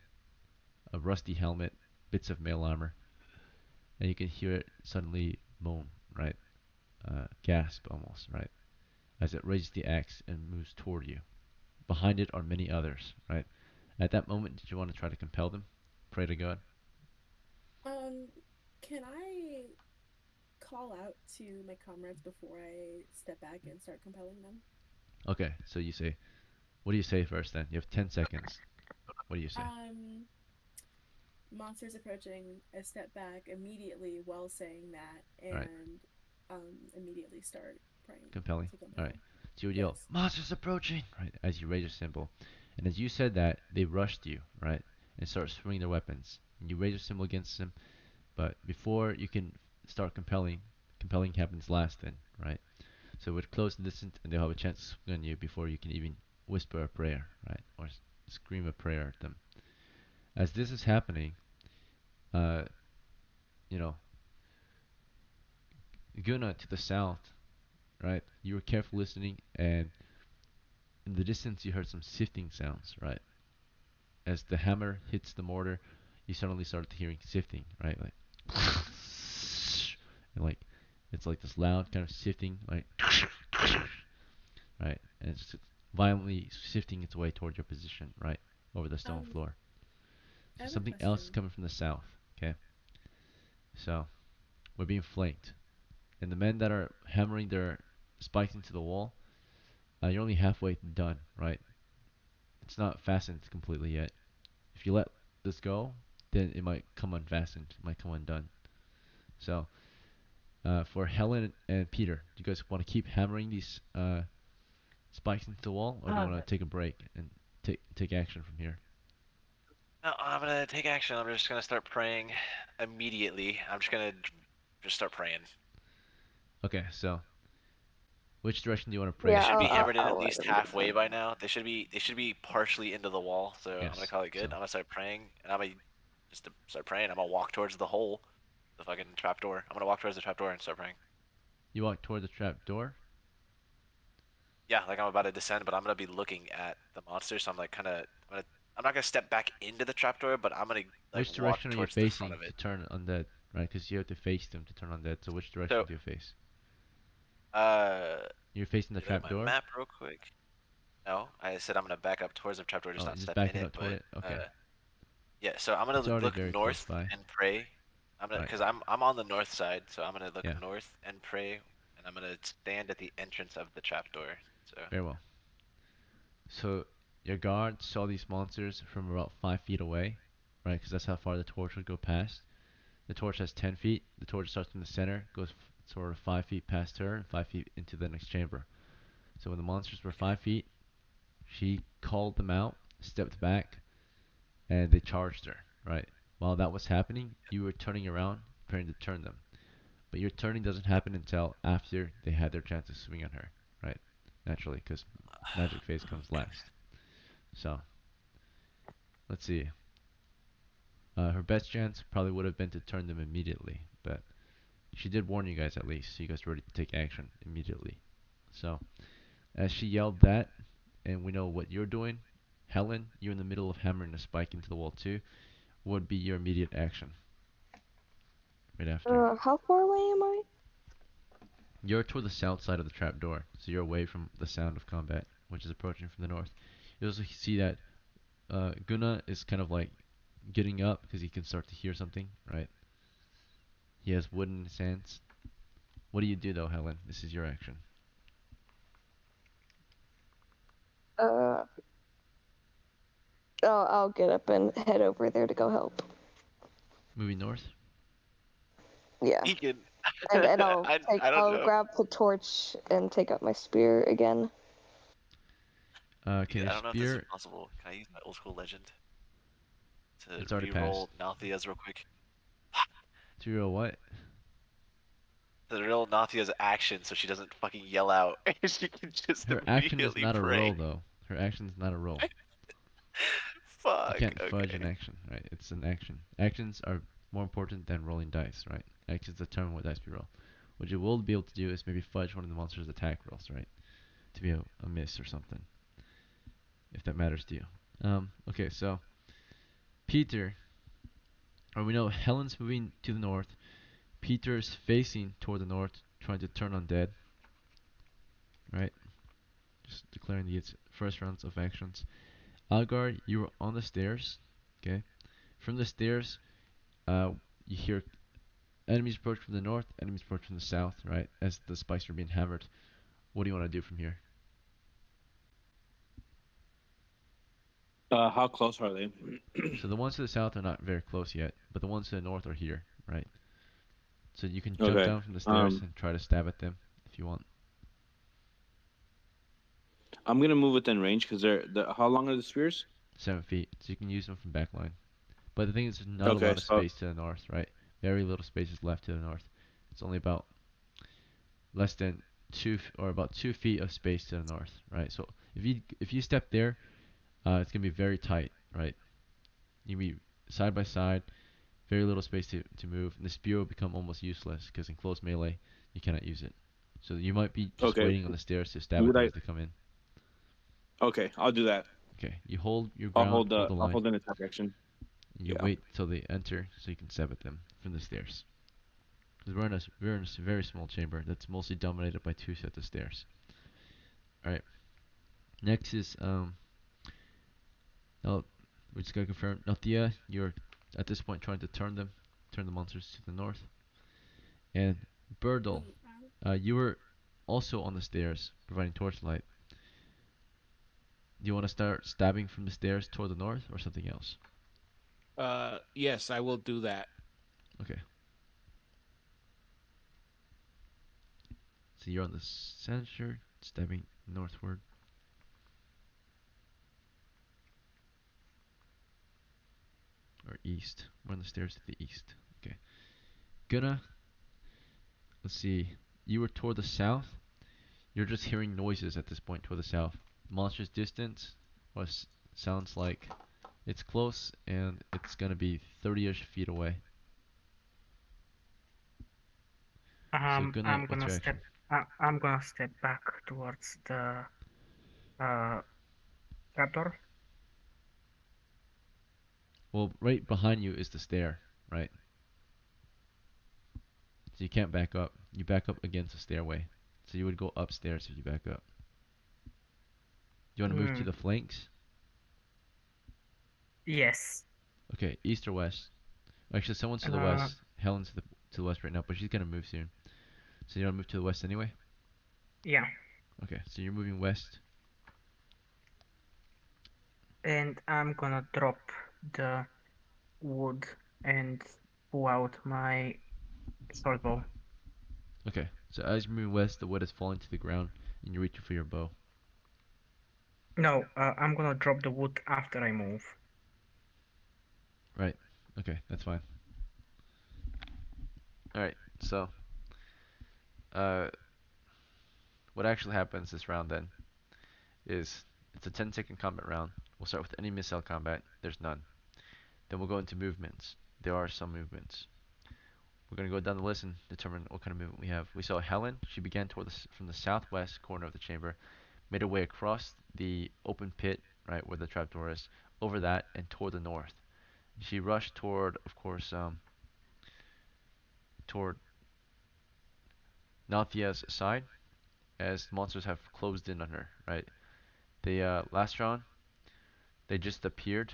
a rusty helmet, bits of mail armor, and you can hear it suddenly moan, right? Gasp almost, right? As it raises the axe and moves toward you. Behind it are many others, right? At that moment, did you want to try to compel them? Pray to God? Can I call out to my comrades before I step back and start compelling them? Okay, so you say, what do you say first then? You have 10 seconds. What do you say? Monsters approaching, I step back immediately while saying that, and immediately start praying. Compelling. To compel. Alright. So you would yell, monsters approaching! Right, as you raise your symbol. And as you said that, they rushed you, right? And start swinging their weapons. And you raise your symbol against them, but before you can start compelling happens last then, right? So it would close the distance and they'll have a chance to swing on you before you can even whisper a prayer, right? Or scream a prayer at them. As this is happening, uh, you know, Guna to the south, right? You were careful listening, and in the distance you heard some sifting sounds, right? As the hammer hits the mortar, you suddenly started hearing sifting, right? Like, and like It's like this loud kind of shifting, like right, and it's violently shifting its way towards your position, right, over the stone floor. I So have a something else is question. coming from the south. Okay, so we're being flanked, and the men that are hammering their spikes into the wall, you're only halfway done, right? It's not fastened completely yet. If you let this go, then it might come unfastened, it might come undone. So for Helen and Peter, do you guys want to keep hammering these spikes into the wall, or do you want to take a break and take action from here? No, I'm gonna take action. I'm just gonna start praying immediately. I'm just gonna just start praying. Okay, so which direction do you want to They pray? Yeah, should be hammered in I'll at let least him do halfway by now. They should be partially into the wall. So I'm gonna Yes. call it good. So I'm gonna start praying, and I'm gonna just to start praying. I'm gonna walk towards the hole, the fucking trap door. I'm gonna walk towards the trap door and start praying. you walk toward the trap door. Yeah, like I'm about to descend, but I'm gonna be looking at the monster. So I'm like kind of, I'm not gonna step back into the trap door, but I'm gonna like Which walk direction are you towards the front facing of to it. turn undead? Right, because you have to face them to turn undead. So which direction So, do you face? uh, You're facing the let me look at trap my door. map real quick. No, I said I'm gonna back up towards the trapdoor, just Oh, not just step in backing it. up toward But it. Okay, yeah, so I'm it's gonna already look very close north by. and pray. I'm gonna, Right. cause I'm on the north side, so I'm gonna look Yeah. north and pray, and I'm gonna stand at the entrance of the trapdoor. So Very well. So your guard saw these monsters from about 5 feet away, right? Because that's how far the torch would go past. The torch has 10 feet. The torch starts from the center, goes sort of 5 feet past her, and 5 feet into the next chamber. So when the monsters were 5 feet, she called them out, stepped back, and they charged her, right? While that was happening, you were turning around, preparing to turn them. But your turning doesn't happen until after they had their chance to swing on her, right? Naturally, because magic phase comes last. So, let's see. Her best chance probably would have been to turn them immediately, but she did warn you guys at least, so you guys were ready to take action immediately. So, as she yelled that, and we know what you're doing, Helen, you're in the middle of hammering a spike into the wall too. What would be your immediate action? Right after. How far away am I? You're toward the south side of the trap door, so you're away from the sound of combat, which is approaching from the north. You also see that Guna is kind of like getting up because he can start to hear something, right? He has wood in his hands. What do you do though, Helen? This is your action. Uh, I'll get up and head over there to go help. Moving north. Yeah, Egan, and I'll I don't I'll know. grab the torch and take up my spear again. Can Egan, your I don't know if this is spear? possible. Can I use my old school legend to It's already passed. re-roll Nathia's real quick? To your what? To roll Nathia's action so she doesn't fucking yell out. She can just Her action is immediately not a pray. roll though. Her action is not a roll. You Fuck. can't fudge an Okay. action, right? It's an action. Actions are more important than rolling dice, right? Actions determine what dice we roll. What you will be able to do is maybe fudge one of the monster's attack rolls, right? To be a miss or something, if that matters to you. Okay, so Peter, or we know Helen's moving to the north. Peter's facing toward the north, trying to turn undead, right? Just declaring the first rounds of actions. Algar, you were on the stairs, okay? From the stairs, uh, you hear enemies approach from the north, enemies approach from the south, right? As the spikes are being hammered. What do you want to do from here? How close are they? So the ones to the south are not very close yet, but the ones to the north are here, right? So you can jump Okay. down from the stairs and try to stab at them if you want. I'm gonna move within range because how long are the spears? 7 feet, so you can use them from backline. But the thing is, there's not a Okay, lot of so space to the north, right? Very little space is left to the north. It's only about less than or about 2 feet of space to the north, right? So if you step there, it's gonna be very tight, right? You be side by side, very little space to move, and the spear will become almost useless because in close melee you cannot use it. So you might be just okay. waiting on the stairs to stab at Would them I? as they come in. Okay, I'll do that. Okay, you hold your I'll ground, hold the I'll line, hold an attack action. and you Yeah. wait till they enter so you can stab at them from the stairs. Because we're in a very small chamber that's mostly dominated by two sets of stairs. All right. Next is now we just gotta confirm. Nathia, you're at this point trying to turn the monsters to the north. And Birdle, you were also on the stairs providing torchlight. Do you want to start stabbing from the stairs toward the north or something else? Yes, I will do that. Okay. So you're on the center, stabbing northward. Or east. We're on the stairs to the east. Okay. Gonna, let's see. You were toward the south. You're just hearing noises at this point toward the south. Monster's distance was sounds like it's close and it's gonna be 30-ish feet away. So Guna, I'm what's gonna your step. action? I'm gonna step back towards the uh trapdoor. Well, right behind you is the stair, right? So you can't back up. You back up against the stairway. So you would go upstairs if you back up. Do you want to move to Mm, the flanks? yes. Okay, east or west? Actually, someone's to the Uh, west. Helen's to the west right now, but she's gonna move soon. So you want to move to the west anyway? yeah. Okay, so you're moving west. And I'm gonna drop the wood and pull out my short bow. Okay, so as you're moving west, the wood is falling to the ground, and you're reaching for your bow. No, I'm gonna drop the wood after I move. Right. Okay, that's fine. All right. So, uh, what actually happens this round then is it's a 10-second combat round. We'll start with any missile combat. There's none. Then we'll go into movements. There are some movements. We're gonna go down the list and determine what kind of movement we have. We saw Helen. She began from the southwest corner of the chamber, made her way across the open pit, right where the trapdoor is, over that and toward the north. She rushed toward, of course, toward Nathia's side, as monsters have closed in on her. Right. They last round they just appeared,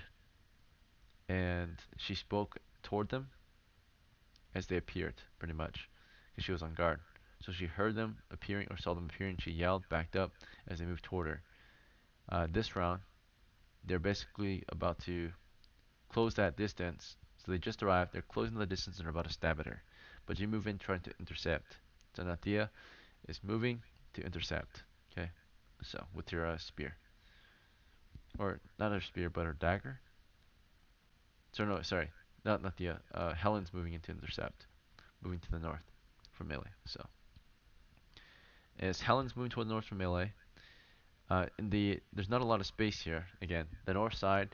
and she spoke toward them as they appeared, pretty much, because she was on guard. So she heard them appearing or saw them appearing. She yelled, backed up as they moved toward her. This round, they're basically about to close that distance. So they just arrived. They're closing the distance and are about to stab at her. But you move in trying to intercept. So Nathia is moving to intercept. Okay, so with your spear, or not her spear, but her dagger. So no, sorry, not Nathia. Helen's moving into intercept, moving to the north from melee. So as Helen's moving toward the north from melee, there's not a lot of space here. Again, the north side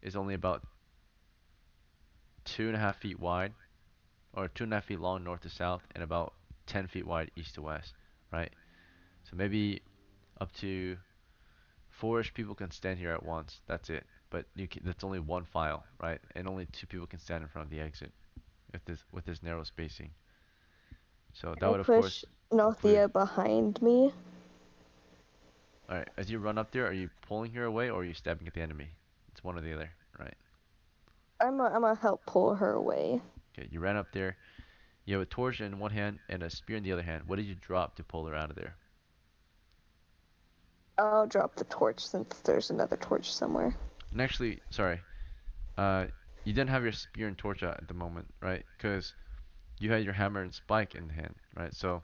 is only about 2.5 feet wide, or 2.5 feet long north to south, and about 10 feet wide east to west, right? So maybe up to four-ish people can stand here at once. That's it. But that's only one file, right? And only two people can stand in front of the exit with this narrow spacing. So that I would of push course include. Nothia behind me. All right, as you run up there, are you pulling her away or are you stabbing at the enemy? It's one or the other, right? I'm gonna help pull her away. Okay, you ran up there. You have a torch in one hand and a spear in the other hand. What did you drop to pull her out of there? I'll drop the torch since there's another torch somewhere. And actually, sorry, uh, you didn't have your spear and torch out at the moment, right? Because you had your hammer and spike in hand, right? So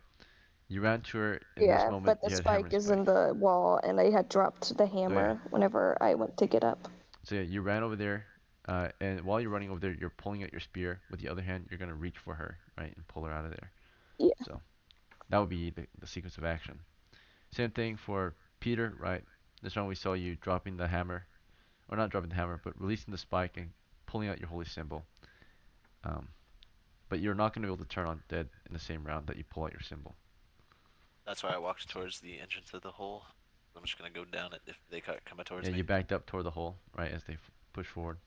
you ran to her in this Yeah, moment. but the You had hammer spike and is in spike. the wall, and I had dropped the So yeah, hammer whenever I went to get up. so yeah, you ran over there, and while you're running over there, you're pulling out your spear. With the other hand, you're gonna reach for her, right, and pull her out of there. Yeah. So that would be the sequence of action. Same thing for Peter, right? This round we saw you dropping the hammer, or not dropping the hammer, but releasing the spike and pulling out your holy symbol. Um, but you're not going to be able to turn on dead in the same round that you pull out your symbol. That's why I walked So towards the entrance of the hole. I'm just gonna go down it if they come towards yeah, me. you backed up toward the hole, right, as they push forward.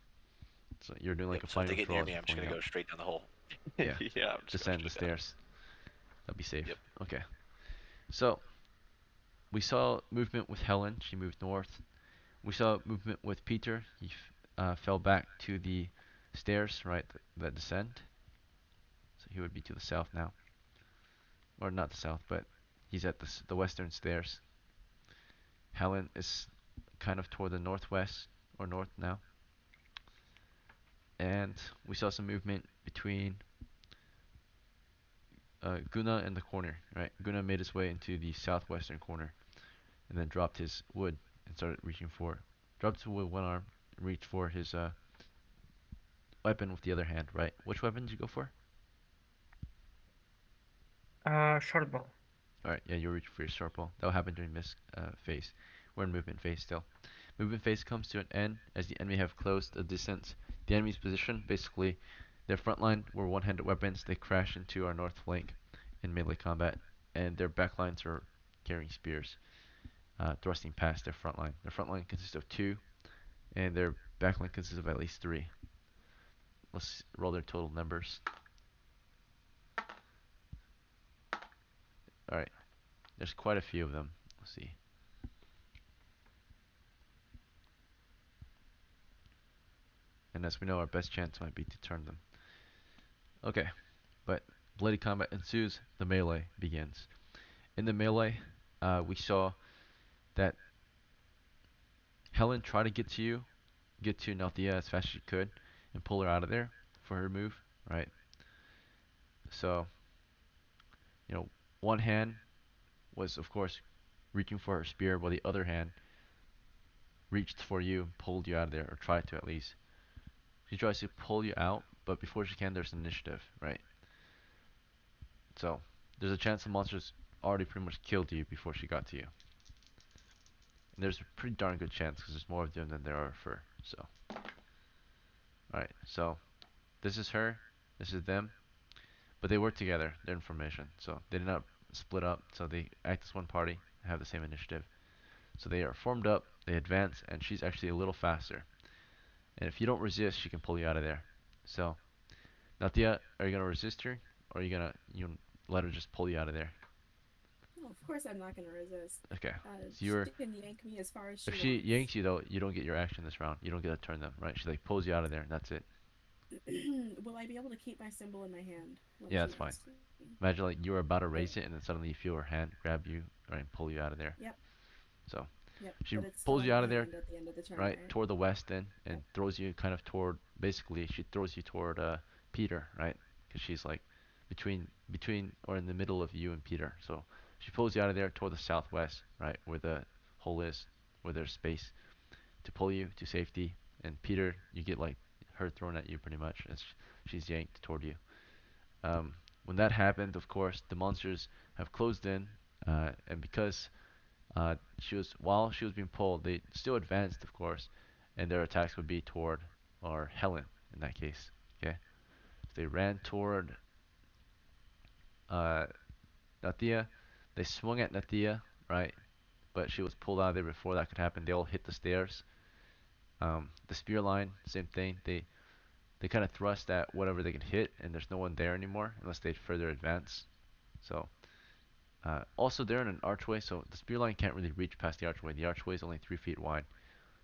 So you're doing like Yep. a So if they fighting get control near as me, you're I'm just pulling gonna out. go straight down the hole. Yeah, Yeah, I'm just going descend the straight down. stairs. That'll be safe. Yep. Okay. So we saw movement with Helen. She moved north. We saw movement with Peter. He fell back to the stairs, right, that descend. So he would be to the south now, or not the south, but he's at the western stairs. Helen is kind of toward the northwest or north now. And we saw some movement between Guna and the corner, right? Guna made his way into the southwestern corner and then dropped his wood and started reaching for, dropped his wood with one arm, and reached for his weapon with the other hand, right? Which weapon did you go for? Short bow. Alright, yeah, you reach for your short bow. That will happen during this phase. We're in movement phase still. Movement phase comes to an end as the enemy have closed the distance. The enemy's position, basically, their front line were one-handed weapons. They crash into our north flank in melee combat, and their back lines are carrying spears, thrusting past their front line. Their front line consists of 2, and their back line consists of at least 3. Let's roll their total numbers. Alright, there's quite a few of them. Let's see. And as we know, our best chance might be to turn them. Okay, but bloody combat ensues. The melee begins. In the melee, we saw that Helen tried to get to Nalthea as fast as she could, and pull her out of there for her move, right? So, you know, one hand was, of course, reaching for her spear, while the other hand reached for you, pulled you out of there, or tried to at least. She tries to pull you out, but before she can, there's initiative, right? So, there's a chance the monster's already pretty much killed you before she got to you. And there's a pretty darn good chance because there's more of them than there are of her. So, alright, so this is her, this is them, but they work together. They're in formation, so they did not split up. So they act as one party, have the same initiative. So they are formed up, they advance, and she's actually a little faster. And if you don't resist, she can pull you out of there. So, Natia, are you gonna resist her, or are you gonna let her just pull you out of there? No, of course I'm not gonna resist. Okay. So She you're can yank me as far as she if she wants. yanks you though, you don't get your action this round. You don't get to turn them, right? She like pulls you out of there, and that's it. Will I be able to keep my symbol in my hand when Yeah, she that's fine. wants to? Imagine like you were about to raise Okay. it, and then suddenly you feel her hand grab you, right, and pull you out of there. Yep. So Yep. she But it's still pulls in you out my of there, hand at the end of the turn, right, right? toward the west then, and Yep. throws you kind of toward. Basically, she throws you toward Peter, right? Because she's like between or in the middle of you and Peter. So she pulls you out of there toward the southwest, right, where the hole is, where there's space to pull you to safety. And Peter, you get like her thrown at you pretty much as she's yanked toward you. When that happened, of course, the monsters have closed in, and because while she was being pulled, they still advanced, of course, and their attacks would be toward or Helen in that case. Okay, so they ran toward uh, Nathia. They swung at Nathia, right? But she was pulled out of there before that could happen. They all hit the stairs. The spear line, same thing. They kind of thrust at whatever they could hit, and there's no one there anymore unless they further advance. So also they're in an archway, so the spear line can't really reach past the archway. The archway is only 3 feet wide.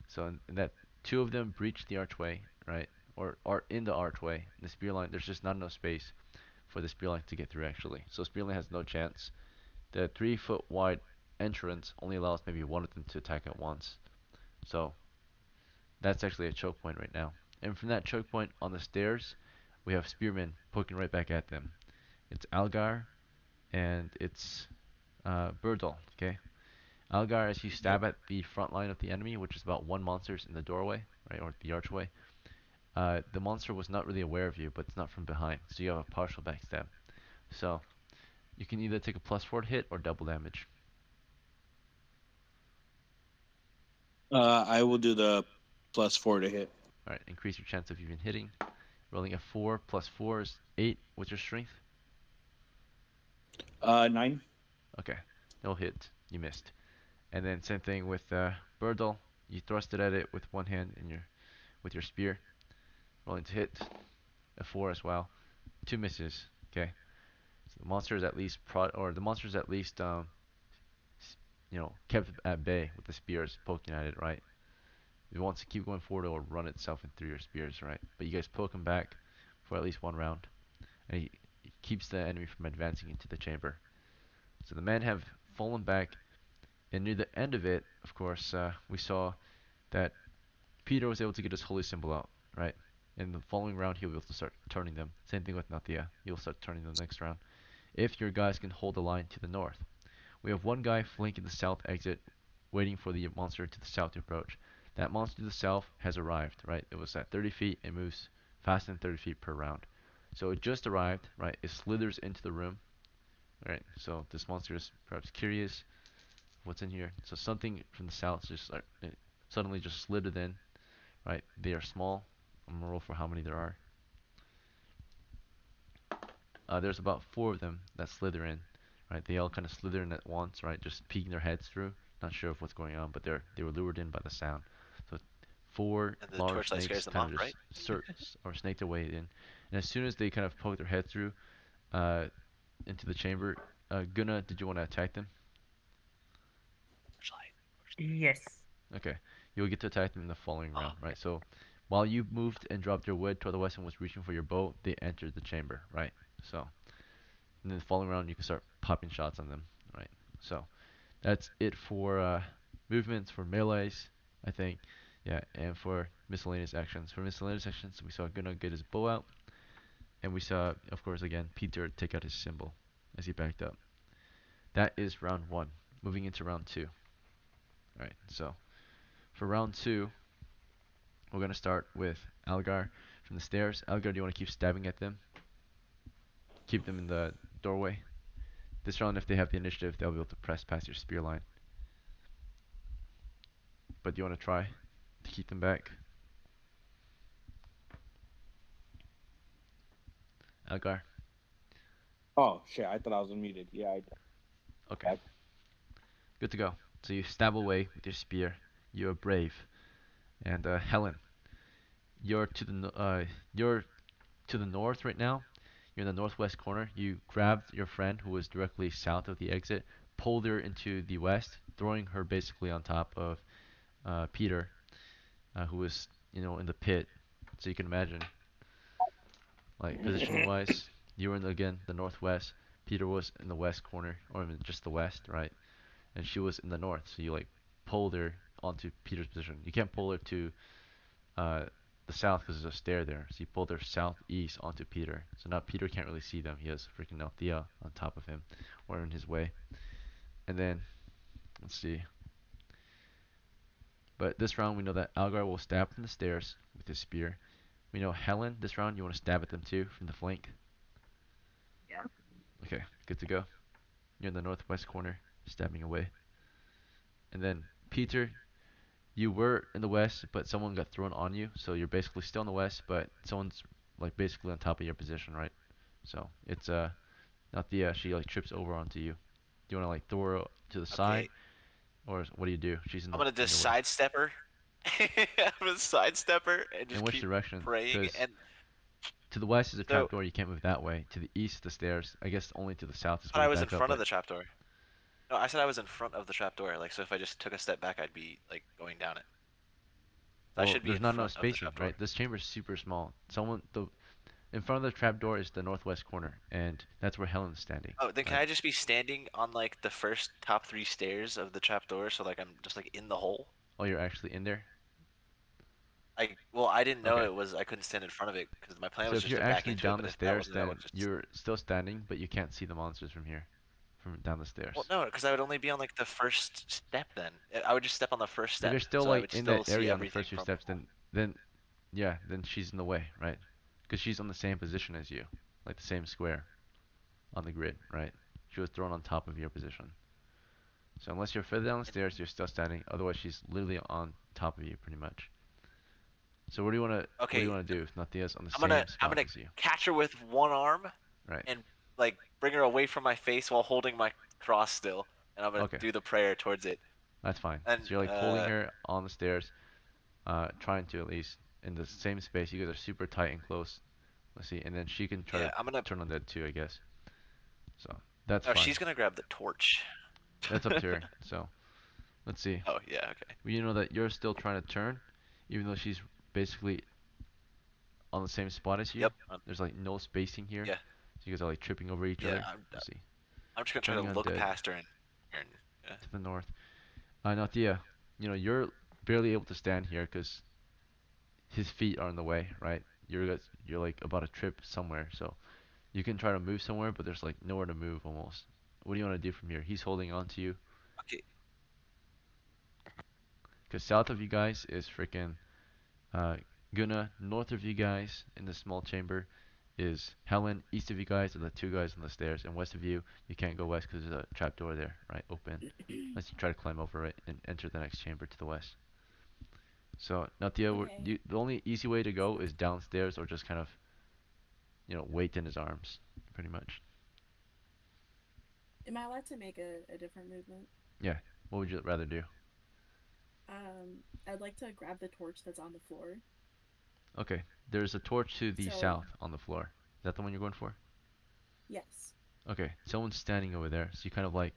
So in that two of them breach the archway, right? Or are in the archway. The spear line, there's just not enough space for the spear line to get through actually. So spear line has no chance. The 3 foot wide entrance only allows maybe one of them to attack at once. So that's actually a choke point right now. And from that choke point on the stairs, we have spearmen poking right back at them. It's Algar and it's Burdal, okay? Algar, as you Yep. stab at the front line of the enemy, which is about one monster's in the doorway, right, or the archway, the monster was not really aware of you, but it's not from behind, so you have a partial backstab. So you can either take a +4 hit or double damage. I will do the +4 to hit. Alright, increase your chance of even hitting. Rolling a 4 plus 4 is 8. What's your strength? 9. Okay, no hit. You missed. And then same thing with Burdle. You thrusted at it with one hand in with your spear. Rolling to hit. A 4 as well. 2 misses. Okay. So The monsters at least kept at bay with the spears poking at it, right? If it wants to keep going forward, it'll run itself in through your spears, right? But you guys poke him back for at least one round, and he keeps the enemy from advancing into the chamber. So the men have fallen back, and near the end of it, of course, we saw that Peter was able to get his holy symbol out, right? In the following round, he'll be able to start turning them. Same thing with Nathia. He'll start turning them next round. If your guys can hold the line to the north. We have one guy flanking the south exit, waiting for the monster to the south to approach. That monster to the south has arrived, right? It was at 30 feet. It moves faster than 30 feet per round. So it just arrived, right? It slithers into the room, right? So this monster is perhaps curious what's in here. So something from the south just it suddenly just slithered in, right? They are small. I'm gonna roll for how many there are. There's about 4 of them that slither in, right? They all kind of slither in at once, right? Just peeking their heads through. Not sure of what's going on, but they were lured in by the sound. So 4 And the large torchlight snakes scares them kind of off, just right? snake their way in, and as soon as they kind of poke their head through, into the chamber, Gunna, did you want to attack them? Torchlight. Yes. Okay, you'll get to attack them in the following round, Oh, right? So while you moved and dropped your wood toward the west and was reaching for your bow, they entered the chamber, right? So in the following round, you can start popping shots on them, right? So that's it for movements, for melees, I think. Yeah, and for miscellaneous actions. For miscellaneous actions, we saw Gunnar get his bow out, and we saw, of course, again, Peter take out his symbol as he backed up. That is round 1. Moving into round 2. Alright, so for round 2, we're going to start with Algar from the stairs. Algar, do you want to keep stabbing at them? Keep them in the doorway? This round, if they have the initiative, they'll be able to press past your spear line. But do you want to try to keep them back? Algar? Oh shit! I thought I was unmuted. Yeah, I Okay. Good to go. So you stab away with your spear. You are brave. And Helen, you're to the north right now. You're in the northwest corner. You grabbed your friend who was directly south of the exit, pulled her into the west, throwing her basically on top of Peter, who was in the pit. So you can imagine, like positioning wise, you were in again the northwest. Peter was in the west corner, or even just the west, right? And she was in the north. So you like pulled her onto Peter's position. You can't pull her to uh, the south because there's a stair there. So you pulled her southeast onto Peter. So now Peter can't really see them. He has freaking Althea on top of him or in his way. And then, let's see. But this round we know that Algar will stab from the stairs with his spear. We know Helen, this round you want to stab at them too from the flank. Yeah. Okay, good to go. You're in the northwest corner, stabbing away. And then Peter, you were in the west, but someone got thrown on you, so you're basically still in the west, but someone's like basically on top of your position, right? So it's not the she like trips over onto you. Do you want to like throw her to the side, okay. or what do you do? She's I'm gonna in just your way. sidestep her. I'm gonna sidestep her and In just which keep direction? praying. Because And to the west is a so, trapdoor, you can't move that way. To the east, the stairs. I guess only to the south is but where I you was in back up, front of but the trapdoor. No, I said I was in front of the trapdoor. Like, so if I just took a step back, I'd be like going down it. So I well, should be there's in not enough front of the spacing, trapdoor. right? This chamber is super small. Someone the in front of the trapdoor is the northwest corner, and that's where Helen's standing, Oh, then can right? I just be standing on like the first top 3 stairs of the trapdoor, so like I'm just like in the hole? Oh, you're actually in there? I didn't know Okay. it was I couldn't stand in front of it because my plan So was if just you're to back actually into it. down But the if that stairs, wasn't, I would then just. you're still standing, but you can't see the monsters from here, from down the Well, stairs. no, because I would only be on like the first step then. I would just step on the first If step, you're still so I like would in that still see area on the everything first few from. steps, then she's in the way, right? Because she's on the same position as you, like the same square on the grid, right? She was thrown on top of your position. So unless you're further down the stairs, you're still standing. Otherwise, she's literally on top of you, pretty much. So what do you Okay, wanna do if Nathia's on the I'm gonna same I'm spot gonna as you? catch her with one arm Right. and like bring her away from my face while holding my cross still, and I'm gonna Okay, do the prayer towards it. that's fine. And So you're like holding her on the stairs, trying to at least in the same space. You guys are super tight and close. Let's see, and then she can try yeah, to I'm gonna turn on that too, I guess. So that's Oh, fine. she's gonna grab the torch. That's up to her. So let's see. Oh yeah, okay. Well, you know that you're still trying to turn, even though she's basically on the same spot as you. Yep. There's like no spacing here, Yeah. so you guys are like tripping over each Yeah. other. Let's see. I'm just gonna try to Turning look undead past her and yeah. to the north. Natia, you know you're barely able to stand here because his feet are in the way, right? You're like about to trip somewhere, so you can try to move somewhere, but there's like nowhere to move almost. What do you want to do from here? He's holding on to you. Okay. Because south of you guys is freaking Gunna. North of you guys in the small chamber is Helen. East of you guys are the two guys on the stairs. And west of you, you can't go west because there's a trapdoor there, right? Open. Unless you try to climb over it and enter the next chamber to the west. So, Natia, Okay. the only easy way to go is downstairs or just kind of, wait in his arms, pretty much. Am I allowed to make a different movement? Yeah. What would you rather do? I'd like to grab the torch that's on the floor. Okay. There's a torch to the So, south on the floor. Is that the one you're going for? yes. Okay. Someone's standing over there. So you kind of like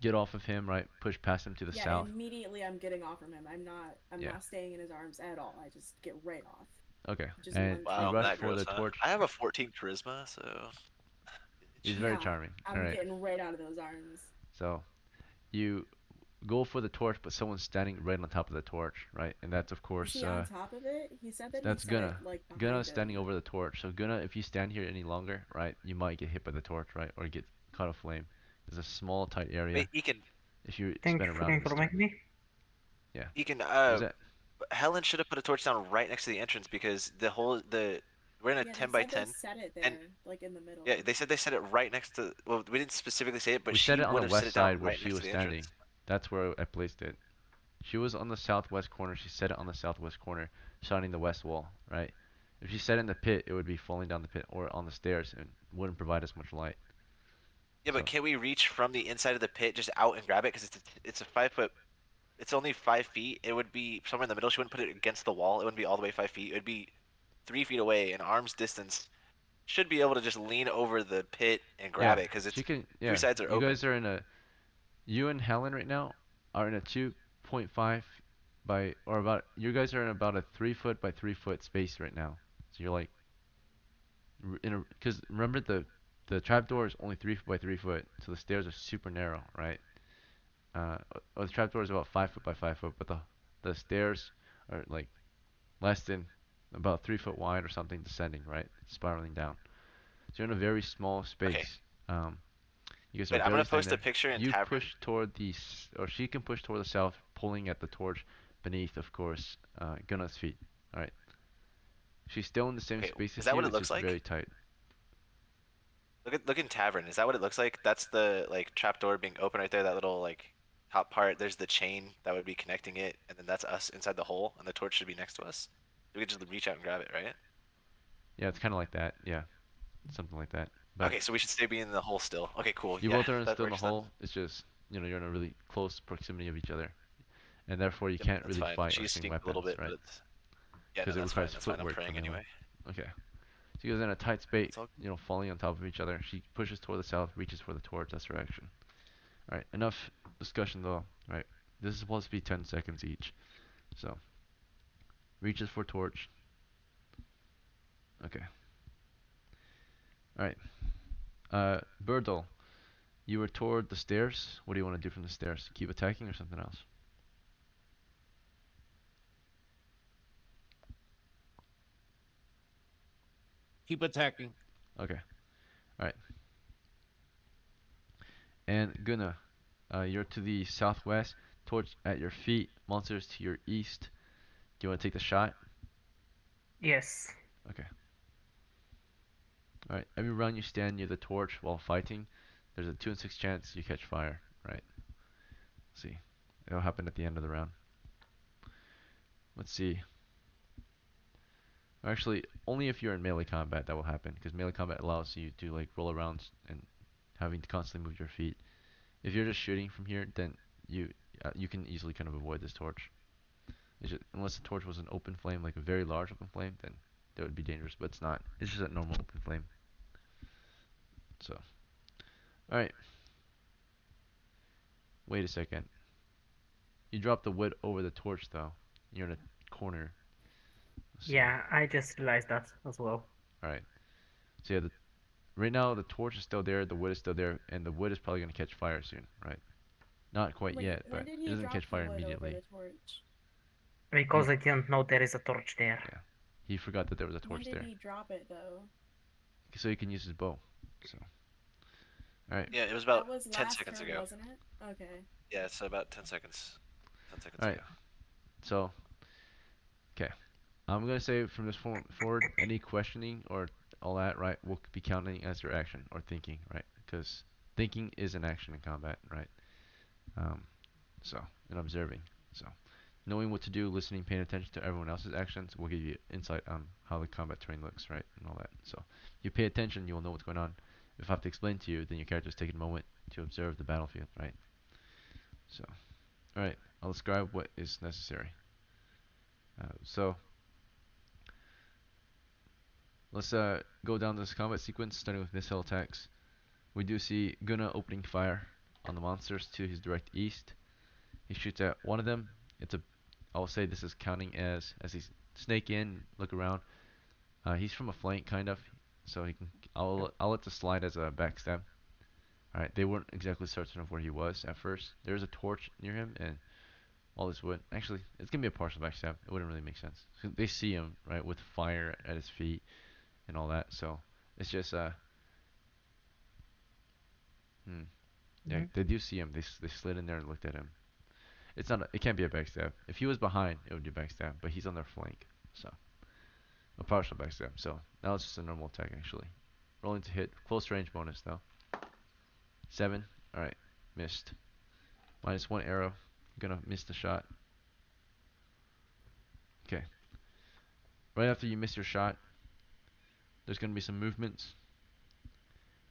get off of him, right? Push past him to the Yeah, south. immediately I'm getting off from him. I'm not staying in his arms at all. I just get right off. Okay. Just And lunge Wow, you right rush that for gross, the huh? torch. I have a 14 charisma, so He's very Yeah, charming. I'm All right. getting right out of those arms. So you go for the torch, but someone's standing right on top of the torch, right? And that's of Is course he on top of it? He said that he that's set Gunna. it like behind Gunna's standing him. over the torch. So Gunna, if you stand here any longer, right, you might get hit by the torch, right, or get caught aflame. There's a small, tight area wait, he can if you Thank spin you for around in this informing turn. me. Yeah. he can Was that? Helen should have put a torch down right next to the entrance because we're in a Yeah, they 10 by said they 10 set it and there, like in the middle. yeah, they said they set it right next to, well, we didn't specifically say it, but We set she it on would the have set west it down side where right she next to was the standing. entrance. That's where I placed it. She was on the southwest corner. She set it on the southwest corner, shining the west wall, right? If she set it in the pit, it would be falling down the pit or on the stairs and wouldn't provide as much light. Yeah, but So, can we reach from the inside of the pit just out and grab it? Because it's a 5 foot. It's only 5 feet. It would be somewhere in the middle. She wouldn't put it against the wall. It wouldn't be all the way 5 feet. It would be 3 feet away, and arm's distance should be able to just lean over the pit and yeah, grab it because she it's can. three Yeah, sides are you open. guys are in a. You and Helen right now are in a 2.5 by or about. You guys are in about a 3 foot by 3 foot space right now. So you're like in a because remember the trapdoor is only 3 foot by 3 foot, so the stairs are super narrow, right? The trapdoor is about 5 foot by 5 foot, but the stairs are like less than about 3 foot wide or something, descending, right, spiraling down. So you're in a very small Okay. space. You guys are Wait, I'm barely gonna standing post a there. picture in You Tavern. push toward or she can push toward the south, pulling at the torch beneath, of course, Gunna's feet. All right. She's still in the same Okay, space is as that you. what it It's looks just like? very tight. Look in Tavern. Is that what it looks like? That's the like trapdoor being open right there. That little like top part. There's the chain that would be connecting it, and then that's us inside the hole, and the torch should be next to us. We could just reach out and grab it, right? Yeah, it's kind of like that. Yeah, something like that. But Okay, so we should stay be in the hole still. Okay, cool. you Yeah, both are that still in the works then. hole. It's just you're in a really close proximity of each other, and therefore you Yep, can't that's really fine. fight or She's swing stinked a little weapons, bit, but right? it's yeah, no, Because it that's fine. requires That's fine. I'm footwork from praying Helen. anyway. Okay. So you guys are in a tight space, That's all. falling on top of each other. She pushes toward the south, reaches for the torch. That's her action. All right. Enough discussion though. All right. This is supposed to be 10 seconds each. So reaches for torch. Okay. All right. Birdle, you were toward the stairs. What do you want to do from the stairs? Keep attacking or something else? Keep attacking. Okay. All right. And Gunna, you're to the southwest. Torch at your feet. Monsters to your east. Do you want to take the shot? Yes. Okay. All right. Every round you stand near the torch while fighting, there's a 2 in 6 chance you catch fire. Right. Let's see. It'll happen at the end of the round. Let's see. Actually, only if you're in melee combat that will happen, because melee combat allows you to like roll around and having to constantly move your feet. If you're just shooting from here, then you can easily kind of avoid this torch. Unless the torch was an open flame, like a very large open flame, then that would be dangerous. But it's not. It's just a normal open flame. So All right. Wait a second. You dropped the wood over the torch though. You're in a corner. Let's see. Yeah, I just realized that as well. All right. So yeah, right now the torch is still there, the wood is still there, and the wood is probably gonna catch fire soon, right? Not quite Wait, yet, when but did it he doesn't drop catch the fire wood over immediately. the torch? Because He I didn't know there is a torch there. Yeah. He forgot that there was a Why torch did there, he drop it though? so he can use his bow. So, all right, Yeah, it was That about was 10 last seconds turn, ago. wasn't it? Okay. Yeah, so about 10 seconds. 10 seconds all ago. right. So, okay, I'm gonna say from this point forward, any questioning or all that, right, will be counting as your action or thinking, right? Because thinking is an action in combat, right? Um, so and observing. So, knowing what to do, listening, paying attention to everyone else's actions will give you insight on how the combat terrain looks, right, and all that. So, if you pay attention, you will know what's going on. If I have to explain to you, then your character's taking a moment to observe the battlefield, right? So, all right, I'll describe what is necessary. So, let's go down this combat sequence, starting with missile attacks. We do see Gunna opening fire on the monsters to his direct east. He shoots at one of them. It's a, I'll say this is counting as he's snake in, look around. He's from a flank kind of, so he can. I'll let this slide as a backstab. All right, they weren't exactly certain of where he was at first. There's a torch near him, and all this wood. Actually, it's gonna be a partial backstab. It wouldn't really make sense. They see him right with fire at his feet and all that. So it's just hmm. Yeah, Hmm. they do see him. They slid in there and looked at him. It's not. It can't be a backstab. If he was behind, it would be backstab. But he's on their flank, so a partial backstab. So now it's just a normal attack actually. Rolling to hit. Close range bonus though. 7. All right, missed. -1 arrow. Gonna miss the shot. Okay. Right after you miss your shot, there's gonna be some movements.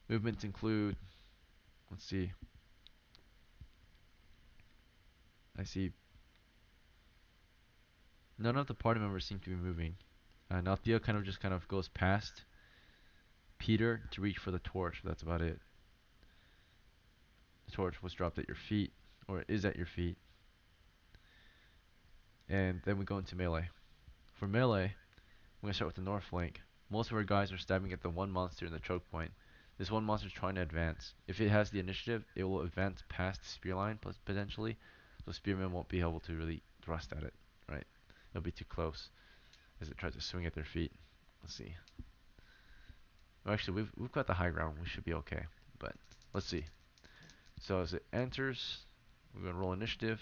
Movements include. Let's see. I see. None of the party members seem to be moving. Now Theo kind of goes past Peter to reach for the torch. But that's about it. The torch was dropped at your feet, or is at your feet. And then we go into melee. For melee, we're going to start with the north flank. Most of our guys are stabbing at the one monster in the choke point. This one monster is trying to advance. If it has the initiative, it will advance past the spear line potentially, so spearmen won't be able to really thrust at it, right? It'll be too close as it tries to swing at their feet. Let's see. Well, actually, we've got the high ground. We should be okay. But let's see. So as it enters, we're gonna roll initiative,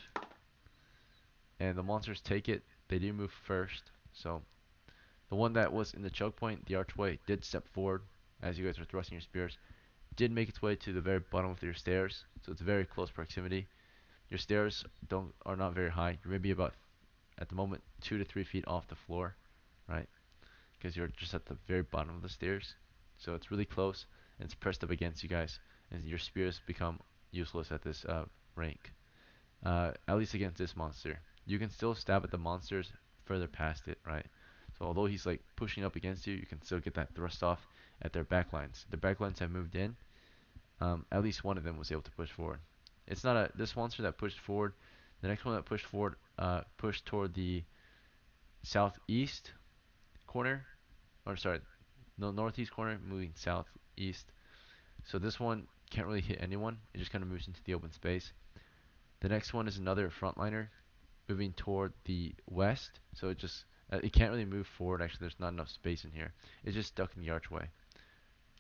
and the monsters take it. They do move first. So the one that was in the choke point, the archway, did step forward as you guys were thrusting your spears. Did make its way to the very bottom of your stairs, so it's very close proximity. Your stairs are not very high. You're maybe about at the moment 2 to 3 feet off the floor, right? Because you're just at the very bottom of the stairs. So it's really close, and it's pressed up against you guys, and your spears become useless at this rank. At least against this monster. You can still stab at the monsters further past it, right? So although he's like pushing up against you, you can still get that thrust off at their backlines. Their backlines have moved in. At least one of them was able to push forward. It's not this monster that pushed forward. The next one that pushed forward pushed toward the southeast corner, or sorry, no, northeast corner, moving southeast. So this one can't really hit anyone. It just kind of moves into the open space. The next one is another frontliner moving toward the west. So it can't really move forward. Actually, there's not enough space in here. It's just stuck in the archway.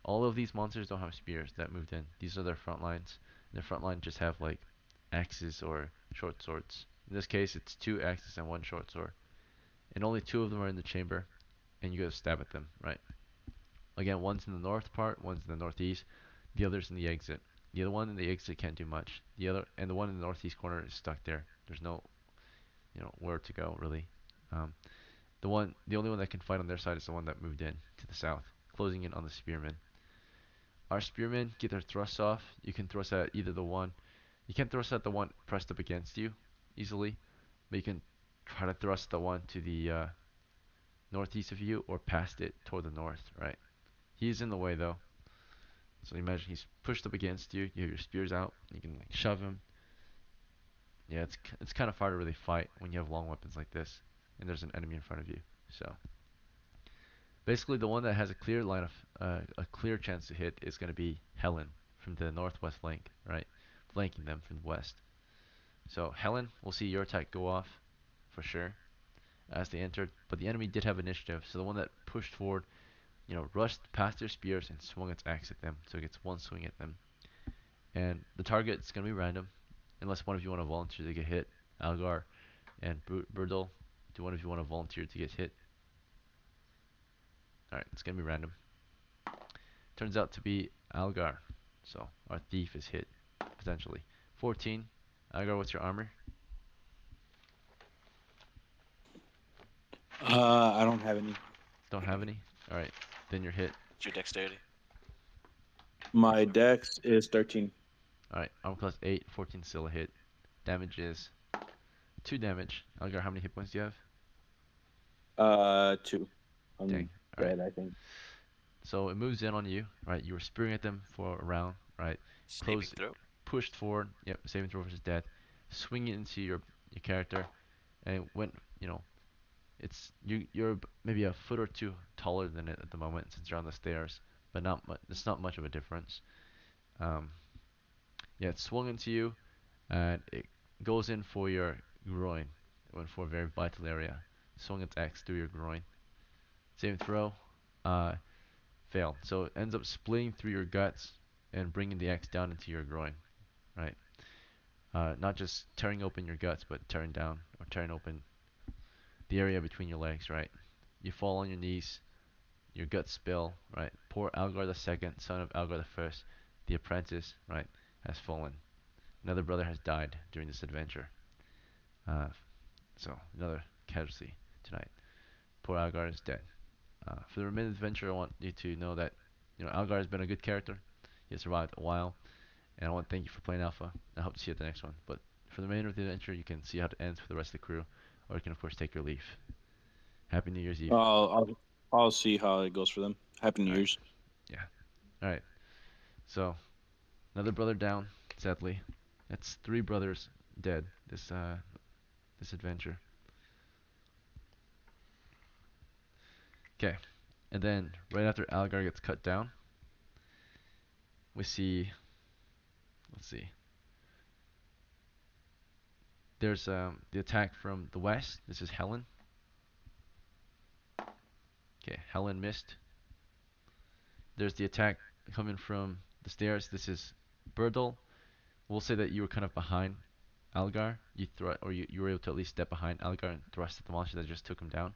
All of these monsters don't have spears that moved in. These are their front lines. Their front line just have like axes or short swords. In this case, it's 2 axes and 1 short sword. And only 2 of them are in the chamber, and you gotta stab at them, right? Again, one's in the north part, one's in the northeast, the other's in the exit. The other one in the exit can't do much. The one in the northeast corner is stuck there. There's no, where to go really. Um, the only one that can fight on their side is the one that moved in to the south, closing in on the spearmen. Our spearmen get their thrusts off. You can thrust at either the one. You can't thrust at the one pressed up against you easily, but you can try to thrust the one to the northeast of you or past it toward the north, right? He's in the way though. So imagine he's pushed up against you. You have your spears out. You can like shove him. Yeah, it's kind of hard to really fight when you have long weapons like this, and there's an enemy in front of you. So basically, the one that has a clear line of a clear chance to hit is going to be Helen from the northwest flank, right, flanking them from the west. So Helen, we'll see your attack go off for sure as they entered, but the enemy did have initiative, so the one that pushed forward, rushed past their spears and swung its axe at them, so it gets one swing at them. And the target is going to be random, unless one of you want to volunteer to get hit. Algar and Burdle, do one of you want to volunteer to get hit? Alright, it's going to be random. Turns out to be Algar, so our thief is hit, potentially. 14. Algar, what's your armor? I don't have any. Don't have any? Alright, then you're hit. It's your dexterity. My dex is 13. Alright, armor class 8, 14 still a hit. Damage is 2 damage. Algar, how many hit points do you have? 2. I'm Dang. dead, Alright. I think. So it moves in on you, right? You were spearing at them for a round, right? Saving throw. Pushed forward. Yep, saving throw versus death. Swinging into your character, and it went. It's you're maybe a foot or two taller than it at the moment since you're on the stairs, but not much. It's not much of a difference. Um, yeah, it swung into you, and it goes in for your groin. It went for a very vital area. Swung its axe through your groin. Saving throw. Uh, Fail. So it ends up splitting through your guts and bringing the axe down into your groin, right? Not just tearing open your guts, but tearing down or tearing open the area between your legs, right? You fall on your knees, your guts spill, right? Poor Algar the Second, son of Algar the First, the apprentice, right, has fallen. Another brother has died during this adventure. Uh, so another casualty tonight. Poor Algar is dead. For the remainder of the adventure, I want you to know that Algar has been a good character. He has survived a while, and I want to thank you for playing Alpha. I hope to see you at the next one. But for the remainder of the adventure, you can see how it ends for the rest of the crew, or you can of course take your leave. Happy New Year's Eve. I'll see how it goes for them. Happy New All right. Year's. Yeah. All right. So another brother down, sadly. That's 3 brothers dead this adventure. Okay. And then right after Algar gets cut down, we see. Let's see. There's the attack from the west. This is Helen. Okay, Helen missed. There's the attack coming from the stairs. This is Burdle. We'll say that you were kind of behind Algar. You were able to at least step behind Algar and thrust at the monster that just took him down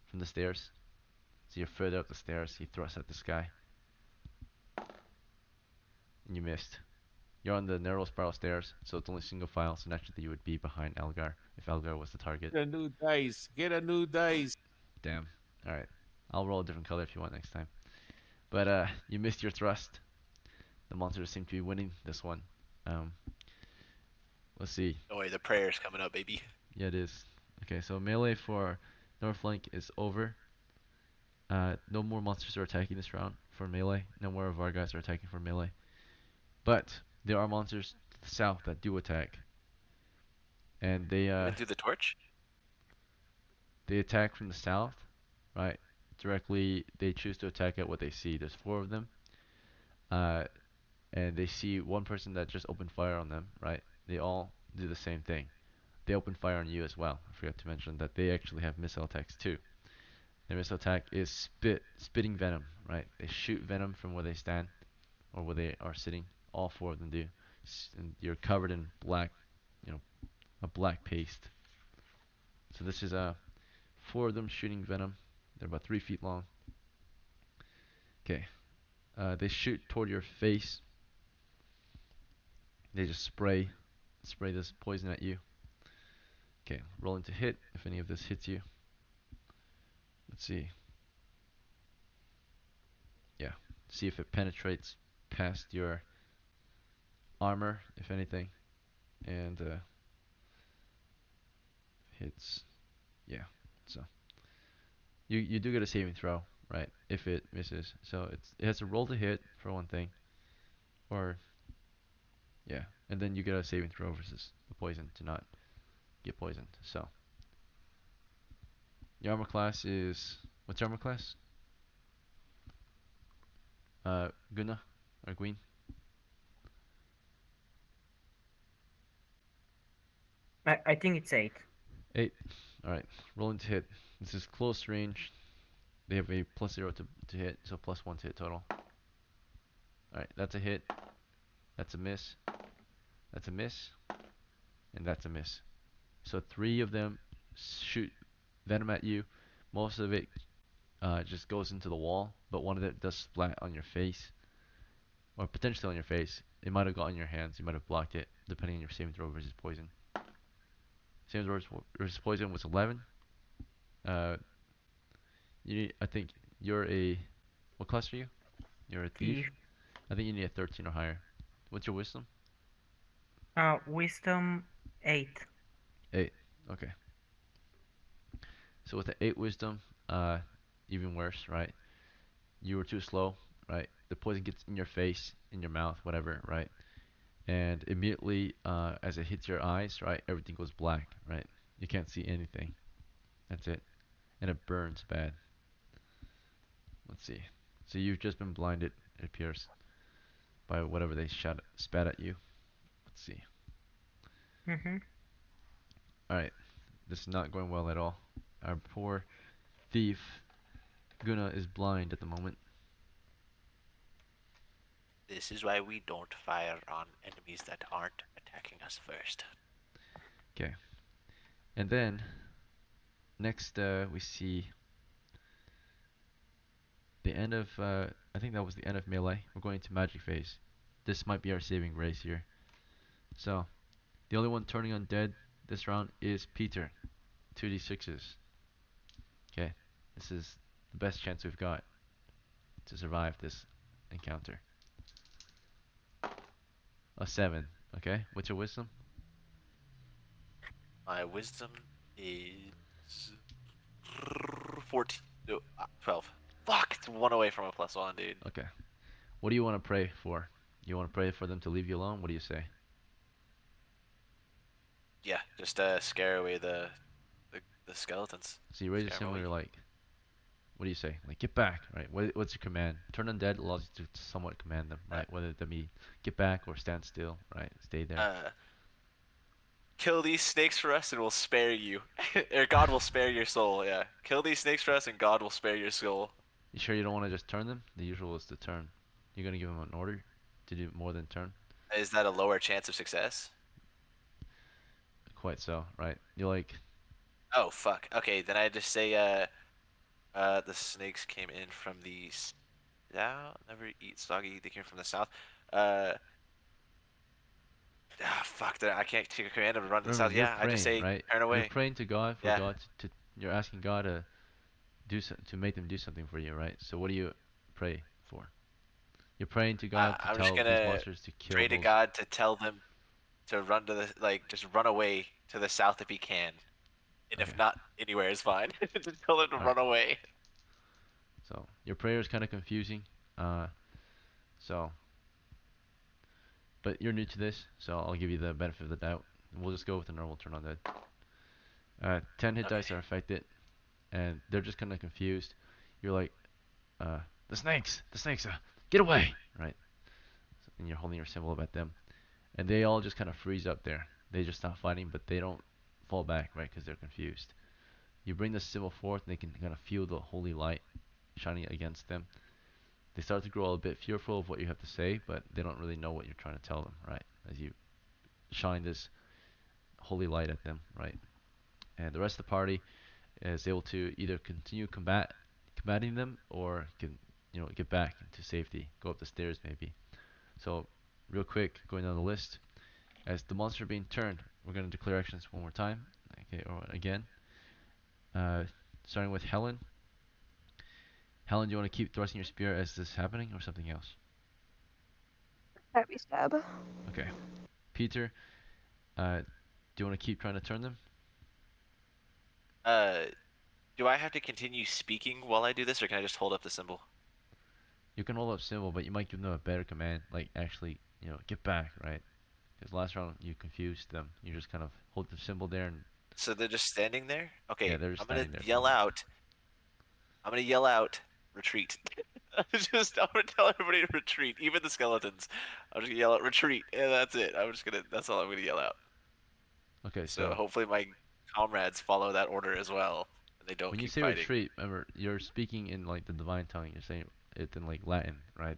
from the stairs. So you're further up the stairs. You thrust at this guy, and you missed. You're on the narrow spiral stairs, so it's only single file. So naturally you would be behind Algar if Algar was the target. Get a new dice. Get a new dice. Damn. All right. I'll roll a different color if you want next time. But you missed your thrust. The monsters seem to be winning this one. Um, let's see. Oh wait, the prayer's coming up, baby. Yeah, it is. Okay, so melee for north flank is over. No more monsters are attacking this round for melee. No more of our guys are attacking for melee. But there are monsters to the south that do attack, and Even through the torch. they attack from the south, right? Directly, they choose to attack at what they see. There's 4 of them. Uh, and they see one person that just opened fire on them, right? They all do the same thing. They open fire on you as well. I forgot to mention that they actually have missile attacks too. Their missile attack is spitting venom, right? They shoot venom from where they stand or where they are sitting. All 4 of them do. And you're covered in black, a black paste. So this is 4 of them shooting venom. They're about 3 feet long. Okay. They shoot toward your face. They just spray this poison at you. Okay, rolling to hit if any of this hits you. Let's see. Yeah, see if it penetrates past your armor, if anything, and hits. Yeah, so you do get a saving throw. right? If it misses, so it has to roll to hit for one thing, or yeah, and then you get a saving throw versus the poison to not get poisoned. So your armor class is what's your armor class? Guna or Gween? I think it's 8. 8. All right, rolling to hit. This is close range. They have a +0 to hit, so +1 to hit total. All right, that's a hit. That's a miss. That's a miss, and that's a miss. So 3 of them shoot venom at you. Most of it just goes into the wall, but one of them does splat on your face, or potentially on your face. It might have got on your hands. You might have blocked it, depending on your saving throw versus poison. Saving throw versus poison was 11. Uh, I think you're a what class are you? You're a thief. Thief. I think you need a 13 or higher. What's your wisdom? Wisdom 8. 8. Okay. So with the 8 wisdom, even worse, right? You were too slow, right? The poison gets in your face, in your mouth, whatever, right? And immediately, as it hits your eyes, right, everything goes black, right? You can't see anything. That's it. And it burns bad. Let's see. So you've just been blinded, it appears, by whatever they spat at you. Let's see. Mm-hmm. Alright, this is not going well at all. Our poor thief, Guna, is blind at the moment. This is why we don't fire on enemies that aren't attacking us first. Okay. And then, next we see the end of, I think that was the end of melee. We're going to magic phase. This might be our saving grace here. So, the only one turning undead this round is Peter. 2d6s. Okay, this is the best chance we've got to survive this encounter. A 7. Okay, what's your wisdom? My wisdom is 14. No, 12. Fuck, it's one away from a +1, dude. Okay. What do you want to pray for? You want to pray for them to leave you alone? What do you say? Yeah, just scare away the skeletons. So you raise a Scare 'em away. similar like, what do you say? Like get back, right? What's your command? Turn undead allows you to somewhat command them, right? Whether that be get back or stand still, right? Stay there. Kill these snakes for us and we'll spare you. Or God will spare your soul, yeah. Kill these snakes for us and God will spare your soul. You sure you don't want to just turn them? The usual is to turn. You're gonna give them an order to do more than turn? Is that a lower chance of success? Quite so, right? You're like, Oh, fuck. Okay, then I just say, the snakes came in from the south. Never eat soggy. They came from the south. Uh, fuck. I can't take a command and run to the remember south. you're Yeah, I just praying, say right? turn You're away. praying to God for Yeah. God to you're asking God to to make them do something for you, right? So what do you pray for? You're praying to God to I'm just tell these gonna monsters to kill pray to those. God to tell them to run to the just run away to the south if he can, and Okay. if not, anywhere is fine. Just tell them to All right. run away. So your prayer is kind of confusing. Uh, so, but you're new to this, so I'll give you the benefit of the doubt. We'll just go with a normal turn on dead. 10 hit Okay. dice are affected, and they're just kind of confused. You're like, the snakes, get away, right? And you're holding your symbol up at them, and they all just kind of freeze up there. They just stop fighting, but they don't fall back, right? Because they're confused. You bring the symbol forth, and they can kind of feel the holy light shining against them. They start to grow a bit fearful of what you have to say, but they don't really know what you're trying to tell them, right? As you shine this holy light at them, right? And the rest of the party is able to either continue combating them or can get back into safety, go up the stairs maybe. So real quick, going down the list, as the monster being turned, we're going to declare actions one more time, okay, or again. Uh, Starting with Helen. Helen, do you want to keep thrusting your spear as this is happening, or something else? Happy stab. Okay. Peter, do you want to keep trying to turn them? Uh, Do I have to continue speaking while I do this, or can I just hold up the symbol? You can hold up symbol, but you might give them a better command, like actually, get back, right? Because last round you confused them. You just kind of hold the symbol there, and So they're just standing there? yeah, Okay, they're just I'm gonna standing there for the yell moment. out. I'm gonna yell out, retreat. I'm gonna tell everybody to retreat, even the skeletons. I'm just gonna yell out, retreat, and that's it. That's all I'm gonna yell out. Okay, So so hopefully my comrades follow that order as well, and they don't when you keep say fighting. retreat, remember you're speaking in like the divine tongue. You're saying it in like Latin, right?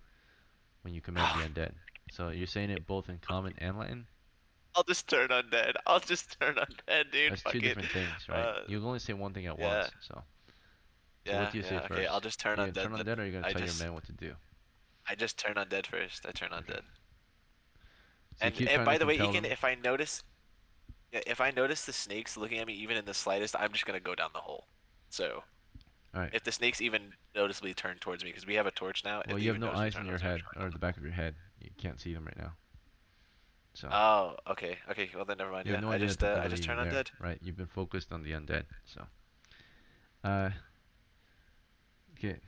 When you command the undead. So you're saying it both in common and Latin. I'll just turn undead. I'll just turn undead, dude. That's two Fuck it. different things, right? You can only say one thing at Yeah, once. So what do you say Okay, I'll first? just turn Are you gonna undead turn then. undead, or are you gonna I tell your just, men what to do? I just turn undead first. I turn Okay. undead. So you keep And trying to by the way, compel Egan, them. if I notice, yeah, if I notice the snakes looking at me even in the slightest, I'm just gonna go down the hole. So All right. if the snakes even noticeably turn towards me, because we have a torch now, if Well, they you have even no noticeably eyes in turn your towards me, I'm head just going or down the the back of your head. You can't see them right now. So hole. Oh, okay, okay. Well then, never mind. you have Yeah, no idea that they're I just turn even there, undead. right? You've been focused on the undead. So, uh, okay.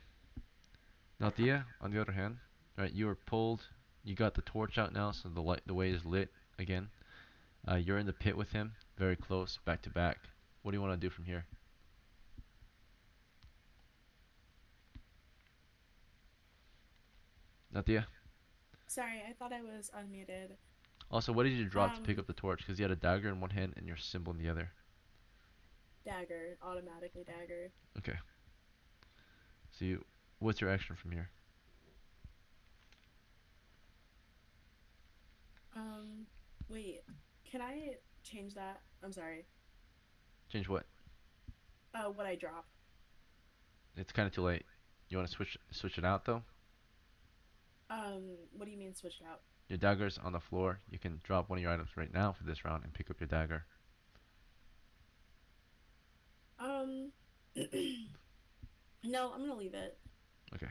Natia, on the other hand, right? You were pulled. You got the torch out now, so the way is lit again. You're in the pit with him, very close, back to back. What do you want to do from here? Natia? Sorry, I thought I was unmuted. Also, what did you drop to pick Um, up the torch? Because you had a dagger in one hand and your symbol in the other. dagger, automatically dagger. Okay. So what's your action from here? Um, wait, can I change that? I'm sorry. Change what? What I drop. It's kind of too late. You want to switch it out though? What do you mean switch out? Your dagger's on the floor. You can drop one of your items right now for this round and pick up your dagger. Um, no, I'm gonna leave it. Okay.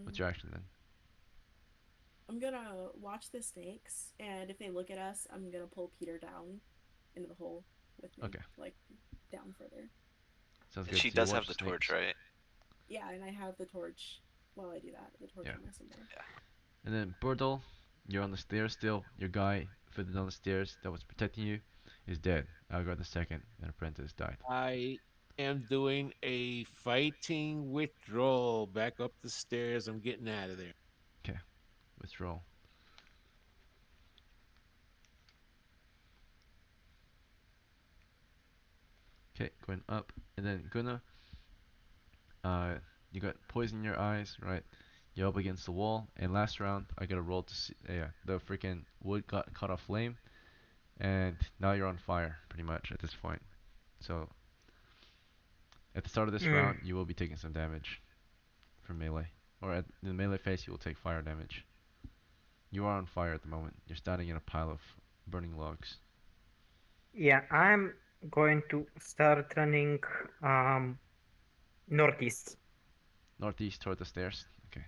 What's Um, your action then? I'm gonna watch the snakes, and if they look at us, I'm gonna pull Peter down into the hole with me, Okay. like down further. Sounds And good. she So you does watch have the the torch, snakes. right? Yeah, and I have the torch while I do that. The torch Yeah. on my symbol. Yeah. And then Burdle, you're on the stairs still. Your guy further down the stairs that was protecting you is dead. Algar the second, an apprentice, died. I am doing a fighting withdrawal. Back up the stairs. I'm getting out of there. Okay. Withdrawal. Okay, going up. And then Gunna, you got poison in your eyes, right? You're up against the wall. And last round, I got a roll to see. Yeah, the freaking wood got caught off flame. And now you're on fire, pretty much, at this point. So, at the start of this Mm. round, you will be taking some damage from melee. Or in the melee phase, you will take fire damage. You are on fire at the moment. You're standing in a pile of burning logs. Yeah, I'm going to start running northeast. Northeast toward the stairs. Okay.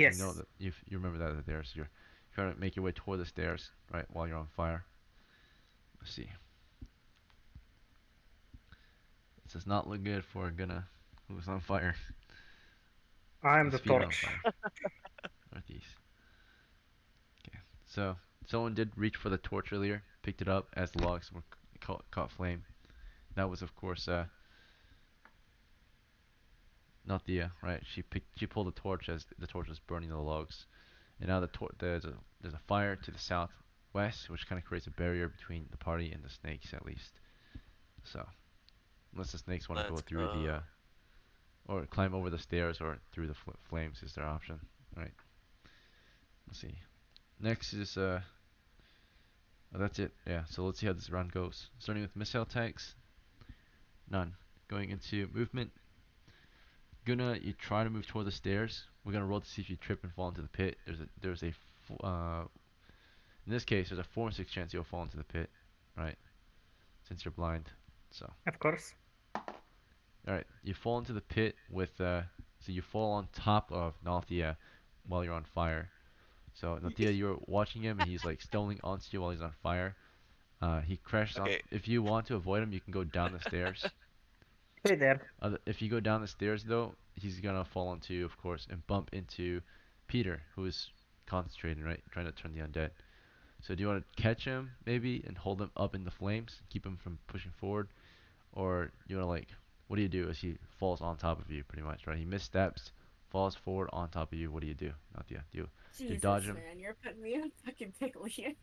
So you know Yes, that you remember that there's you're trying to make your way toward the stairs, right, while you're on fire. Let's see. This does not look good for Gunna, who's on fire. I'm His the feet are on torch. fire. Northeast. Okay. So someone did reach for the torch earlier, picked it up as the logs were caught flame. That was of course not the right. She pulled the torch as the torch was burning the logs, and now there's a fire to the southwest, which kind of creates a barrier between the party and the snakes at least. So unless the snakes want to go Let's through go. the or climb over the stairs or through the flames is their option. Right. Let's see. Next is oh, that's it. Yeah. So let's see how this round goes. Starting with missile attacks. None. Going into movement. Gonna you try to move toward the stairs. We're gonna roll to see if you trip and fall into the pit. There's a in this case there's a 4 in 6 chance you'll fall into the pit, right? Since you're blind. So Of course. all right, you fall into the pit with so you fall on top of Nalthea while you're on fire. So Nalthea, you're watching him and he's like stumbling onto you while he's on fire. He crashes on. Okay. If you want to avoid him, you can go down the stairs. Hey there. If you go down the stairs though, he's gonna fall into, of course, and bump into Peter, who is concentrating, right, trying to turn the undead. So do you want to catch him maybe and hold him up in the flames, keep him from pushing forward, or you want to like, what do you do as he falls on top of you, pretty much, right? He missteps, falls forward on top of you. What do? Nadia? Do you dodge Jesus, him? man, you're putting me in a fucking pickle here.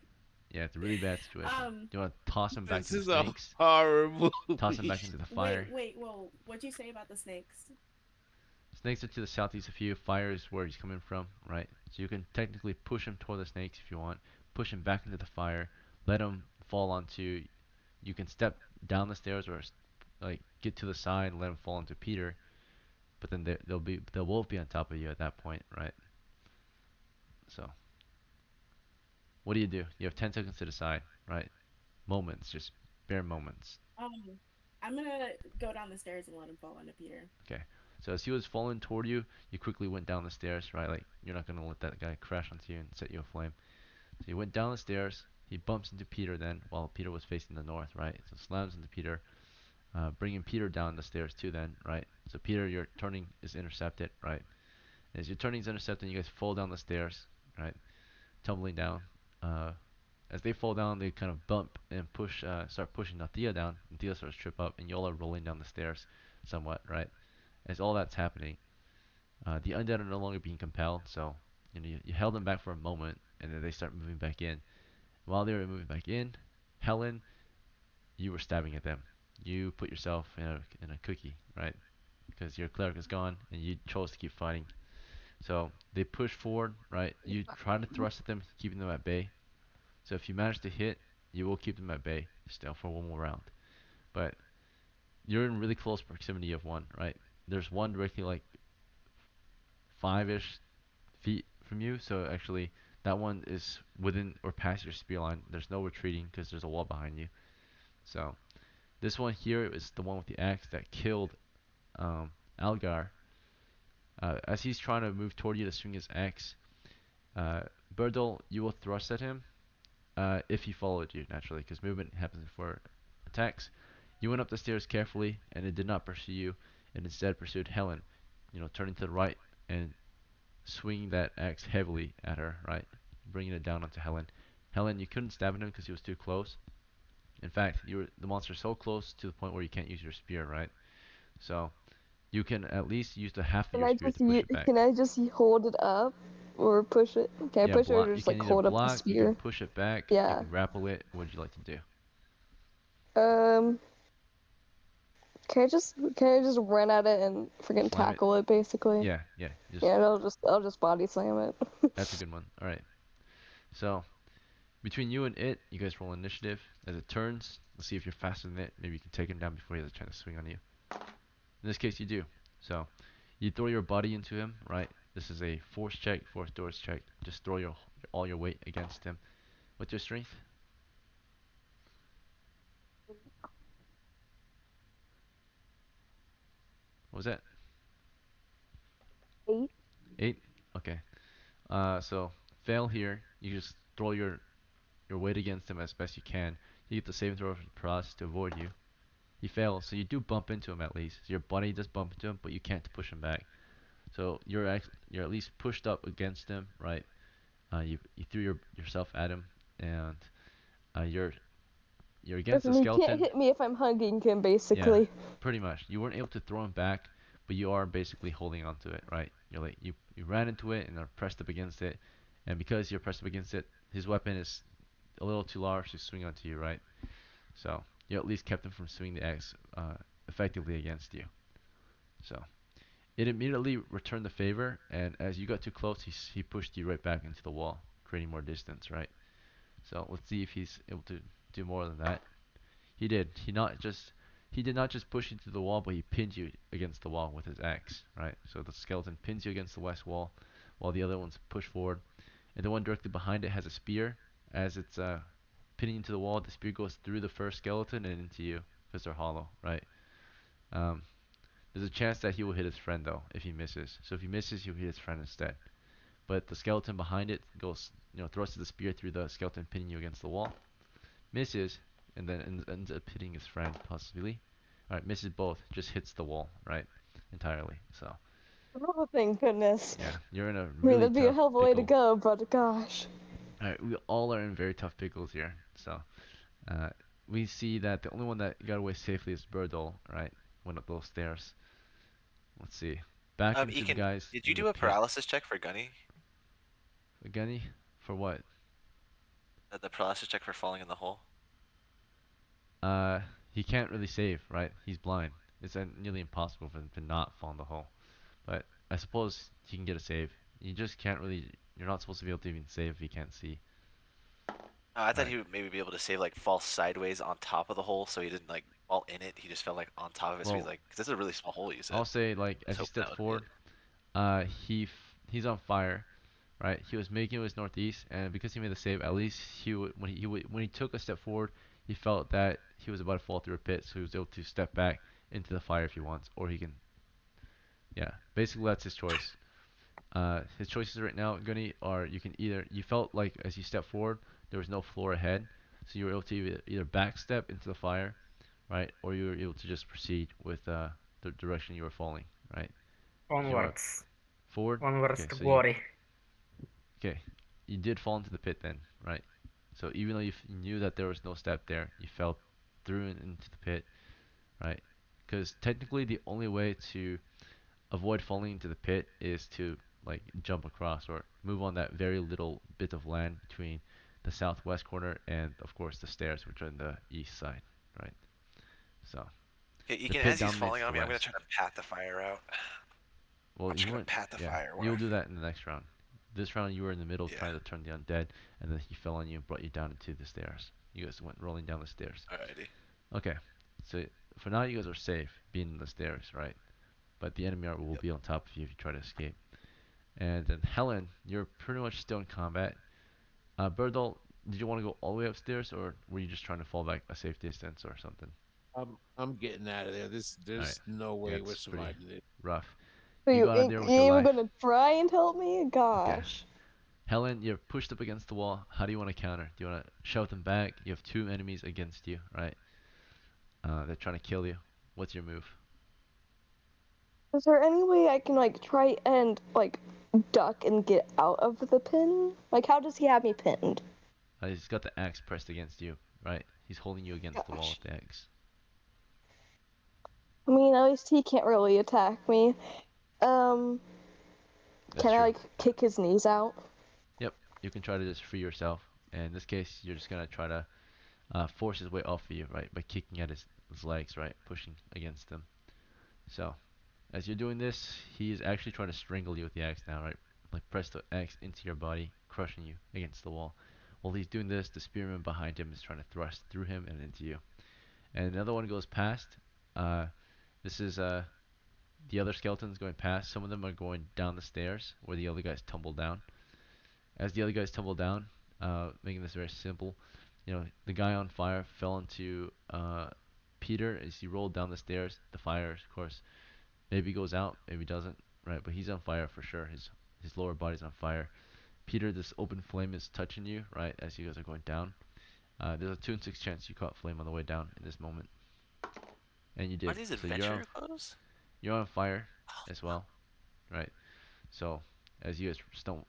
Yeah, it's a really bad situation. Um, Do you want to toss him back This to the is a snakes? horror Toss him movie. back into the wait, fire. whoa, what'd you say about the snakes? Snakes are to the southeast of you. Fire is where he's coming from, right? So you can technically push him toward the snakes if you want. Push him back into the fire. Let him fall onto. You can step down the stairs or like get to the side and let him fall into Peter. But then they'll both be on top of you at that point, right? So what do? You have 10 seconds to decide, right? Moments, just bare moments. Um, I'm gonna go down the stairs and let him fall into Peter. Okay. So as he was falling toward you, you quickly went down the stairs, right? Like you're not gonna let that guy crash onto you and set you aflame. So he went down the stairs. He bumps into Peter then, while Peter was facing the north, right? So slams into Peter, bringing Peter down the stairs too then, right? So Peter, your turning is intercepted, right? As your turning is intercepted, you guys fall down the stairs, right? Tumbling down. Uh, as they fall down, they kind of bump and push, start pushing Nathia down. Nathia starts to trip up, and y'all are rolling down the stairs somewhat, right? As all that's happening, the undead are no longer being compelled, so you held them back for a moment, and then they start moving back in. While they were moving back in, Helen, you were stabbing at them. You put yourself in a cookie, right? Because your cleric is gone, and you chose to keep fighting. So they push forward, right? You try to thrust at them, keeping them at bay. So if you manage to hit, you will keep them at bay still for one more round. But you're in really close proximity of one, right? There's one directly like 5-ish feet from you, so actually that one is within or past your spear line. There's no retreating because there's a wall behind you. So this one here is the one with the axe that killed Algar. As he's trying to move toward you to swing his axe, Burdol, you will thrust at him if he followed you naturally, because movement happens before attacks. You went up the stairs carefully, and it did not pursue you, and instead pursued Helen. Turning to the right and swinging that axe heavily at her, right? Bringing it down onto Helen. Helen, you couldn't stab at him because he was too close. In fact, the monster so close to the point where you can't use your spear, right? So you can at least use the half of your spear to push it back. Can I just hold it up or push it? Can I Yeah, push it or you just can like either hold up the block, you can spear? push it back, you Yeah. can grapple it. What would you like to do? Um, can I just run at it and freaking Slam it. tackle it basically? Yeah. Yeah, I'll just body slam it. That's a good one. All right. So between you and it, you guys roll initiative. As it turns, let's see if you're faster than it. Maybe you can take him down before he has a chance to swing on you. In this case, you do. So you throw your body into him, right? This is a force check, force doors check. Just throw all your weight against him. What's your strength? What was that? 8. 8? Okay. So fail here. You just throw your weight against him as best you can. You get the saving throw for paralysis to avoid you. He fails, so you do bump into him at least. So your body does bump into him, but you can't push him back. So you're at least pushed up against him, right? You threw yourself at him, and you're against the Listen, he can't skeleton. hit me if I'm hugging him, Yeah, basically. pretty much. You weren't able to throw him back, but you are basically holding onto it, right? You're like you ran into it and are pressed up against it, and because you're pressed up against it, his weapon is a little too large to swing onto you, right? So you at least kept him from swinging the axe effectively against you. So it immediately returned the favor, and as you got too close, he pushed you right back into the wall, creating more distance, right? So let's see if he's able to do more than that. He did. He did not just push you to the wall, but he pinned you against the wall with his axe, right? So the skeleton pins you against the west wall, while the other one's pushed forward, and the one directly behind it has a spear. As it's pinning you to the wall, the spear goes through the first skeleton and into you, because they're hollow, right? Um, there's a chance that he will hit his friend though if he misses. So if he misses, he'll hit his friend instead. But the skeleton behind it goes, thrusts the spear through the skeleton, pinning you against the wall. Misses, and then ends up hitting his friend possibly. Right, misses both, just hits the wall, right, entirely. So Oh, thank goodness. yeah, you're in a I mean, really that'd be a tough hell of a way to pickle. go, but gosh. All right, we all are in very tough pickles here. So uh, we see that the only one that got away safely is Birdol, right? Went up those stairs. Let's see. Back into the Ekin, guys did you in the do a pit. paralysis check for Gunny? Gunny, for what? The paralysis check for falling in the hole? Uh, he can't really save, right? He's blind. It's nearly impossible for him to not fall in the hole. But I suppose he can get a save. You just can't really. You're not supposed to be able to even save if you can't see. I thought Right. he would maybe be able to save like fall sideways on top of the hole, so he didn't like fall in it. He just fell like on top of it. So he's Well, like, because this is a really small hole, you said. I'll say like I was as he hoping that steps would be forward, it. he's on fire, right? He was making it with northeast, and because he made the save, at least when he took a step forward, he felt that he was about to fall through a pit, so he was able to step back into the fire if he wants, or he can. Yeah, basically that's his choice. His choices right now, Gunny, are you felt like as you step forward, there was no floor ahead, so you were able to either back step into the fire, right, or you were able to just proceed with the direction you were falling, right? Do you want Onwards. forward? Onwards Okay, to so you glory. okay, you did fall into the pit then, right? So even though you knew that there was no step there, you fell through and into the pit, right? Because technically the only way to avoid falling into the pit is to like jump across or move on that very little bit of land between the southwest corner and of course the stairs, which are on the east side, right? So Okay, the Ekin, pit as he's dominates falling the on me, I'm gonna west. try to pat the fire out. Well, I'm just you gonna weren't. pat the Yeah, fire. you'll do that in the next round. This round you were in the middle Yeah. trying to turn the undead, and then he fell on you and brought you down into the stairs. You guys went rolling down the stairs. Alrighty. Okay, so for now you guys are safe being in the stairs, right? But the enemy will Yep. be on top of you if you try to escape. And then Helen, you're pretty much still in combat. Birdal, did you want to go all the way upstairs, or were you just trying to fall back a safe distance or something? I'm getting out of there. All right, There's no yeah, way we're it's pretty surviving it. rough. So You you go out of ain't there with your even life. gonna try and help me? Okay. Gosh. Helen, you're pushed up against the wall. How do you want to counter? Do you want to shove them back? You have two enemies against you, right? They're trying to kill you. What's your move? Is there any way I can like try and like duck and get out of the pin? Like how does he have me pinned? He's got the axe pressed against you, right? He's holding you against the wall Gosh. with the axe. I mean, at least he can't really attack me. That's Can I true. like kick his knees out? Yep, you can try to just free yourself. And in this case, you're just gonna try to force his way off of you, right? By kicking at his legs, right? Pushing against him. So, as you're doing this, he is actually trying to strangle you with the axe now, right? Like press the axe into your body, crushing you against the wall. While he's doing this, the spearman behind him is trying to thrust through him and into you. And another one goes past. Uh, this is the other skeletons going past. Some of them are going down the stairs where the other guys tumble down. As the other guys tumble down, making this very simple, the guy on fire fell into Peter as he rolled down the stairs. The fire, of course, maybe goes out, maybe doesn't, right? But he's on fire for sure. His lower body's on fire. Peter, this open flame is touching you, right, as you guys are going down. There's a 2 in 6 chance you caught flame on the way down in this moment, and you Are did. these So adventure clothes? you're on fire Oh, as well, right? So as you guys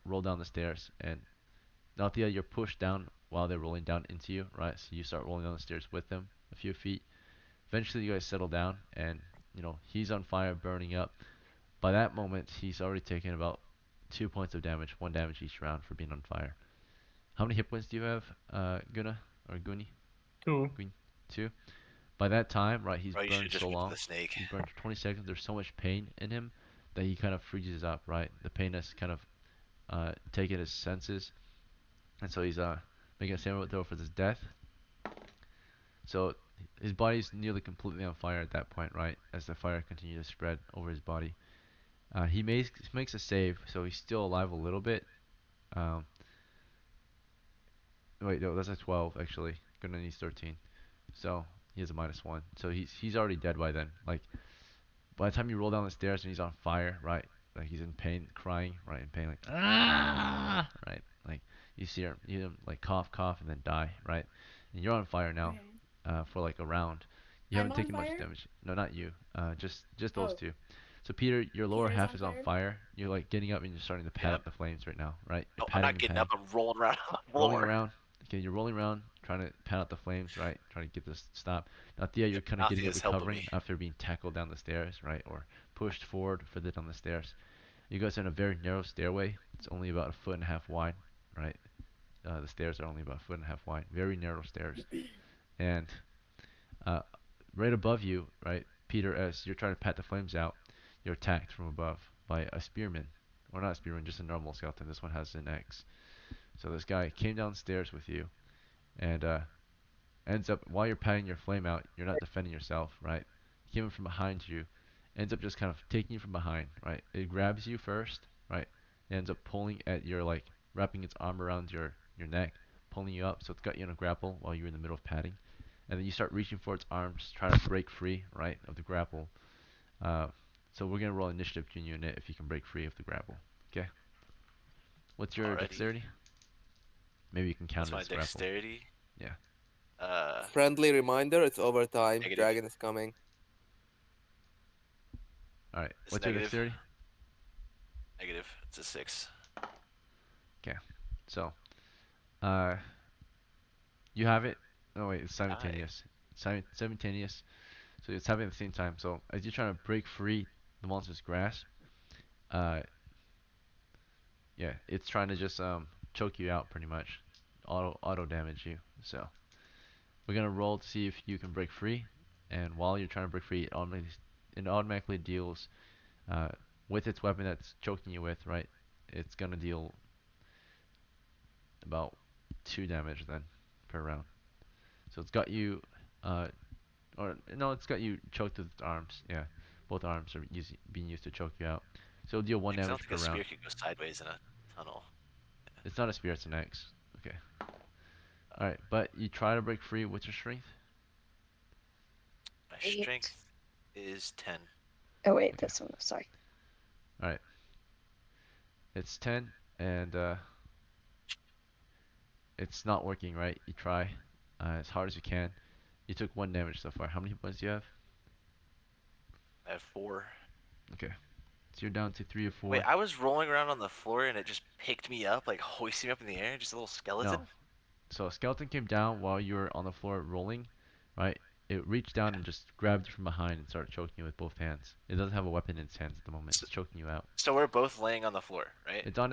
roll down the stairs, and Nathia, you're pushed down while they're rolling down into you, right? So you start rolling down the stairs with them a few feet. Eventually, you guys settle down, and he's on fire, burning up. By that moment, he's already taken about 2 points of damage, one damage each round for being on fire. How many hit points do you have, Guna or Guni? 2. Gun? 2. By that time, right, he's bro, you should burned have just so went to long. the snake. He's burned for 20 seconds. There's so much pain in him that he kind of freezes up, right? The pain has kind of taken his senses, and so he's making a saving throw for his death. So his body's nearly completely on fire at that point, right? As the fire continues to spread over his body. He makes a save, so he's still alive a little bit. Um, Wait, no, that's a 12 actually. Gonna need 13. So he has a -1. So he's already dead by then. Like by the time you roll down the stairs and he's on fire, right? Like he's in pain, crying, right? In pain, like ah, right? Like you hear him like cough, cough, and then die, right? And you're on fire now, Okay. for like a round. You I'm haven't on taken much fire. damage. No, not you. Just those Oh, two. So Peter, your lower Peter's half on is on fire. fire. You're like getting up and you're starting to pad Yeah. up the flames right now, right? You're Oh, I'm patting not and getting up. patting, I'm rolling around on the rolling floor. around. Okay, you're rolling around, trying to pad out the flames, right? Trying to get this to stop. Now, Thea, you're Yep, kind of getting up, Nathia's helping recovering me. after being tackled down the stairs, right? Or pushed forward further down the stairs. You guys are in a very narrow stairway. It's only about a foot and a half wide, right? The stairs are only about a foot and a half wide. Very narrow stairs. And uh, right above you, right, Peter, as you're trying to pat the flames out, you're attacked from above by a spearman. Or not a spearman, just a normal skeleton. This one has an X. So this guy came downstairs with you and ends up, while you're patting your flame out, you're not defending yourself, right? He came in from behind you, ends up just kind of taking you from behind, right? It grabs you first, right? It ends up pulling at your, like, wrapping its arm around your neck, pulling you up, so it's got you in a grapple while you're in the middle of patting. And then you start reaching for its arms, trying to break free, right, of the grapple. Uh, so we're going to roll initiative between you and it if you can break free of the grapple. Okay? What's your Alrighty. dexterity? Maybe you can What's counter my this grapple. dexterity? Yeah. Friendly reminder, it's overtime. Negative. Dragon is coming. Alright. It's What's your negative. dexterity? Negative. It's a 6. Okay. So, uh, you have it. Oh wait, it's Hi. simultaneous. Simultaneous. So it's happening at the same time. So as you're trying to break free the monster's grasp, uh, yeah, it's trying to just choke you out pretty much, auto damage you. So we're gonna roll to see if you can break free, and while you're trying to break free, it automatically deals with its weapon that's choking you with, right? It's gonna deal about 2 damage then per round. So it's got you, uh, or no, it's got you choked with its arms. Yeah, both arms are being used to choke you out. So it'll deal 1 Because I don't damage think per a round. spear could go sideways in a tunnel. It's not a spear, it's an axe. Okay. Alright, but you try to break free. What's your strength? My 8. strength is 10. Oh wait, Okay. this one. Sorry. Alright. It's 10, and it's not working, right? You try as hard as you can. You took 1 damage so far. How many hit points do you have? I have 4. Okay. So you're down to 3 or Wait, 4. I was rolling around on the floor and it just picked me up, like hoisting me up in the air, just a little No. skeleton? So a skeleton came down while you were on the floor rolling, right? It reached down Yeah. and just grabbed you from behind and started choking you with both hands. It doesn't have a weapon in its hands at the moment. So, It's choking you out. so we're both laying on the floor, right? It's on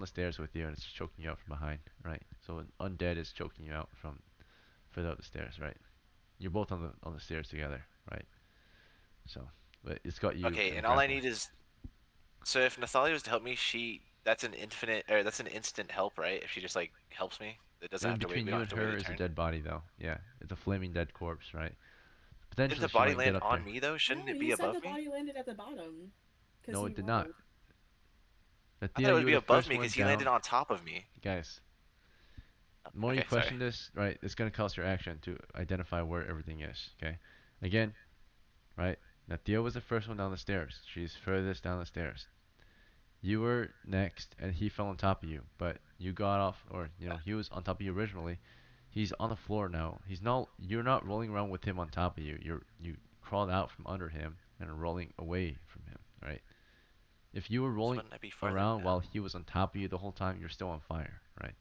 the stairs with you and it's choking you out from behind, right? So an undead is choking you out from further up the stairs, right? You're both on the stairs together, right? So, but it's got you Okay, in a and all I grapple. need is so if Nathalia was to help me, that's an infinite or that's an instant help, right? If she just like helps me, it doesn't In have to wait. between We you don't have and to wait her a is a turn. dead body, though. Yeah, it's a flaming dead corpse, right? Didn't the Potentially she body might get land up on there. me though? Shouldn't No, it be you said the above me? body landed at the bottom. Because No, he it did not. rolled. I thought Thea, it you would were be the above first me one because he landed down. on top of me. Guys, the more you Okay, sorry. question this, right, it's gonna cost your action to identify where everything is. Okay, again, right? Now Thea was the first one down the stairs. She's furthest down the stairs. You were next, and he fell on top of you, but you got off, or he was on top of you originally. He's on the floor now. He's not. You're not rolling around with him on top of you. You crawled out from under him and are rolling away from him, right? If you were So rolling wouldn't I be farther around down? while he was on top of you the whole time, you're still on fire, right?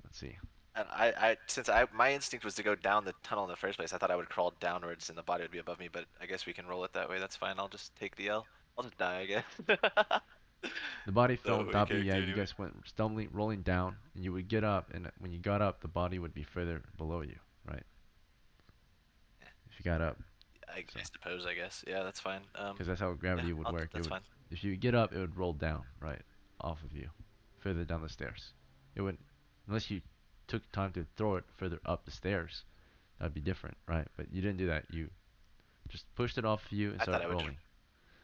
Let's see. And since my instinct was to go down the tunnel in the first place, I thought I would crawl downwards and the body would be above me, but I guess we can roll it that way. That's fine. I'll just take the L. I'll just die, I guess. The body fell Not on my top of you. Yeah, character you anyway. guys went stumbling, rolling down, and you would get up, and when you got up, the body would be further below you, right? If you got up, I so suppose, I guess. Yeah, that's fine. because that's how Yeah, gravity would work. It that's would, fine. if you get up, it would roll down, right, off of you, further down the stairs. It would, unless you took time to throw it further up the stairs, that'd be different, right? But you didn't do that. You just pushed it off of you and I thought started I would just rolling,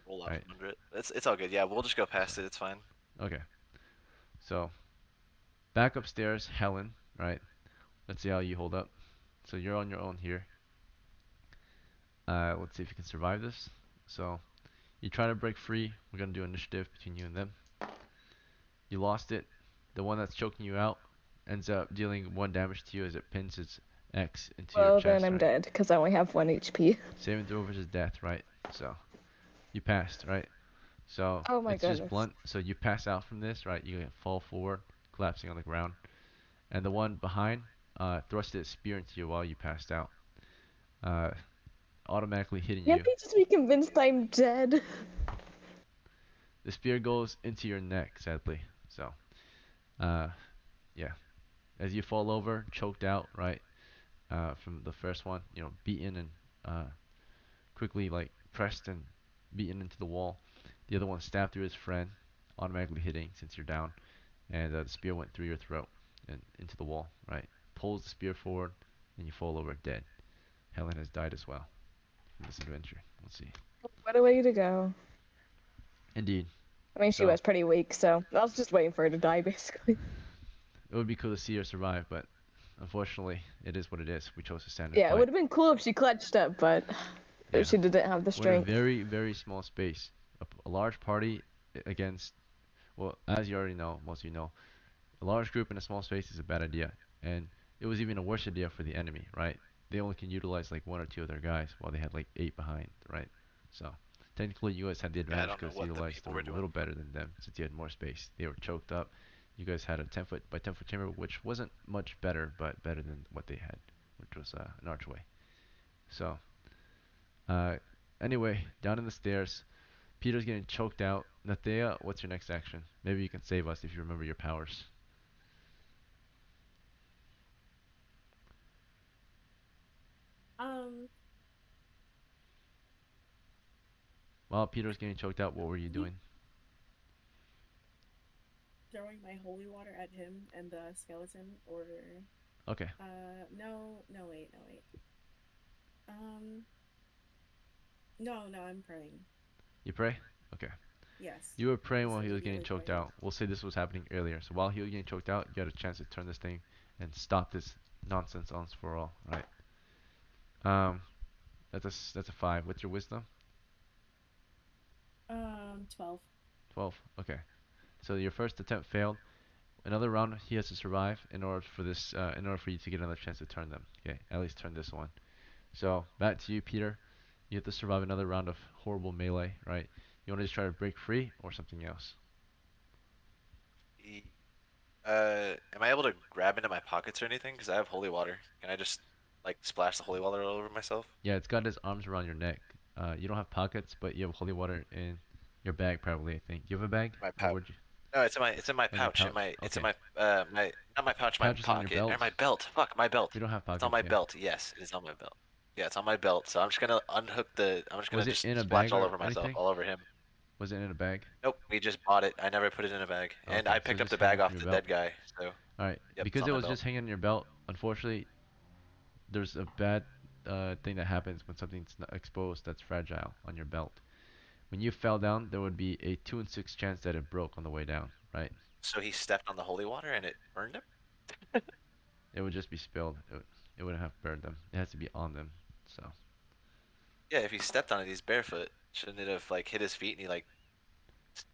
roll out right? from under it. It's all good. Yeah, we'll just go So, past it. It's fine. okay. So, back upstairs, Helen, right? Let's see how you hold up. So you're on your own here. Let's see if you can survive this. So, you try to break free. We're gonna do initiative between you and them. You lost it. The one that's choking you out ends up dealing 1 damage to you as it pins its X into your Well, then chest, I'm right? dead because I only have 1 HP. Saving throw versus death, right? So you passed, right? So Oh my it's just goodness. blunt. So you pass out from this, right? You fall forward, collapsing on the ground, and the one behind thrusted a spear into you while you passed out, uh, automatically hitting Can't you. they just be convinced I'm dead? The spear goes into your neck, sadly. So, uh, yeah. As you fall over, choked out, right? From the first one, beaten and uh, quickly like pressed and beaten into the wall. The other one stabbed through his friend, automatically hitting since you're down, and the spear went through your throat and into the wall, right? Pulls the spear forward, and you fall over dead. Helen has died as well from this adventure. Let's see. What a way to go. Indeed. I mean, she So was pretty weak, so I was just waiting for her to die, basically. it would be cool to see her survive, but unfortunately, it is what it is. We chose to stand and Yeah, it fight. would have been cool if she clutched up, but Yeah. she didn't have the We're in a strength. very, very small space. A large party against, well, as you already know, most of you know, a large group in a small space is a bad idea. And it was even a worse idea for the enemy, right? They only can utilize like 1 or 2 of their guys while they had like 8 behind, right? So technically you guys had the Yeah, I advantage don't know because you what the utilized people the were room a doing. little better than them since you had more space. They were choked up. You guys had a 10 foot by 10 foot chamber, which wasn't much better, but better than what they had, which was an archway. So, uh, anyway, down in the stairs, Peter's getting choked out. Nathea, what's your next action? Maybe you can save us if you remember your powers. Um, While Peter's getting choked out, what were you doing? throwing my holy water at him and the skeleton, or Okay. no, wait. Um, no, I'm praying. You pray? Okay. Yes. You were praying It's while he was getting immediately choked praying. out. We'll say this was happening earlier. So while he was getting choked out, you had a chance to turn this thing and stop this nonsense once for all, right? Um, that's a 5. What's your wisdom? 12. 12. Okay. So your first attempt failed. Another round he has to survive in order for you to get another chance to turn them. Okay, at least turn this one. So back to you, Peter. You have to survive another round of horrible melee, right? You want to just try to break free or something else? Am I able to grab into my pockets or anything? Because I have holy water. Can I just like splash the holy water all over myself? Yeah, it's got his arms around your neck. You don't have pockets, but you have holy water in your bag, probably. I think. You have a bag, My or pouch. would you? No, it's in my In your pouch. pouch. It's in Okay. my not my pouch, my Pouch is on your pocket or belt. my belt. Fuck, my belt. We don't have It's on pockets. my Yeah. belt. Yes, it is on my belt. Yeah, it's on my belt. So I'm just gonna unhook the. I'm just gonna Was it just in a splash bag all or over myself, anything? all over him. Was it in a bag? Nope, we just bought it. I never put it in a bag, and Okay, I so picked it's up just the bag hanging from off your the belt. dead guy. So All right. yep, it's Because on it my was belt. just hanging on your belt. Unfortunately, there's a bad thing that happens when something's not exposed that's fragile on your belt. When you fell down, there would be a 2 in 6 chance that it broke on the way down, right? So he stepped on the holy water and it burned him. It would just be spilled. It wouldn't have burned them. It has to be on them. So Yeah, if he stepped on it, he's barefoot. Shouldn't it have like hit his feet and he like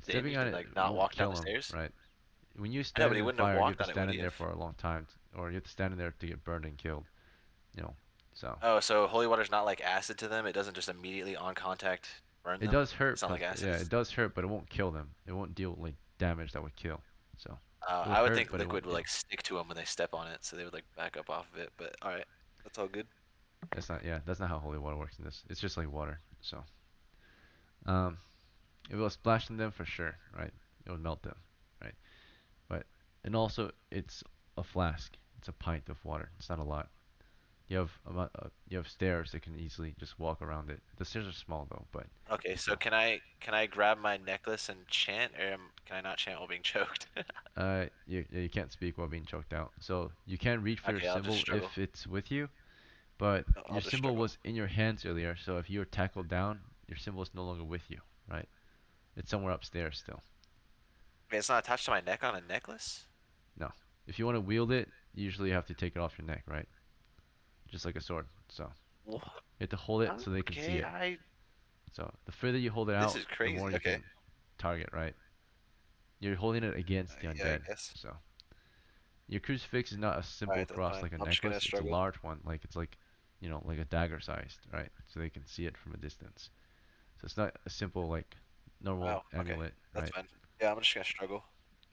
stepping singed on and it like not won't walked down kill the him, stairs? right? When you I know, stand but he in wouldn't have fire, you have walked to on it, would stand he in there have? for a long time, or you have to stand in there to get burned and killed. You know, so Oh, so holy water's not like acid to them. It doesn't just immediately on contact burn it them. does hurt, It's not but like acid yeah, it is. does hurt, but it won't kill them. It won't deal like damage that would kill. So it would I would hurt, think but it liquid won't would like kill. stick to them when they step on it, so they would like back up off of it. But all right, that's all good. That's not how holy water works in this. It's just like water. So um, it will splash on them for sure, right? It will melt them, right? But and also it's a flask. It's a pint of water. It's not a lot. You have stairs that can easily just walk around it. The stairs are small though, but Okay, so still. can I grab my necklace and chant, or can I not chant while being choked? You can't speak while being choked out. So you can reach for your Okay, I'll just symbol struggle. if it's with you, but I'll your just symbol struggle. was in your hands earlier. So if you were tackled down, your symbol is no longer with you, right? It's somewhere upstairs still. Okay, it's not attached to my neck on a necklace. No. If you want to wield it, you usually have to take it off your neck, right? Just like a sword. So Wha- you have to hold it so they can see Okay, it. I. So the further you hold it This out, is the crazy. more you Okay. can target, right? You're holding it against the Yeah, I undead. guess. So Your crucifix is not a simple Alright, that's cross fine. like a I'm just gonna necklace. It's a struggle. large one. It's like, like a dagger sized, right? So they can see it from a distance. So it's not a simple like normal Wow. Okay, amulet, that's right? fine. Yeah, I'm just gonna struggle.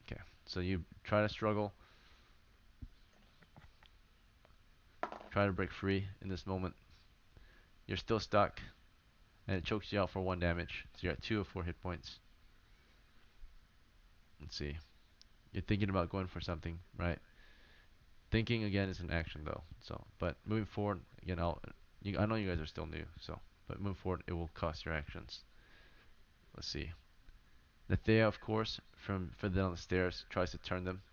Okay. So you try to struggle, try to break free in this moment. You're still stuck, and it chokes you out for 1 damage. So you're at 2 of 4 hit points. Let's see. You're thinking about going for something, right? Thinking again is an action though. So, but moving forward, again, I know you guys are still new, so, but moving forward, it will cost your actions. Let's see. Nathea, of course, from further down the stairs, tries to turn them.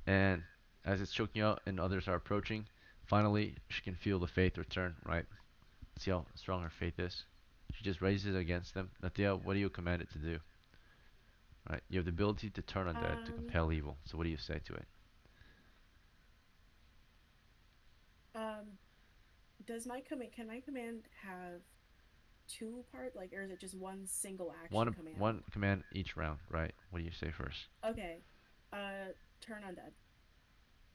And as it's choking out and others are approaching, finally she can feel the faith return, right? See how strong her faith is. She just raises it against them. Nathea, what do you command it to do? Right? You have the ability to turn undead, to Um, compel evil. So what do you say to it? um, can my command have two part, like, or is it just one single action command? One command each round, right? What do you say first? Okay. Turn undead.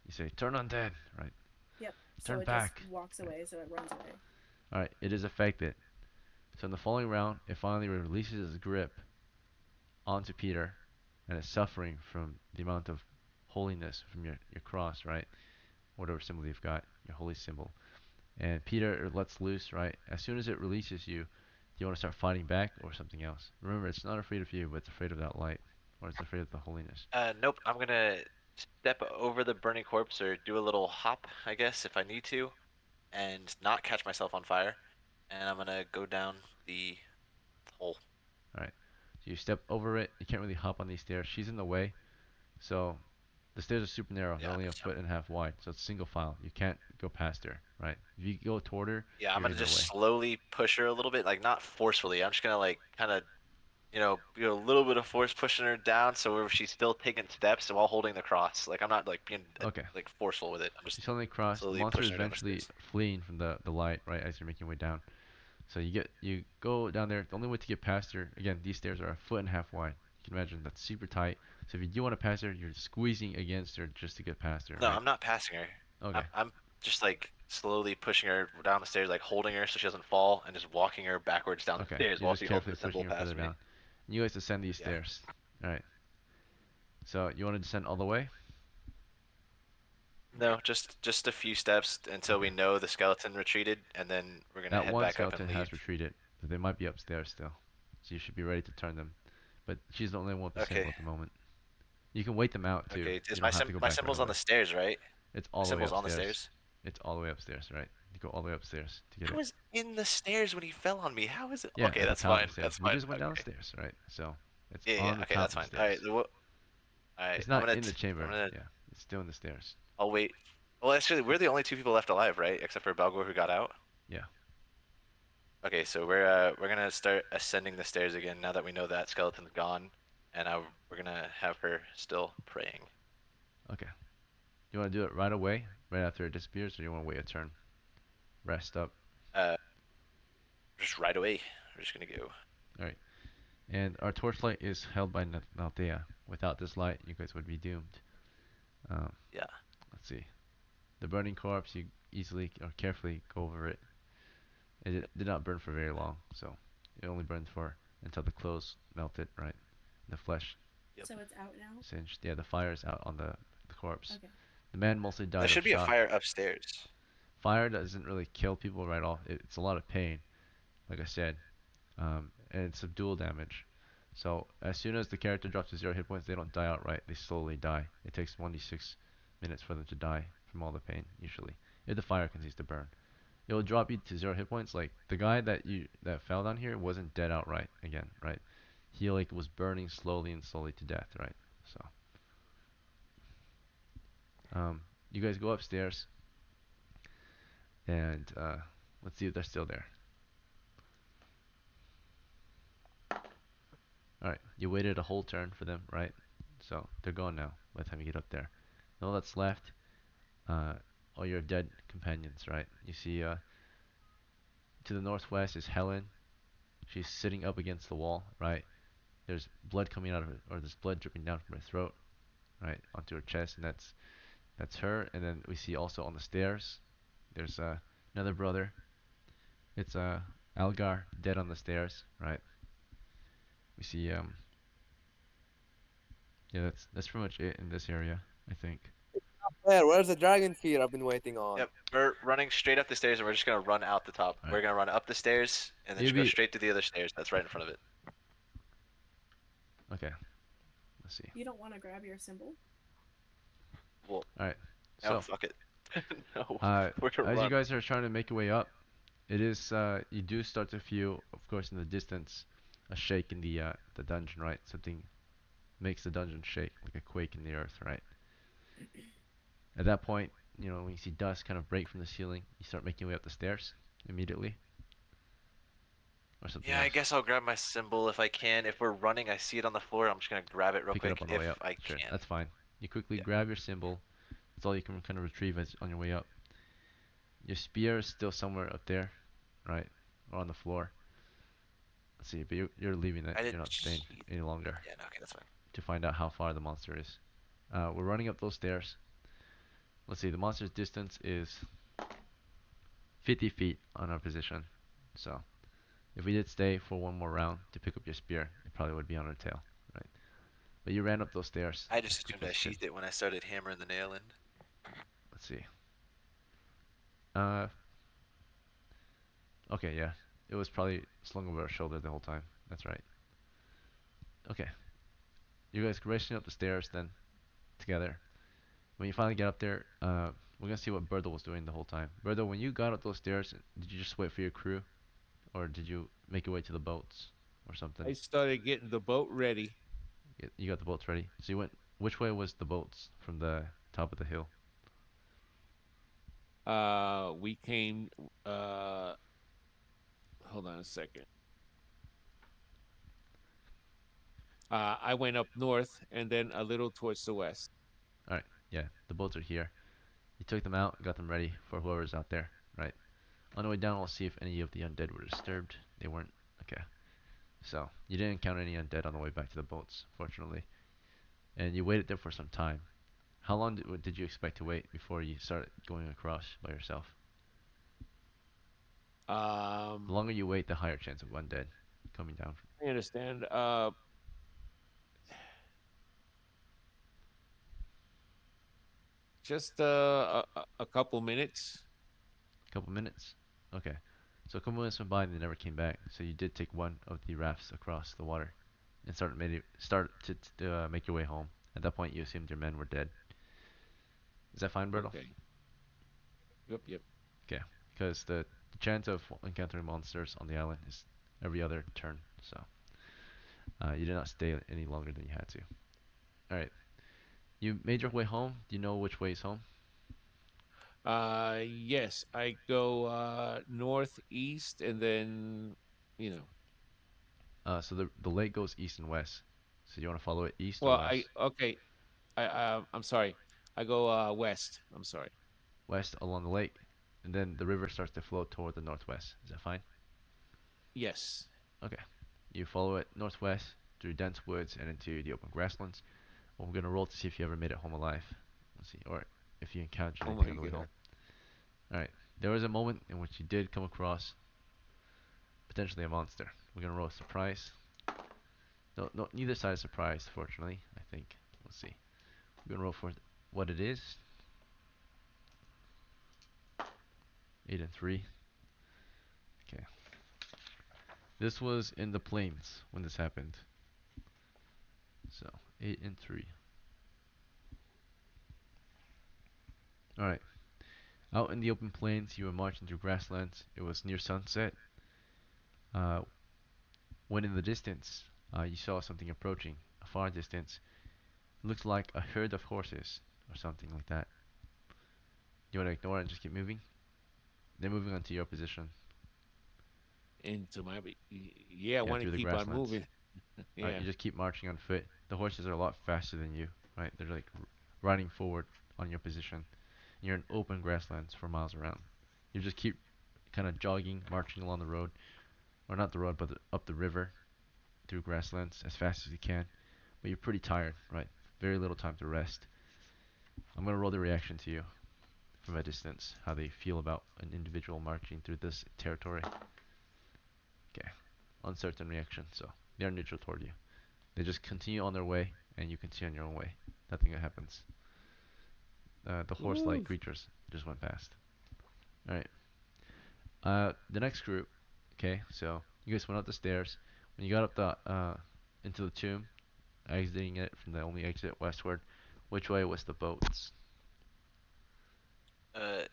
You say turn undead, right? Yep. So Turn it just back. walks away, so it runs away. Alright, it is affected. So in the following round, it finally releases its grip onto Peter and is suffering from the amount of holiness from your cross, right? Whatever symbol you've got, your holy symbol. And Peter lets loose, right? As soon as it releases you, do you want to start fighting back or something else? Remember, it's not afraid of you, but it's afraid of that light, or it's afraid of the holiness. Nope. I'm gonna step over the burning corpse or do a little hop, I guess, if I need to, and not catch myself on fire. And I'm gonna go down the hole. Alright. So you step over it. You can't really hop on these stairs. She's in the way. So the stairs are super narrow. They're Yeah, I'm only gonna a jump. foot and a half wide. So it's single file. You can't go past her, right? If you go toward her, Yeah, I'm you're gonna in her just way. slowly push her a little bit, like not forcefully. I'm just gonna like kind of, a little bit of force pushing her down, so where she's still taking steps while holding the cross. Like I'm not like being Okay. like forceful with it. I'm just You suddenly cross. The slowly monster is pushing her down the eventually stairs. fleeing from the light, right, as you're making your way down. So you go down there. The only way to get past her, again, these stairs are a foot and a half wide. You can imagine that's super tight. So if you do want to pass her, you're squeezing against her just to get past her, No, right? I'm not passing her. Okay. I'm just like slowly pushing her down the stairs, like holding her so she doesn't fall, and just walking her backwards down the Okay. stairs You're while just she holds carefully the symbol pushing her further past me. down. You guys descend these Yeah. stairs. All right. So you want to descend all the way? No, just a few steps until we Okay. know the skeleton retreated, and then we're gonna That head one back up and skeleton leave. has retreated, but they might be upstairs still. So you should be ready to turn them. But she's the only one with the symbol Okay. at the moment. You can wait them out too. Okay. You Is don't have to go my back right symbol's on away. the stairs, right? It's My all the way symbol's on the upstairs. stairs. It's all the way upstairs, right? You go all the way upstairs to get I it. was in the stairs when he fell on me. How is it? Yeah, Okay, at the that's top of fine. the stairs. That's We fine. just went Okay. downstairs, right? So it's Yeah, yeah. on the Okay, top that's of the fine. All right. stairs. All right. It's not in the I'm chamber. gonna. Yeah, it's still in the stairs. I'll wait. Well, actually, we're the only two people left alive, right? Except for Balgor who got out. Yeah. Okay, so we're gonna start ascending the stairs again now that we know that skeleton's gone, and we're gonna have her still praying. Okay. You want to do it right away, right after it disappears, or do you want to wait a turn? Rest up. Uh, just right away. We're just gonna go. All right. And our torchlight is held by Nalthea. Without this light, you guys would be doomed. Um, Yeah. let's see. The burning corpse, you easily or carefully go over it. It did not burn for very long, so it only burned for until the clothes melted, right? The flesh Yep. So it's out now? singed. Yeah, the fire is out on the corpse. Okay. The man mostly There died of should be a shock. fire upstairs. Fire doesn't really kill people right off. It's a lot of pain, like I said, and it's dual damage. So as soon as the character drops to 0 hit points, they don't die outright. They slowly die. It takes 1d6 minutes for them to die from all the pain, usually, if the fire continues to burn. It will drop you to 0 hit points. Like the guy that fell down here wasn't dead outright again, right? He like was burning slowly and slowly to death, right? So, you guys go upstairs and let's see if they're still there. All right, you waited a whole turn for them, right? So they're gone now by the time you get up there. And all that's left, all your dead companions, right? You see, to the northwest is Helen. She's sitting up against the wall, right? there's blood coming out of it, or there's blood dripping down from her throat, right, onto her chest, and that's her. And then we see also on the stairs, there's another brother. It's Algar dead on the stairs, right? We see yeah, that's pretty much it in this area, I think. Where's the dragon fear I've been waiting on? Yep, we're running straight up the stairs, and we're just gonna run out the top. All right. We're gonna run up the stairs, and then You'd just go be straight to the other stairs that's right in front of it. okay. Let's see. You don't want to grab your symbol? Well, All right. no, So, fuck it. No, we're gonna as you run. guys are trying to make your way up, it is you do start to feel, of course, in the distance, a shake in the dungeon, right? Something makes the dungeon shake, like a quake in the earth, right? At that point, when you see dust kind of break from the ceiling, you start making your way up the stairs immediately, or something Yeah, I else. guess I'll grab my symbol if I can. If we're running, I see it on the floor. I'm just gonna grab it real Pick it quick up on the if way up. I Sure, can. that's fine. You quickly Yeah. grab your symbol. That's all you can kind of retrieve as on your way up. Your spear is still somewhere up there, right, or on the floor. Let's see, but you're leaving it. I You're didn't not staying cheat. any longer Yeah, no, okay, that's fine. to find out how far the monster is. We're running up those stairs. Let's see, the monster's distance is 50 feet on our position. So if we did stay for one more round to pick up your spear, it probably would be on our tail, right? But you ran up those stairs I as just assumed quickly I as you could. sheathed it when I started hammering the nail in. Let's see. Uh, okay, yeah. It was probably slung over our shoulder the whole time. That's right. Okay. You guys racing up the stairs then together. When you finally get up there, we're gonna see what Birdo was doing the whole time. Birdo, when you got up those stairs, did you just wait for your crew, or did you make your way to the boats or something? I started getting the boat ready. You got the boats ready. So you went. Which way was the boats from the top of the hill? We came. Hold on a second. I went up north and then a little towards the west. All right. Yeah, the boats are here. You took them out, got them ready for whoever's out there. Right. On the way down, we'll see if any of the undead were disturbed. They weren't. Okay. So you didn't encounter any undead on the way back to the boats, fortunately. And you waited there for some time. How long did you expect to wait before you started going across by yourself? The longer you wait, the higher chance of undead coming down. I understand. Just a couple minutes. A couple minutes? Okay. So a couple minutes went by and they never came back. So you did take one of the rafts across the water and start to make your way home. At that point, you assumed your men were dead. Is that fine, Bertle? Okay. Yep, yep. Okay. Because the chance of encountering monsters on the island is every other turn. So you did not stay any longer than you had to. All right. You made your way home. Do you know which way is home? Yes, I go northeast and then, you know. So the lake goes east and west. So you want to follow it east or Well, I west? okay. I'm sorry. I go west. I'm sorry. West along the lake, and then the river starts to flow toward the northwest. Is that fine? Yes. Okay. You follow it northwest through dense woods and into the open grasslands. Well, we're gonna roll to see if you ever made it home alive. Let's see, or if you encountered Oh anything my on the way God. home. All right. There was a moment in which you did come across potentially a monster. We're gonna roll a surprise. No, neither side is surprised, fortunately. I think. Let's see. We're gonna roll for what it is. 8 and 3. Okay. This was in the plains when this happened. So 8 and 3. All right. Out in the open plains, you were marching through grasslands. It was near sunset. Uh, when in the distance, you saw something approaching, a far distance. It looked like a herd of horses or something like that. You want to ignore it and just keep moving? They're moving onto your position. Into my yeah, I Yeah, want to through the keep on grasslands. moving. Alright, Yeah. you just keep marching on foot. The horses are a lot faster than you, right? They're like riding forward on your position. You're in open grasslands for miles around. You just keep kind of jogging, marching along the road, or not the road, but up the river through grasslands as fast as you can, but you're pretty tired, right? Very little time to rest. I'm gonna roll the reaction to you from a distance, how they feel about an individual marching through this territory. Okay, uncertain reaction, so they're neutral toward you. They just continue on their way, and you continue on your own way. Nothing happens. The horse-like creatures just went past. All right. The next group. Okay, so you guys went up the stairs. When you got up the into the tomb, exiting it from the only exit westward, which way was the boats?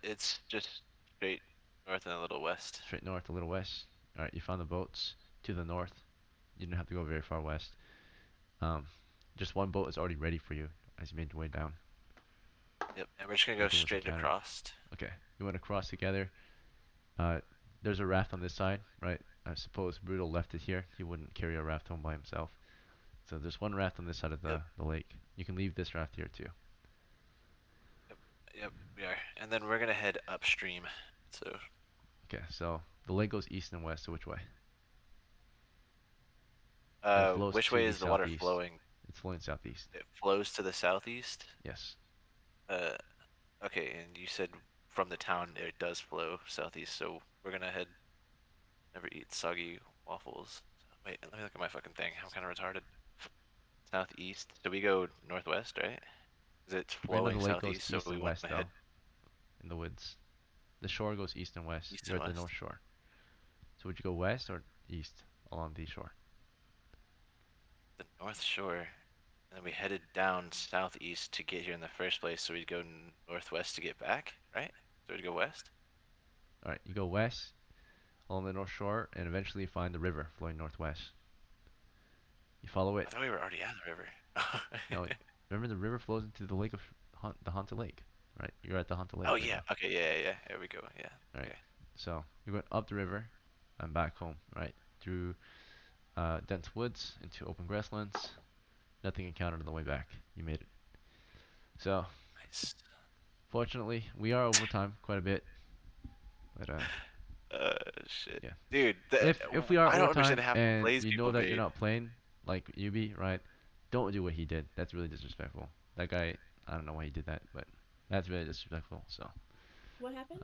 It's just straight north and a little west. Straight north, a little west. All right, you found the boats to the north. You didn't have to go very far west. Um, just one boat is already ready for you as you made your way down. Yep, and we're just gonna go Nothing was straight encountered. across. Okay, you went across together. There's a raft on this side, right? I suppose Brutal left it here. He wouldn't carry a raft home by himself. So there's one raft on this side of the lake. You can leave this raft here too. Yep, we are. And then we're gonna head upstream. So Okay, so the lake goes east and west. So which way? It flows which to way the is the water southeast. flowing? It's flowing southeast. It flows to the southeast? Yes. Okay, and you said from the town it does flow southeast, so we're gonna head. Never eat soggy waffles. Wait, let me look at my fucking thing. I'm kind of retarded. Southeast. So we go northwest, right? Is it Remember the flowing lake goes southeast? So east we and want west to though, head in the woods. The shore goes east and west. east You're and at the west. north shore. So would you go west or east along the shore? The North Shore. And then we headed down southeast to get here in the first place, so we'd go northwest to get back, right? So we'd go west. All right, you go west along the north shore and eventually find the river flowing northwest. You follow I it. thought we were already at the river. No, remember the river flows into the lake of the Haunted Lake, right? You're at the Haunted Lake Oh right yeah. now. Okay. Yeah. There we go. Yeah. All right. Okay. So you went up the river and back home, right? Through dense woods into open grasslands. Nothing encountered on the way back. You made it. So Nice. fortunately, we are over time quite a bit, but Shit. yeah. Dude, If we are I don't over understand time half the and plays you know people that you're made. not playing like Yubi, right? Don't do what he did. That's really disrespectful. That guy, I don't know why he did that, but that's really disrespectful. So What happened?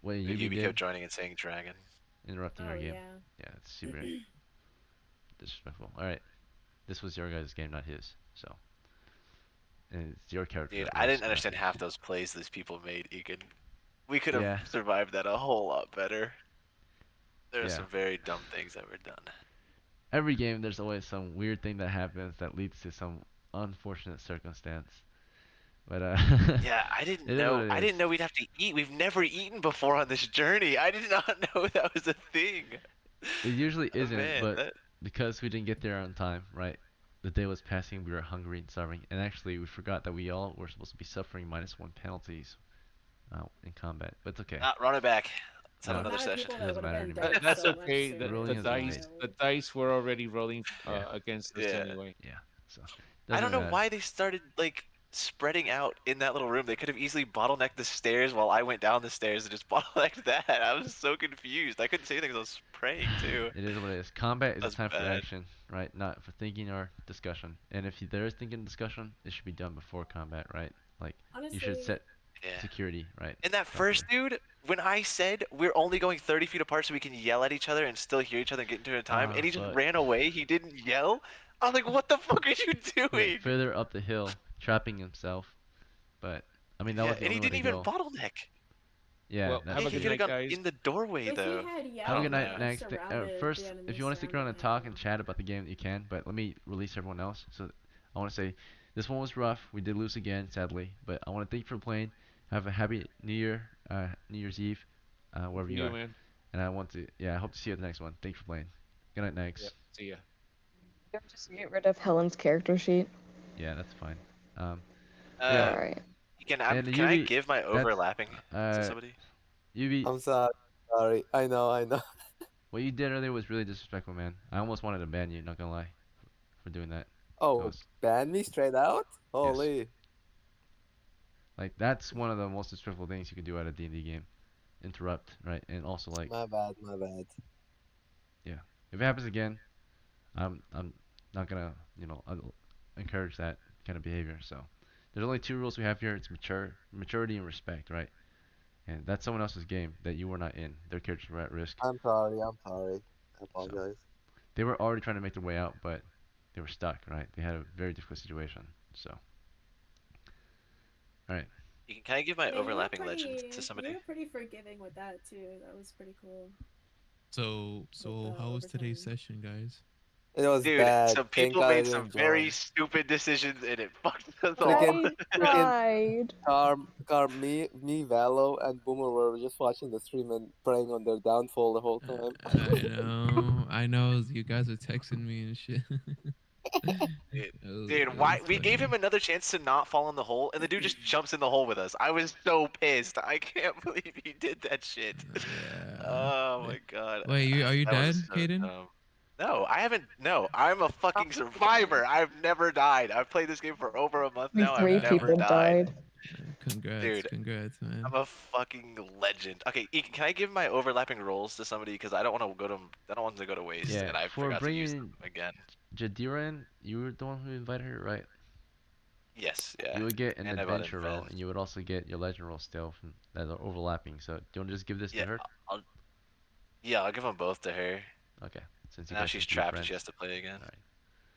what That Yubi Yubi did, kept joining and saying dragon. interrupting our Oh game. yeah. Yeah, it's super disrespectful. All right, this was your guys' game, not his. So, and it's your character Dude, that I was didn't understand graphic. half those plays these people made, Egan. We could have Yeah, survived that a whole lot better. There are yeah. some very dumb things that were done. Every game, there's always some weird thing that happens that leads to some unfortunate circumstance. But Yeah, I didn't it is what know. it I is. didn't know we'd have to eat. We've never eaten before on this journey. I did not know that was a thing. It usually Oh, isn't, man, but that because we didn't get there on time, right? The day was passing, we were hungry and starving, and actually we forgot that we all were supposed to be suffering -1 penalties in combat. But it's okay. run it back. Let's have No, The another amount of session. people it that doesn't would have matter been anymore. dead That's so much okay. The sooner. ruling The has been dice, made. the dice were already rolling Yeah, against us Yeah. anyway. yeah. So I don't doesn't know matter. why they started like spreading out in that little room. They could have easily bottlenecked the stairs while I went down the stairs and just bottlenecked that. I was so confused. I couldn't say anything 'cause I was praying too. It is what it is. Combat is a That's time for bad. action, right? Not for thinking or discussion. And if there is thinking and discussion, it should be done before combat, right? Like you should Honestly, set Yeah. security, right? And that first Properly. dude, when I said we're only going 30 feet apart so we can yell at each other and still hear each other and get into a time, and he just But ran away, he didn't yell. I was like, what the fuck are you he went doing? further up the hill, trapping himself. But I mean, that Yeah, was the and he only way didn't to even go. bottleneck. Yeah, Well, that's have He a true. good could have night, gone guys. in the doorway if he though. had Have a yelled good night. man. and Next, surrounded first, the if enemy you want to stick around and surrounding talk and him. chat about the game, you can. But let me release everyone else. So I want to say this one was rough. We did lose again, sadly. But I want to thank you for playing. Have a happy New Year, New Year's Eve, wherever Happy you New, are. man. And I want to, yeah, I hope to see you at the next one. Thanks for playing. Good night, Yeah. next. See ya. You ever just get rid of Helen's character sheet? Yeah, that's fine. Um, yeah, Uh, Alright. and can I Yubi, give my that's overlapping to somebody? Yubi. I'm sorry. Sorry. I know. What you did earlier was really disrespectful, man. I almost wanted to ban you. Not gonna lie, for doing that. That Oh, was ban me straight out? yes. Holy. Like that's one of the most disrespectful things you can do at a D&D game. Interrupt, right? And also like, My bad. yeah, if it happens again, I'm not gonna encourage that kind of behavior. So there's only two rules we have here. It's maturity and respect, right? And that's someone else's game that you were not in. Their characters were at risk. I'm sorry. I'm sorry. I So apologize. they were already trying to make their way out, but they were stuck, right? They had a very difficult situation. So, all right. Can I give my Yeah, overlapping legend to you somebody? were pretty forgiving with that too. That was pretty cool So with the how was today's overtime. session, guys? It was Dude, bad. some Thank people God I made some didn't very join. stupid decisions and it fucked us all. Freaking, I freaking tried. me, Valo, and Boomer were just watching the stream and praying on their downfall the whole time. I know. You guys are texting me and shit. Dude, It dude, why was we gave funny. him another chance to not fall in the hole, and the dude just jumps in the hole with us. I was so pissed. I can't believe he did that shit. Yeah. Oh my god, Wait, are you that was dead, so Caden? dumb. No, I haven't. No, I'm a fucking survivor. I've never died. I've played this game for over a month Like now. I've three never people died, died. Congrats, dude. congrats, man. I'm a fucking legend. Okay, Ekin, can I give my overlapping roles to somebody because I don't want to go to I don't want them to go to waste, Yeah, and I for forgot to use them bringing again. Jadira in, you were the one who invited her, right? Yes, yeah, You would get an and I bought adventure in roll, Ven. and you would also get your legend roll still from that are overlapping. So do you want to just give this to Yeah, her? I'll yeah, I'll give them both to her. Okay, since you Now guys she's seem to be trapped and she friends. has to play again. All right.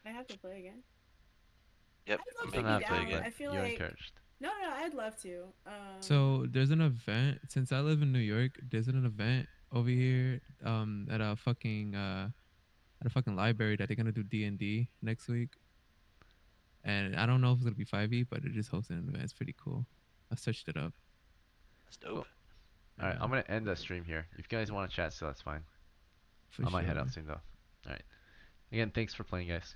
I have to play again. Yep, I'd You love don't to making be you have play to, down. again. but I feel you're like encouraged. no, I'd love to. So there's an event. Since I live in New York, there's an event over here at a fucking library that they're gonna do D&D next week. And I don't know if it's gonna be 5e, but they're just hosting an event. It's pretty cool. I searched it up. That's dope. Cool. All right, Yeah, I'm gonna end the stream here. If you guys want to chat, still that's fine. for I might head sure. out soon though. All right. Again, thanks for playing, guys.